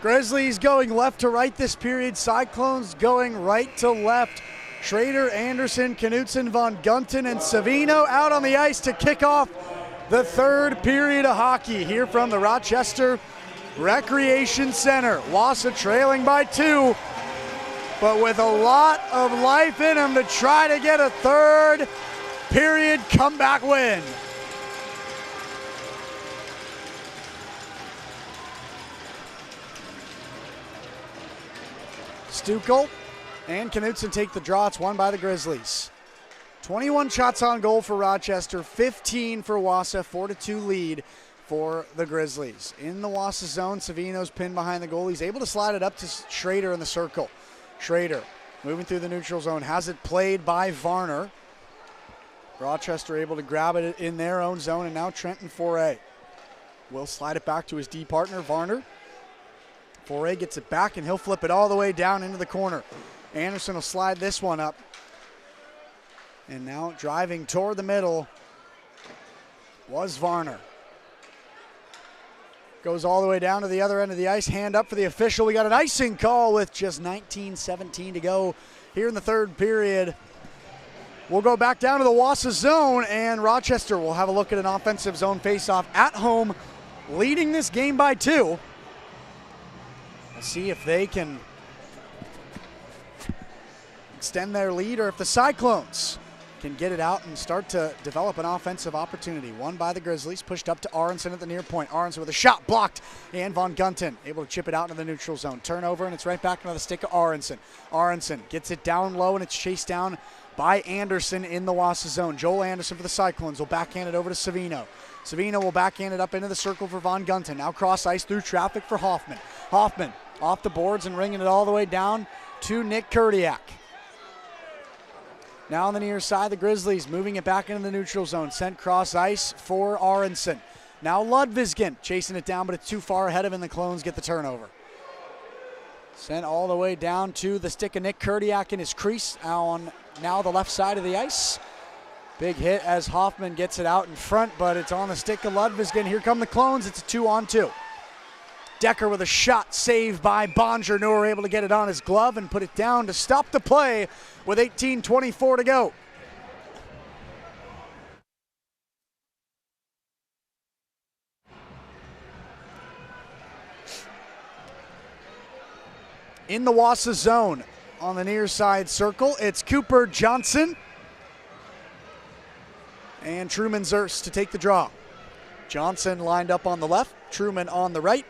Grizzlies going left to right this period. Cyclones going right to left. Schrader, Anderson, Knutson, Von Gunten, and Savino out on the ice to kick off the third period of hockey here from the Rochester Recreation Center. Wausau trailing by 2, but with a lot of life in them to try to get a third period comeback win. Stukel and Knutson take the draw. It's won by the Grizzlies. 21 shots on goal for Rochester, 15 for Wausau, 4-2 lead for the Grizzlies. In the Wausau zone, Savino's pinned behind the goal. He's able to slide it up to Schrader in the circle. Schrader moving through the neutral zone, has it played by Varner. Rochester able to grab it in their own zone, and now Trenton Foray will slide it back to his D partner, Varner. Foray gets it back, and he'll flip it all the way down into the corner. Anderson will slide this one up. And now driving toward the middle was Varner. Goes all the way down to the other end of the ice. Hand up for the official. We got an icing call with just 19:17 to go here in the third period. We'll go back down to the Wausau zone, and Rochester will have a look at an offensive zone faceoff at home, leading this game by 2. We'll see if they can extend their lead or if the Cyclones can get it out and start to develop an offensive opportunity. Won by the Grizzlies, pushed up to Aronson at the near point. Aronson with a shot blocked, and Von Gunten able to chip it out into the neutral zone. Turnover, and it's right back into the stick of Aronson. Aronson gets it down low, and it's chased down by Anderson in the Wausau zone. Joel Anderson for the Cyclones will backhand it over to Savino. Savino will backhand it up into the circle for Von Gunten. Now cross ice through traffic for Hoffman. Hoffman off the boards and ringing it all the way down to Nick Kurdiak. Now on the near side, the Grizzlies moving it back into the neutral zone. Sent cross ice for Aronson. Now Ludvigsson chasing it down, but it's too far ahead of him, and the Clones get the turnover. Sent all the way down to the stick of Nick Kurdiak in his crease on now the left side of the ice. Big hit as Hoffman gets it out in front, but it's on the stick of Ludvigsson. Here come the Clones. It's a 2-on-2. Decker with a shot saved by Bonger. Noor able to get it on his glove and put it down to stop the play with 18:24 to go. In the Wausau zone on the near side circle, it's Cooper Johnson and Truman Zerst to take the draw. Johnson lined up on the left, Truman on the right.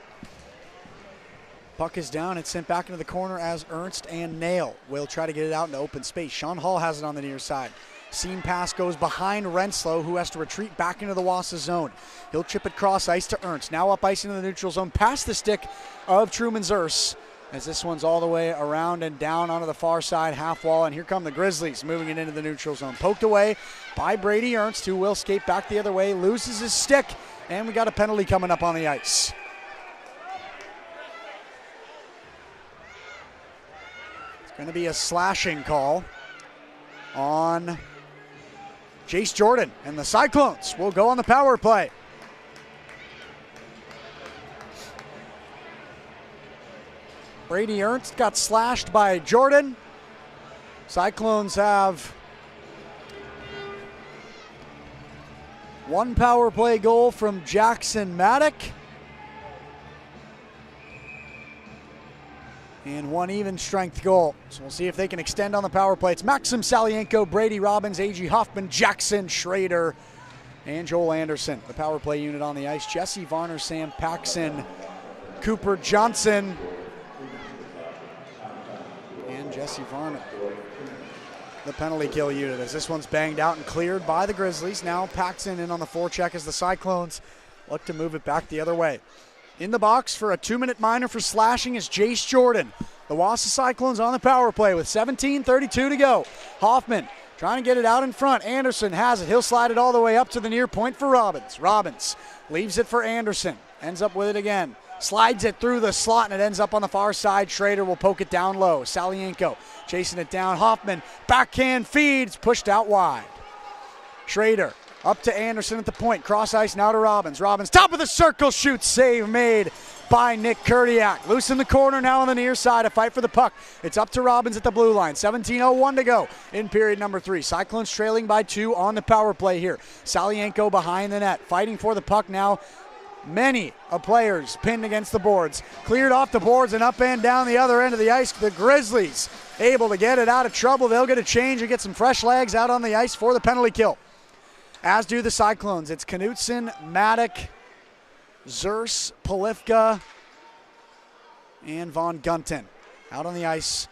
Puck is down. It's sent back into the corner as Ernst and Nail will try to get it out into open space. Sean Hall has it on the near side. Seam pass goes behind Renslow, who has to retreat back into the Wausau zone. He'll chip it cross ice to Ernst. Now up ice into the neutral zone, past the stick of Truman Zerst, as this one's all the way around and down onto the far side half wall. And here come the Grizzlies moving it into the neutral zone. Poked away by Brady Ernst, who will skate back the other way, loses his stick, and we got a penalty coming up on the ice. Going to be a slashing call on Jace Jordan, and the Cyclones will go on the power play. Brady Ernst got slashed by Jordan. Cyclones have one power play goal from Jackson Maddock and one even strength goal. So we'll see if they can extend on the power play. It's Maxim Salienko, Brady Robbins, A.G. Hoffman, Jackson Schrader, and Joel Anderson. The power play unit on the ice. Jesse Varner, Sam Paxson, Cooper Johnson, and Jesse Varner. The penalty kill unit as this one's banged out and cleared by the Grizzlies. Now Paxson in on the forecheck as the Cyclones look to move it back the other way. In the box for a 2-minute minor for slashing is Jace Jordan. The Wausau Cyclones on the power play with 17:32 to go. Hoffman trying to get it out in front. Anderson has it. He'll slide it all the way up to the near point for Robbins. Robbins leaves it for Anderson. Ends up with it again. Slides it through the slot and it ends up on the far side. Schrader will poke it down low. Salienko chasing it down. Hoffman backhand feeds, pushed out wide. Schrader up to Anderson at the point. Cross ice now to Robbins. Robbins, top of the circle, shoots, save made by Nick Kurdiak. Loose in the corner now on the near side. A fight for the puck. It's up to Robbins at the blue line. 17:01 to go in period number 3. Cyclones trailing by 2 on the power play here. Salienko behind the net, fighting for the puck now. Many players pinned against the boards. Cleared off the boards and up and down the other end of the ice. The Grizzlies able to get it out of trouble. They'll get a change and get some fresh legs out on the ice for the penalty kill. As do the Cyclones. It's Knutson, Maddock, Zers, Polifka, and Von Gunten out on the ice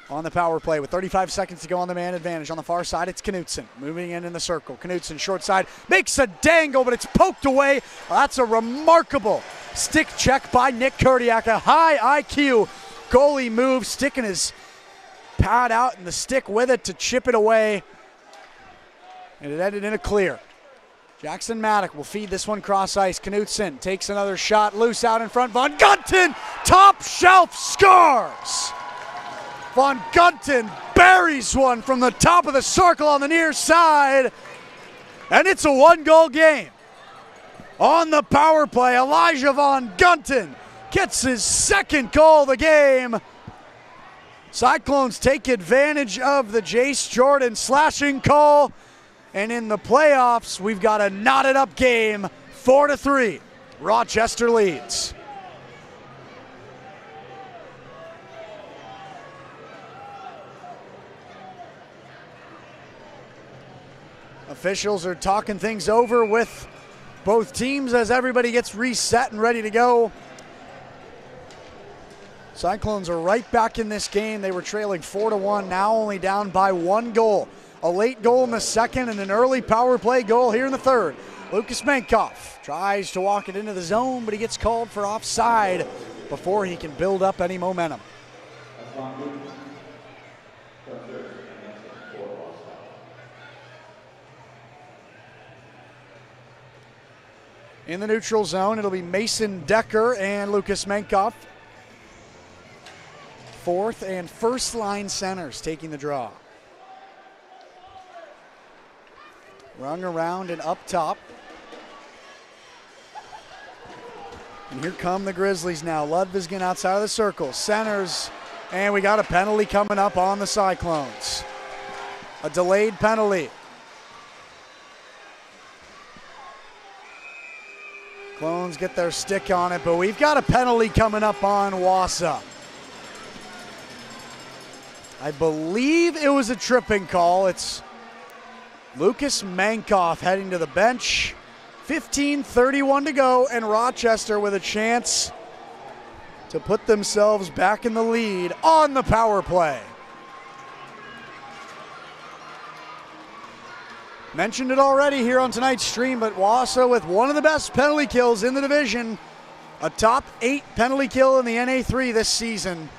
on the power play with 35 seconds to go on the man advantage. On the far side, it's Knutson moving in the circle. Knutson short side makes a dangle, but it's poked away. That's a remarkable stick check by Nick Kurdiak. A high IQ goalie move, sticking his pad out and the stick with it to chip it away. And it ended in a clear. Jackson Maddock will feed this one cross ice. Knutson takes another shot, loose out in front. Von Gunten, top shelf, scores! Von Gunten buries one from the top of the circle on the near side. And it's a 1-goal game. On the power play, Elijah Von Gunton gets his second goal of the game. Cyclones take advantage of the Jace Jordan slashing call. And in the playoffs, we've got a knotted up game, 4-3. Rochester leads. Officials are talking things over with both teams as everybody gets reset and ready to go. Cyclones are right back in this game. They were trailing 4-1, now only down by 1 goal. A late goal in the second and an early power play goal here in the third. Lucas Mankoff tries to walk it into the zone, but he gets called for offside before he can build up any momentum. In the neutral zone, it'll be Mason Decker and Lucas Mankoff. Fourth and first line centers taking the draw. Rung around and up top. And here come the Grizzlies now. Ludvigsson outside of the circle. Centers, and we got a penalty coming up on the Cyclones. A delayed penalty. Clones get their stick on it, but we've got a penalty coming up on Wausau. I believe it was a tripping call. It's Lucas Mankoff heading to the bench. 15:31 to go, and Rochester with a chance to put themselves back in the lead on the power play. Mentioned it already here on tonight's stream, but Wausau with one of the best penalty kills in the division. A top 8 penalty kill in the NA3 this season.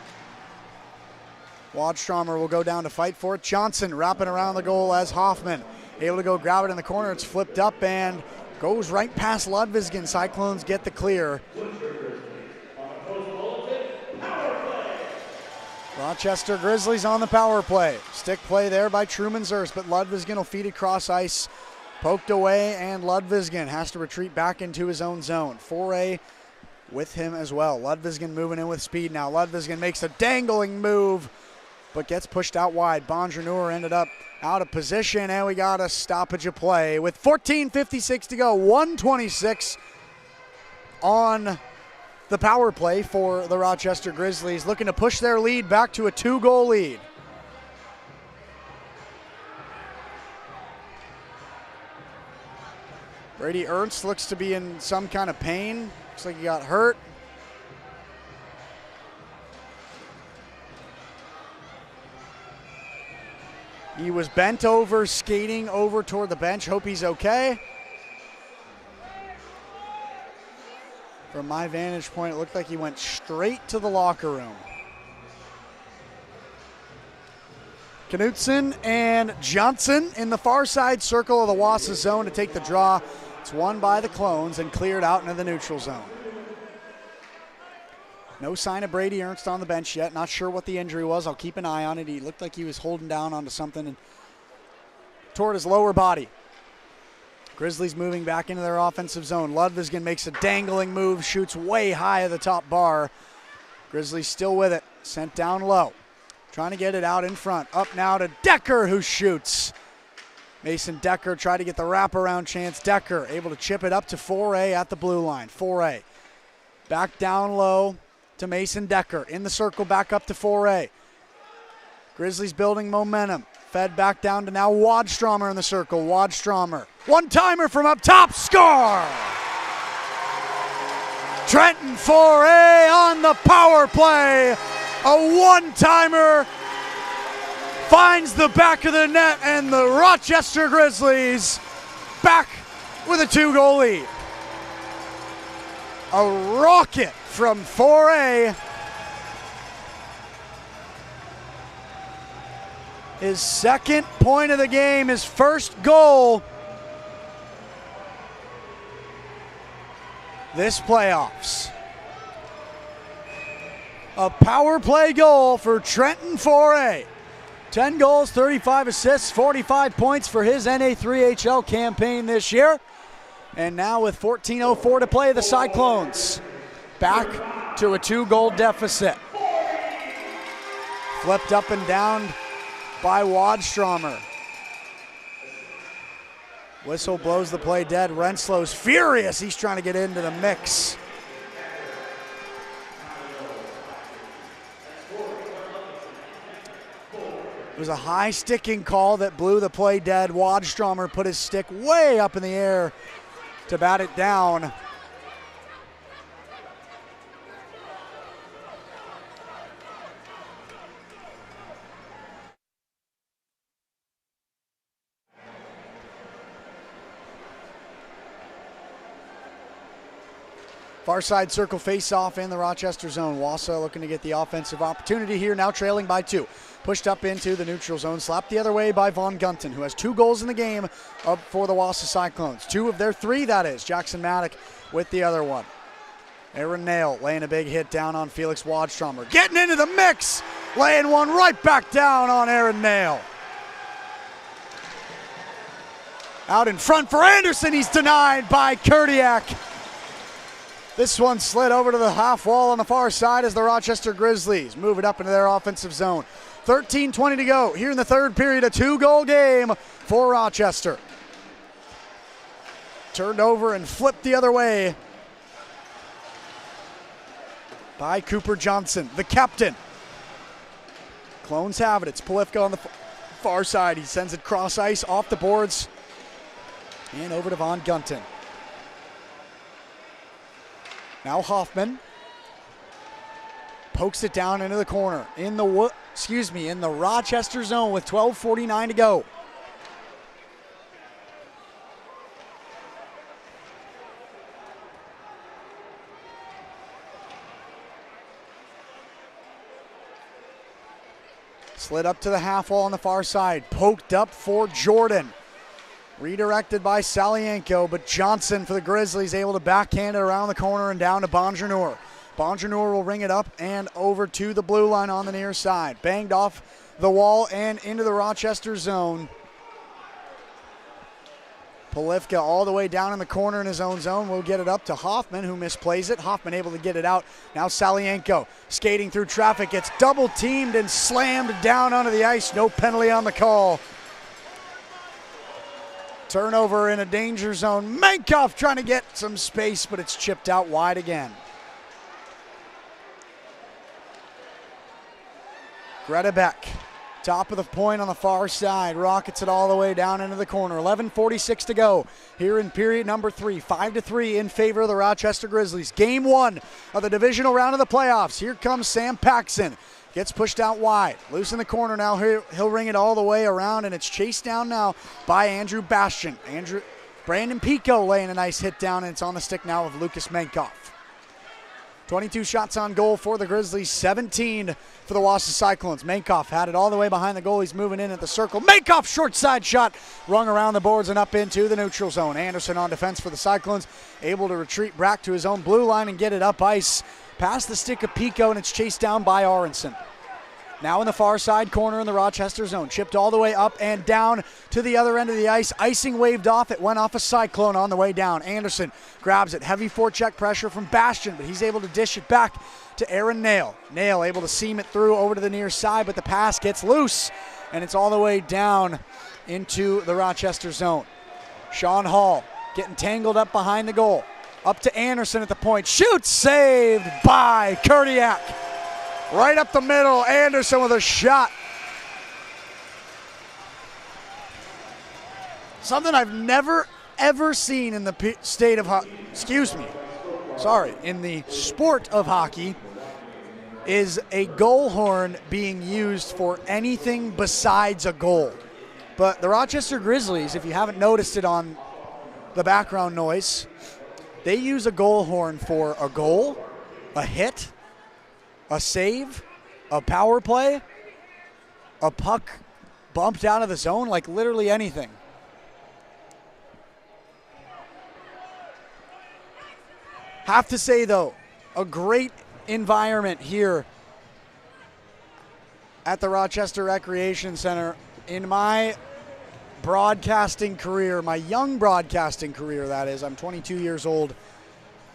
Wadstromer will go down to fight for it. Johnson wrapping around the goal as Hoffman. Able to go grab it in the corner. It's flipped up and goes right past Ludvigsson. Cyclones get the clear. Rochester Grizzlies on the power play. Stick play there by Truman Zers, but Ludvigsson will feed it cross ice. Poked away, and Ludvigsson has to retreat back into his own zone. Foray with him as well. Ludvigsson moving in with speed now. Ludvigsson makes a dangling move, but gets pushed out wide. Bonjour ended up out of position, and we got a stoppage of play with 14:56 to go. 1:26 on the power play for the Rochester Grizzlies, looking to push their lead back to a 2-goal lead. Brady Ernst looks to be in some kind of pain. Looks like he got hurt. He was bent over, skating over toward the bench. Hope he's okay. From my vantage point, it looked like he went straight to the locker room. Knutson and Johnson in the far side circle of the Wausau zone to take the draw. It's won by the Clones and cleared out into the neutral zone. No sign of Brady Ernst on the bench yet. Not sure what the injury was. I'll keep an eye on it. He looked like he was holding down onto something toward his lower body. Grizzlies moving back into their offensive zone. Ludvigsson makes a dangling move, shoots way high at the top bar. Grizzlies still with it, sent down low. Trying to get it out in front. Up now to Decker, who shoots. Mason Decker tried to get the wraparound chance. Decker able to chip it up to Foray at the blue line. Foray back down low to Mason Decker. In the circle, back up to Foray. Grizzlies building momentum. Fed back down to now Wadstromer in the circle. Wadstromer. One-timer from up top. Score! Trenton Foray on the power play. A one-timer finds the back of the net, and the Rochester Grizzlies back with a 2-goal lead. A rocket from Foray. His second point of the game, his first goal this playoffs. A power play goal for Trenton Foray. 10 goals, 35 assists, 45 points for his NA3HL campaign this year. And now with 14:04 to play, the Cyclones back to a 2-goal deficit. Flipped up and down by Wadstromer. Whistle blows the play dead. Renslow's furious. He's trying to get into the mix. It was a high sticking call that blew the play dead. Wadstromer put his stick way up in the air to bat it down. Far side circle face-off in the Rochester zone. Wausau looking to get the offensive opportunity here, now trailing by 2. Pushed up into the neutral zone, slapped the other way by Von Gunton, who has 2 goals in the game up for the Wausau Cyclones. 2 of their 3, that is. Jackson Maddock with the other one. Aaron Nail laying a big hit down on Felix Wadstromer. Getting into the mix, laying one right back down on Aaron Nail. Out in front for Anderson, he's denied by Kurdiak. This one slid over to the half wall on the far side as the Rochester Grizzlies move it up into their offensive zone. 13:20 to go here in the third period, a 2-goal game for Rochester. Turned over and flipped the other way by Cooper Johnson, the captain. Clones have it. It's Polifka on the far side. He sends it cross ice off the boards and over to Von Gunton. Now Hoffman pokes it down into the corner in the Rochester zone with 12:49 to go. Slid up to the half wall on the far side, poked up for Jordan. Redirected by Salienko, but Johnson for the Grizzlies able to backhand it around the corner and down to Bonjour. Bonjour will ring it up and over to the blue line on the near side. Banged off the wall and into the Rochester zone. Polifka all the way down in the corner in his own zone. Will get it up to Hoffman, who misplays it. Hoffman able to get it out. Now Salienko skating through traffic, gets double teamed and slammed down onto the ice. No penalty on the call. Turnover in a danger zone. Mankoff trying to get some space, but it's chipped out wide again. Greta Beck, top of the point on the far side, rockets it all the way down into the corner. 11:46 to go here in period number 3. 5-3 in favor of the Rochester Grizzlies. Game 1 of the divisional round of the playoffs. Here comes Sam Paxson. Gets pushed out wide. Loose in the corner now. He'll ring it all the way around, and it's chased down now by Andrew Bastian. Brandon Pico laying a nice hit down, and it's on the stick now of Lucas Mankoff. 22 shots on goal for the Grizzlies, 17 for the Wausau Cyclones. Mankoff had it all the way behind the goal. He's moving in at the circle. Mankoff, short side shot, rung around the boards and up into the neutral zone. Anderson on defense for the Cyclones, able to retreat back to his own blue line and get it up ice past the stick of Pico, and it's chased down by Aronson. Now in the far side corner in the Rochester zone. Chipped all the way up and down to the other end of the ice. Icing waved off. It went off a Cyclone on the way down. Anderson grabs it. Heavy forecheck pressure from Bastian, but he's able to dish it back to Aaron Nail. Nail able to seam it through over to the near side, but the pass gets loose, and it's all the way down into the Rochester zone. Sean Hall getting tangled up behind the goal. Up to Anderson at the point. Shoots, saved by Kurdiak. Right up the middle, Anderson with a shot. Something I've never, ever seen in the state of in the sport of hockey is a goal horn being used for anything besides a goal. But the Rochester Grizzlies, if you haven't noticed it on the background noise, they use a goal horn for a goal, a hit, a save, a power play, a puck bumped out of the zone, like literally anything. Have to say, though, a great environment here at the Rochester Recreation Center. In my broadcasting career, my young broadcasting career, that is. I'm 22 years old.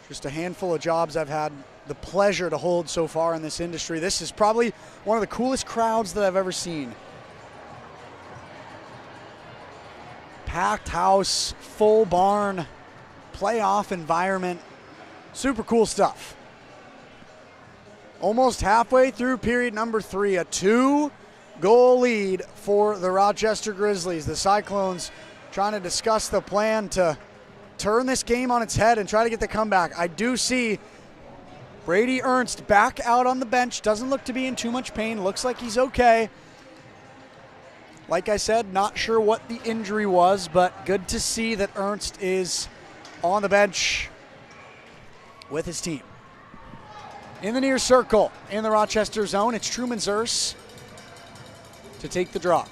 Just a handful of jobs I've had the pleasure to hold so far in this industry. This is probably one of the coolest crowds that I've ever seen. Packed house, full barn, playoff environment. Super cool stuff. Almost halfway through period number 3, a 2-goal lead for the Rochester Grizzlies. The Cyclones trying to discuss the plan to turn this game on its head and try to get the comeback. I do see Brady Ernst back out on the bench. Doesn't look to be in too much pain. Looks like he's okay. Like I said, not sure what the injury was, but good to see that Ernst is on the bench with his team. In the near circle, in the Rochester zone, it's Truman Zers to take the draw.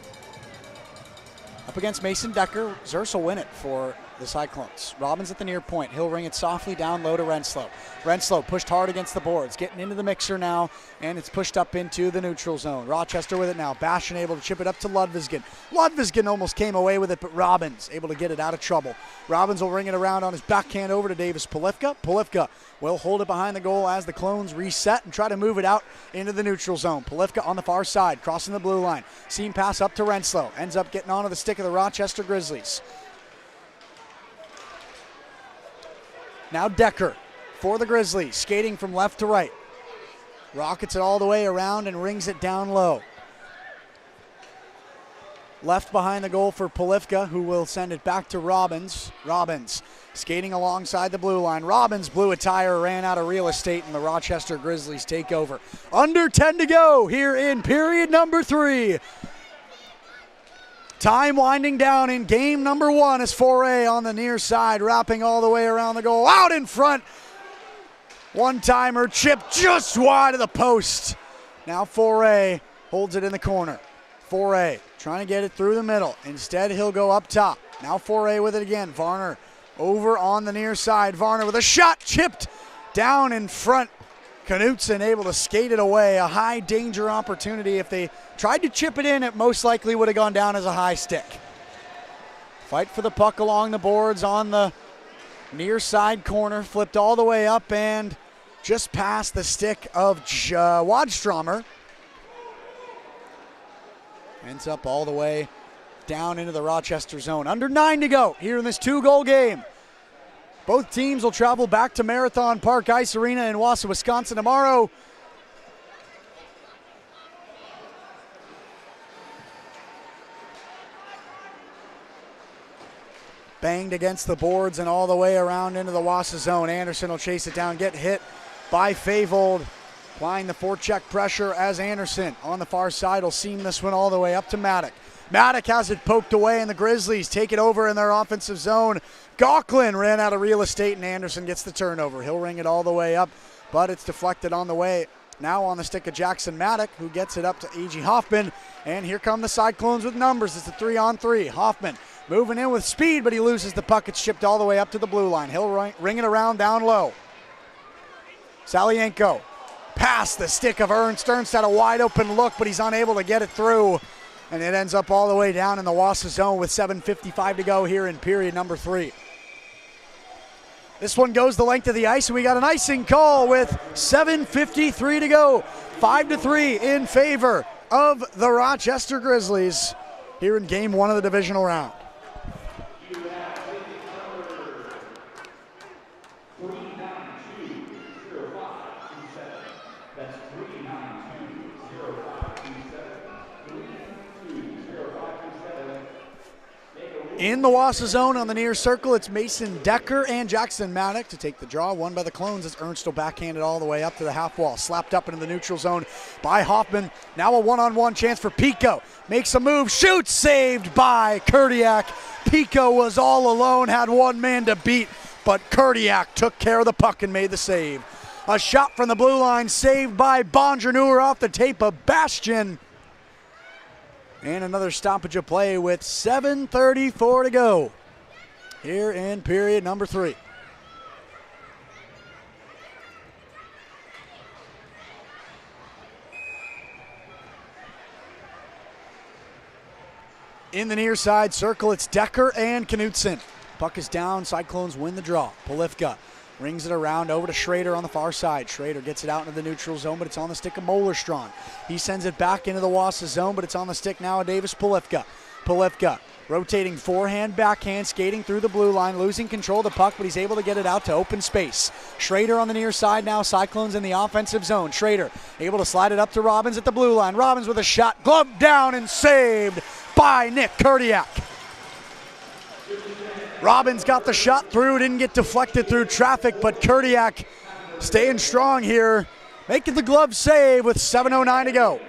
Up against Mason Decker, Zers will win it for the Cyclones. Robbins at the near point. He'll ring it softly down low to Renslow. Renslow pushed hard against the boards, getting into the mixer now, and it's pushed up into the neutral zone. Rochester with it now. Bastion able to chip it up to Ludvigsson. Ludvigsson almost came away with it, but Robbins able to get it out of trouble. Robbins will ring it around on his backhand over to Davis Polifka. Polifka will hold it behind the goal as the Clones reset and try to move it out into the neutral zone. Polifka on the far side, crossing the blue line. Seam pass up to Renslow. Ends up getting onto the stick of the Rochester Grizzlies. Now Decker for the Grizzlies, skating from left to right. Rockets it all the way around and rings it down low. Left behind the goal for Polifka, who will send it back to Robbins. Robbins skating alongside the blue line. Robbins blew a tire, ran out of real estate, and the Rochester Grizzlies take over. Under 10 to go here in period number 3. Time winding down in game number 1 as Foray on the near side, wrapping all the way around the goal. Out in front. One-timer chip just wide of the post. Now Foray holds it in the corner. Foray trying to get it through the middle. Instead, he'll go up top. Now Foray with it again. Varner over on the near side. Varner with a shot, chipped down in front. Knutson able to skate it away. A high danger opportunity. If they tried to chip it in, it most likely would have gone down as a high stick. Fight for the puck along the boards on the near side corner. Flipped all the way up and just past the stick of Wadströmer. Ends up all the way down into the Rochester zone. Under 9 to go here in this 2-goal game. Both teams will travel back to Marathon Park Ice Arena in Wausau, Wisconsin tomorrow. Banged against the boards and all the way around into the Wausau zone. Anderson will chase it down, get hit by Favold. Applying the forecheck pressure as Anderson on the far side will seam this one all the way up to Maddock. Maddock has it poked away, and the Grizzlies take it over in their offensive zone. Gauklin ran out of real estate, and Anderson gets the turnover. He'll ring it all the way up, but it's deflected on the way. Now on the stick of Jackson Maddock, who gets it up to A.G. Hoffman, and here come the Cyclones with numbers. It's a 3-on-3. Hoffman moving in with speed, but he loses the puck. It's shipped all the way up to the blue line. He'll ring it around down low. Salienko past the stick of Ernst. Ernst had a wide open look, but he's unable to get it through. And it ends up all the way down in the Wausau zone with 7:55 to go here in period number 3. This one goes the length of the ice, and we got an icing call with 7:53 to go. 5-3 in favor of the Rochester Grizzlies here in game 1 of the divisional round. In the Wausau zone on the near circle, it's Mason Decker and Jackson Maddock to take the draw. Won by the Clones as Ernst will backhand it all the way up to the half wall. Slapped up into the neutral zone by Hoffman. Now a one-on-one chance for Pico. Makes a move, shoots, saved by Kurdiak. Pico was all alone, had one man to beat, but Kurdiak took care of the puck and made the save. A shot from the blue line, saved by Bonjour off the tape of Bastion. And another stoppage of play with 7:34 to go here in period number 3. In the near side circle, it's Decker and Knutson. Puck is down. Cyclones win the draw. Polifka rings it around over to Schrader on the far side. Schrader gets it out into the neutral zone, but it's on the stick of Molerstrand. He sends it back into the Wausau zone, but it's on the stick now of Davis Polifka. Polifka rotating forehand, backhand, skating through the blue line, losing control of the puck, but he's able to get it out to open space. Schrader on the near side now. Cyclones in the offensive zone. Schrader able to slide it up to Robbins at the blue line. Robbins with a shot, glove down and saved by Nick Kurdiak. Robbins got the shot through, didn't get deflected through traffic, but Kurdiak staying strong here, making the glove save with 7:09 to go.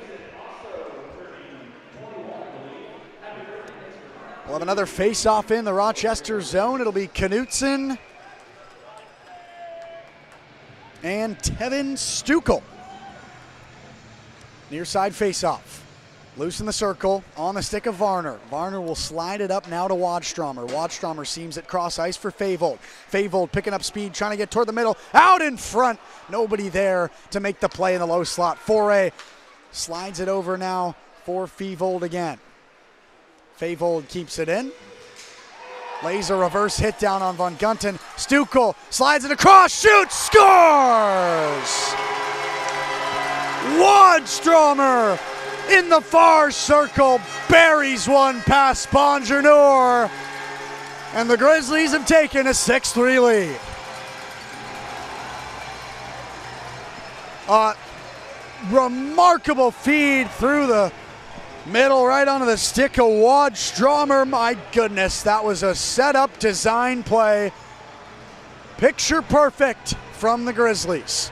We'll have another face-off in the Rochester zone. It'll be Knutson and Tevin Stukel. Near side face-off. Loose in the circle, on the stick of Varner. Varner will slide it up now to Waddstromer. Waddstromer seams it cross ice for Favold. Favold picking up speed, trying to get toward the middle. Out in front, nobody there to make the play in the low slot. Foray slides it over now for Favold again. Favold keeps it in. Lays a reverse hit down on Von Gunten. Stukel slides it across, shoots, scores! Waddstromer in the far circle, buries one past Bonjour, and the Grizzlies have taken a 6-3 lead. Remarkable feed through the middle, right onto the stick of Waddstromer. My goodness, that was a set-up design play. Picture perfect from the Grizzlies.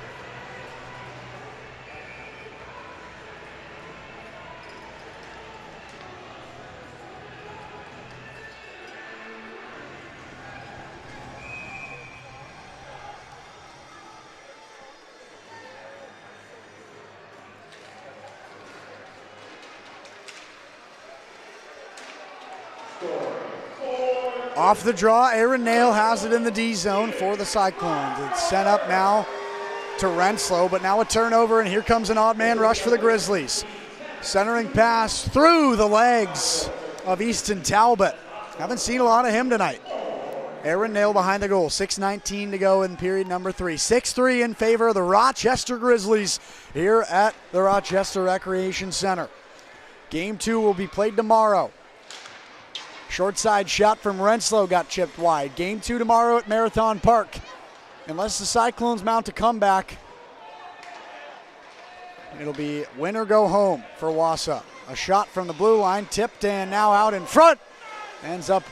Off the draw, Aaron Nail has it in the D zone for the Cyclones. It's sent up now to Renslow, but now a turnover, and here comes an odd man rush for the Grizzlies. Centering pass through the legs of Easton Talbot. Haven't seen a lot of him tonight. Aaron Nail behind the goal, 6:19 to go in period number 3. 6-3 in favor of the Rochester Grizzlies here at the Rochester Recreation Center. Game 2 will be played tomorrow. Short side shot from Renslow got chipped wide. Game 2 tomorrow at Marathon Park. Unless the Cyclones mount a comeback, it'll be win or go home for Wausau. A shot from the blue line, tipped and now out in front. Ends up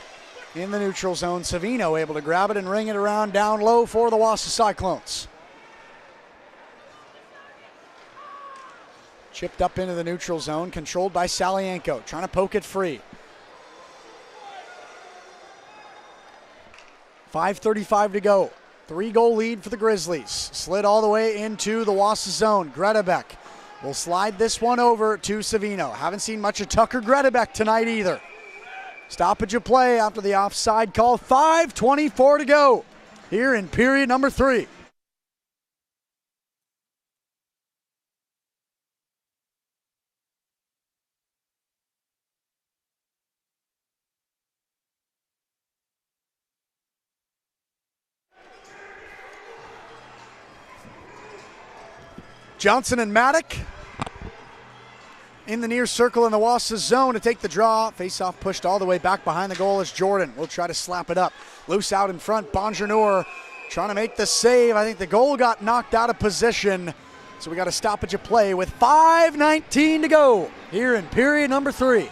in the neutral zone. Savino able to grab it and ring it around down low for the Wausau Cyclones. Chipped up into the neutral zone, controlled by Salienko, trying to poke it free. 5:35 to go. 3-goal lead for the Grizzlies. Slid all the way into the Wausau zone. Gredebeck will slide this one over to Savino. Haven't seen much of Tucker Gredebeck tonight either. Stoppage of play after the offside call. 5:24 to go here in period number 3. Johnson and Maddock in the near circle in the Wausau zone to take the draw. Face-off pushed all the way back behind the goal as Jordan will try to slap it up. Loose out in front, Bonjour trying to make the save. I think the goal got knocked out of position, so we got a stoppage of play with 5:19 to go here in period number 3.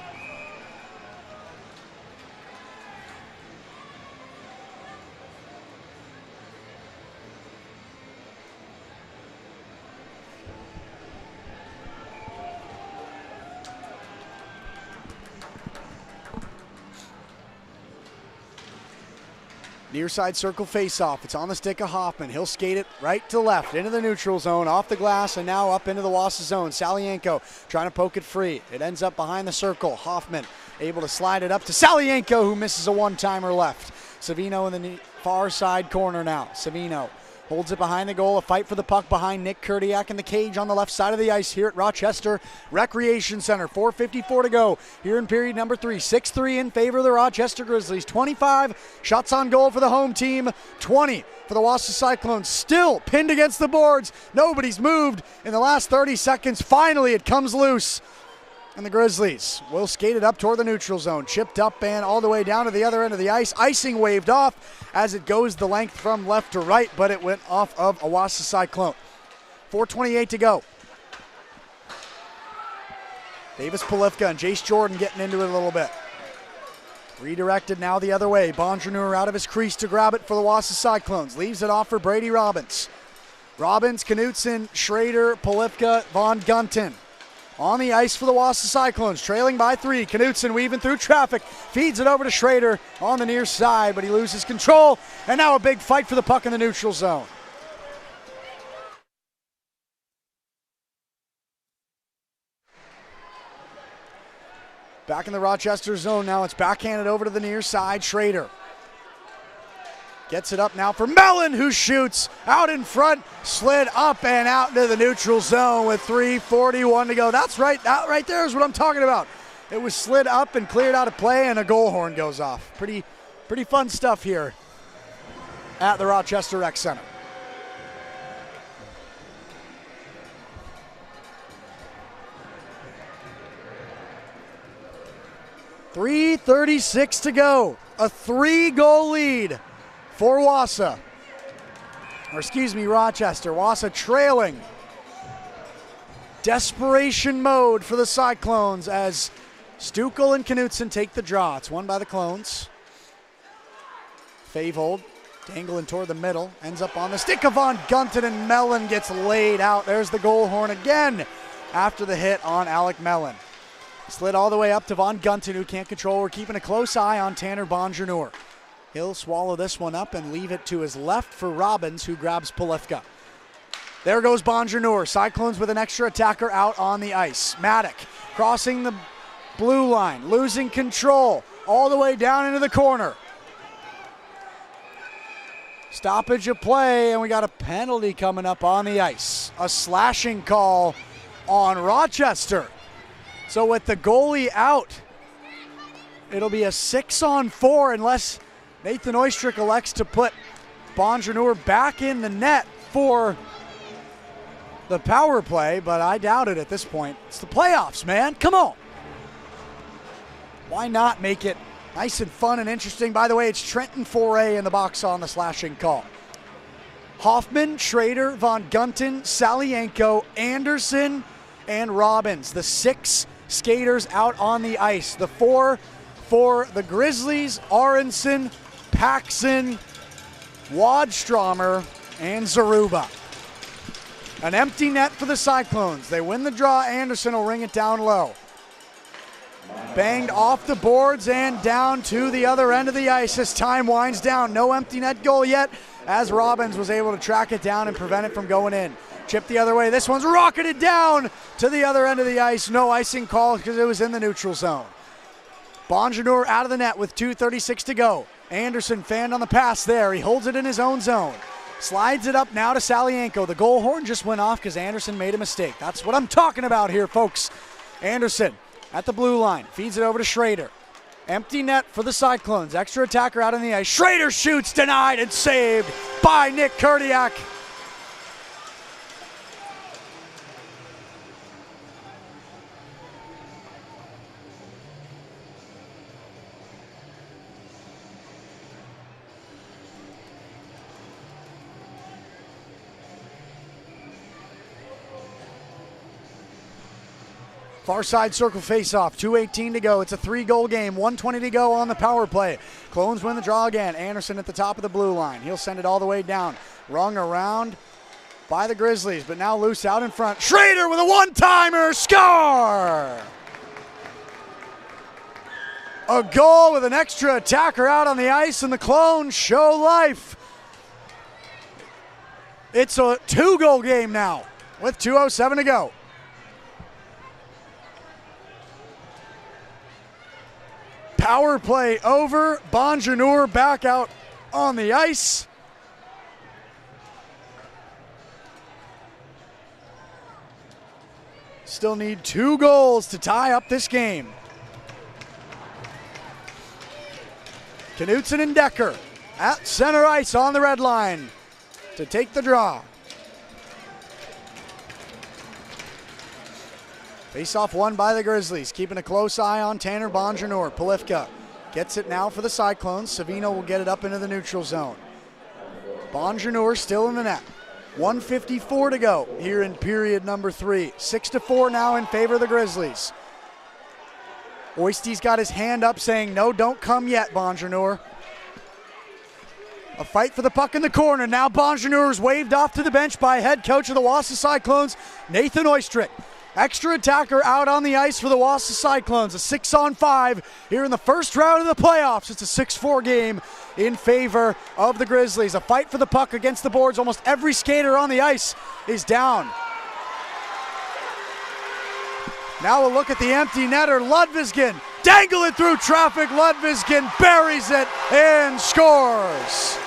Near side circle face-off. It's on the stick of Hoffman. He'll skate it right to left into the neutral zone, off the glass, and now up into the Wausau zone. Salienko trying to poke it free. It ends up behind the circle. Hoffman able to slide it up to Salienko, who misses a one-timer left. Savino in the far side corner now. Savino Holds it behind the goal. A fight for the puck behind Nick Kurdiak in the cage on the left side of the ice here at Rochester Recreation Center. 4:54 to go here in period number 3. 6-3 in favor of the Rochester Grizzlies. 25 shots on goal for the home team. 20 for the Wausau Cyclones. Still pinned against the boards. Nobody's moved in the last 30 seconds. Finally, it comes loose. And the Grizzlies will skate it up toward the neutral zone. Chipped up and all the way down to the other end of the ice. Icing waved off as it goes the length from left to right, but it went off of a Wausau Cyclone. 4:28 to go. Davis Polifka and Jace Jordan getting into it a little bit. Redirected now the other way. Bonjour out of his crease to grab it for the Wausau Cyclones. Leaves it off for Brady Robbins. Robbins, Knutson, Schrader, Polifka, Von Gunton. On the ice for the Wausau Cyclones, trailing by 3. Knutson weaving through traffic, feeds it over to Schrader on the near side, but he loses control, and now a big fight for the puck in the neutral zone. Back in the Rochester zone now, it's backhanded over to the near side. Schrader gets it up now for Mellon, who shoots out in front, slid up and out into the neutral zone with 3:41 to go. That's right, that right there is what I'm talking about. It was slid up and cleared out of play, and a goal horn goes off. Pretty fun stuff here at the Rochester Rec Center. .336 to go. A 3-goal lead for Wausau. Or excuse me, Rochester. Wausau trailing. Desperation mode for the Cyclones as Stukel and Knutson take the draw. It's won by the Clones. Favehold dangling toward the middle. Ends up on the stick of Von Gunton, and Mellon gets laid out. There's the goal horn again after the hit on Alec Mellon. Slid all the way up to Von Gunton, who can't control. We're keeping a close eye on Tanner Bonjour. He'll swallow this one up and leave it to his left for Robbins, who grabs Polifka. There goes Bonjour. Cyclones with an extra attacker out on the ice. Maddock crossing the blue line, losing control all the way down into the corner. Stoppage of play, and we got a penalty coming up on the ice. A slashing call on Rochester. So with the goalie out, it'll be a 6-on-4 unless Nathan Oystrick elects to put Bonjour back in the net for the power play, but I doubt it at this point. It's the playoffs, man. Come on. Why not make it nice and fun and interesting? By the way, it's Trenton Foray in the box on the slashing call. Hoffman, Schrader, Von Gunton, Salienko, Anderson, and Robbins. The 6 skaters out on the ice. The 4 for the Grizzlies: Aronson, Paxson, Wadstromer, and Zaruba. An empty net for the Cyclones. They win the draw. Anderson will ring it down low. Banged off the boards and down to the other end of the ice as time winds down. No empty net goal yet, as Robbins was able to track it down and prevent it from going in. Chip the other way. This one's rocketed down to the other end of the ice. No icing call because it was in the neutral zone. Bonjour out of the net with 2:36 to go. Anderson fanned on the pass there. He holds it in his own zone. Slides it up now to Salienko. The goal horn just went off because Anderson made a mistake. That's what I'm talking about here, folks. Anderson at the blue line. Feeds it over to Schrader. Empty net for the Cyclones. Extra attacker out on the ice. Schrader shoots, denied, and saved by Nick Kurdiak. Far side circle face-off, 2:18 to go. It's a 3-goal game, 1:20 to go on the power play. Clones win the draw again. Anderson at the top of the blue line. He'll send it all the way down. Rung around by the Grizzlies, but now loose out in front. Schrader with a one-timer, score! A goal with an extra attacker out on the ice, and the Clones show life. It's a 2-goal game now with 2:07 to go. Power play over. Bonjour back out on the ice. Still need 2 goals to tie up this game. Knutson and Decker at center ice on the red line to take the draw. Face-off won by the Grizzlies, keeping a close eye on Tanner Bonjour. Polifka gets it now for the Cyclones. Savino will get it up into the neutral zone. Bonjour still in the net. 1:54 to go here in period number 3. 6-4 now in favor of the Grizzlies. Oisty's got his hand up saying, no, don't come yet, Bonjour. A fight for the puck in the corner. Now Bonjour is waved off to the bench by head coach of the Wausau Cyclones, Nathan Oystrick. Extra attacker out on the ice for the Wausau Cyclones. A 6-on-5 here in the first round of the playoffs. It's a 6-4 game in favor of the Grizzlies. A fight for the puck against the boards. Almost every skater on the ice is down. Now a look at the empty netter. Ludvigsson dangling through traffic. Ludvigsson buries it and scores.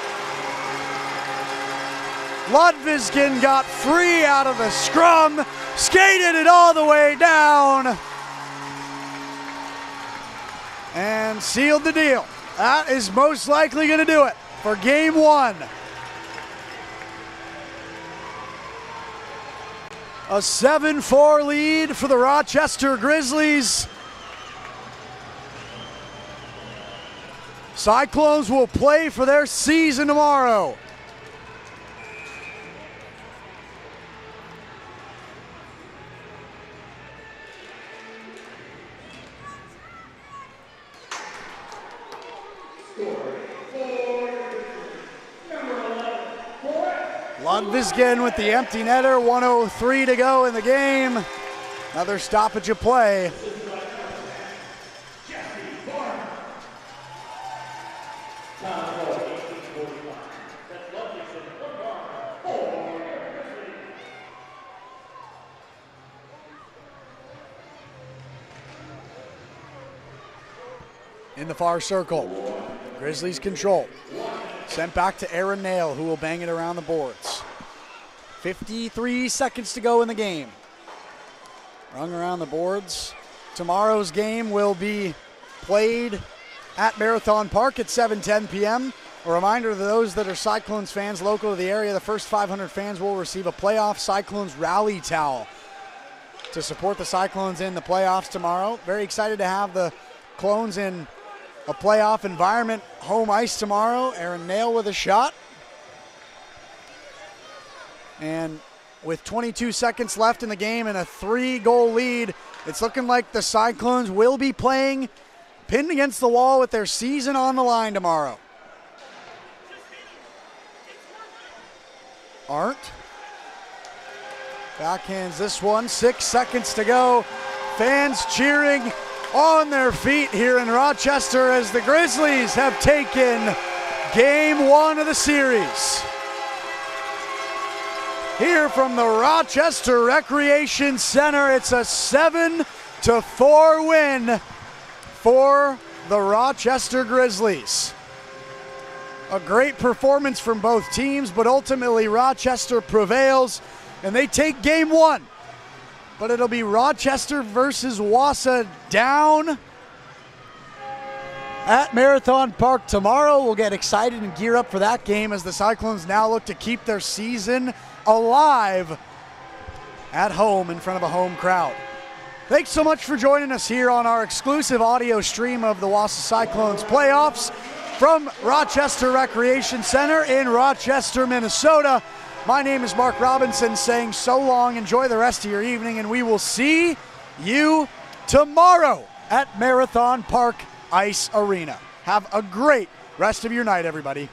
Ludvigsson got free out of the scrum, skated it all the way down, and sealed the deal. That is most likely going to do it for game 1. A 7-4 lead for the Rochester Grizzlies. Cyclones will play for their season tomorrow. Ludvigsson with the empty netter, 1:03 to go in the game. Another stoppage of play. In the far circle, Grizzlies control. Sent back to Aaron Nail, who will bang it around the boards. 53 seconds to go in the game. Rung around the boards. Tomorrow's game will be played at Marathon Park at 7:10 p.m. A reminder to those that are Cyclones fans local to the area, the first 500 fans will receive a playoff Cyclones rally towel to support the Cyclones in the playoffs tomorrow. Very excited to have the Clones in a playoff environment, home ice tomorrow. Aaron Nail with a shot. And with 22 seconds left in the game and a 3-goal lead, it's looking like the Cyclones will be playing pinned against the wall with their season on the line tomorrow. Arndt backhands this one, 6 seconds to go. Fans cheering on their feet here in Rochester as the Grizzlies have taken game 1 of the series. Here from the Rochester Recreation Center, it's a 7-4 win for the Rochester Grizzlies. A great performance from both teams, but ultimately Rochester prevails and they take game 1. But it'll be Rochester versus Wausau down at Marathon Park tomorrow. We'll get excited and gear up for that game as the Cyclones now look to keep their season alive at home in front of a home crowd. Thanks so much for joining us here on our exclusive audio stream of the Wausau Cyclones playoffs from Rochester Recreation Center in Rochester, Minnesota. My name is Mark Robinson saying so long, enjoy the rest of your evening, and we will see you tomorrow at Marathon Park Ice Arena. Have a great rest of your night, everybody.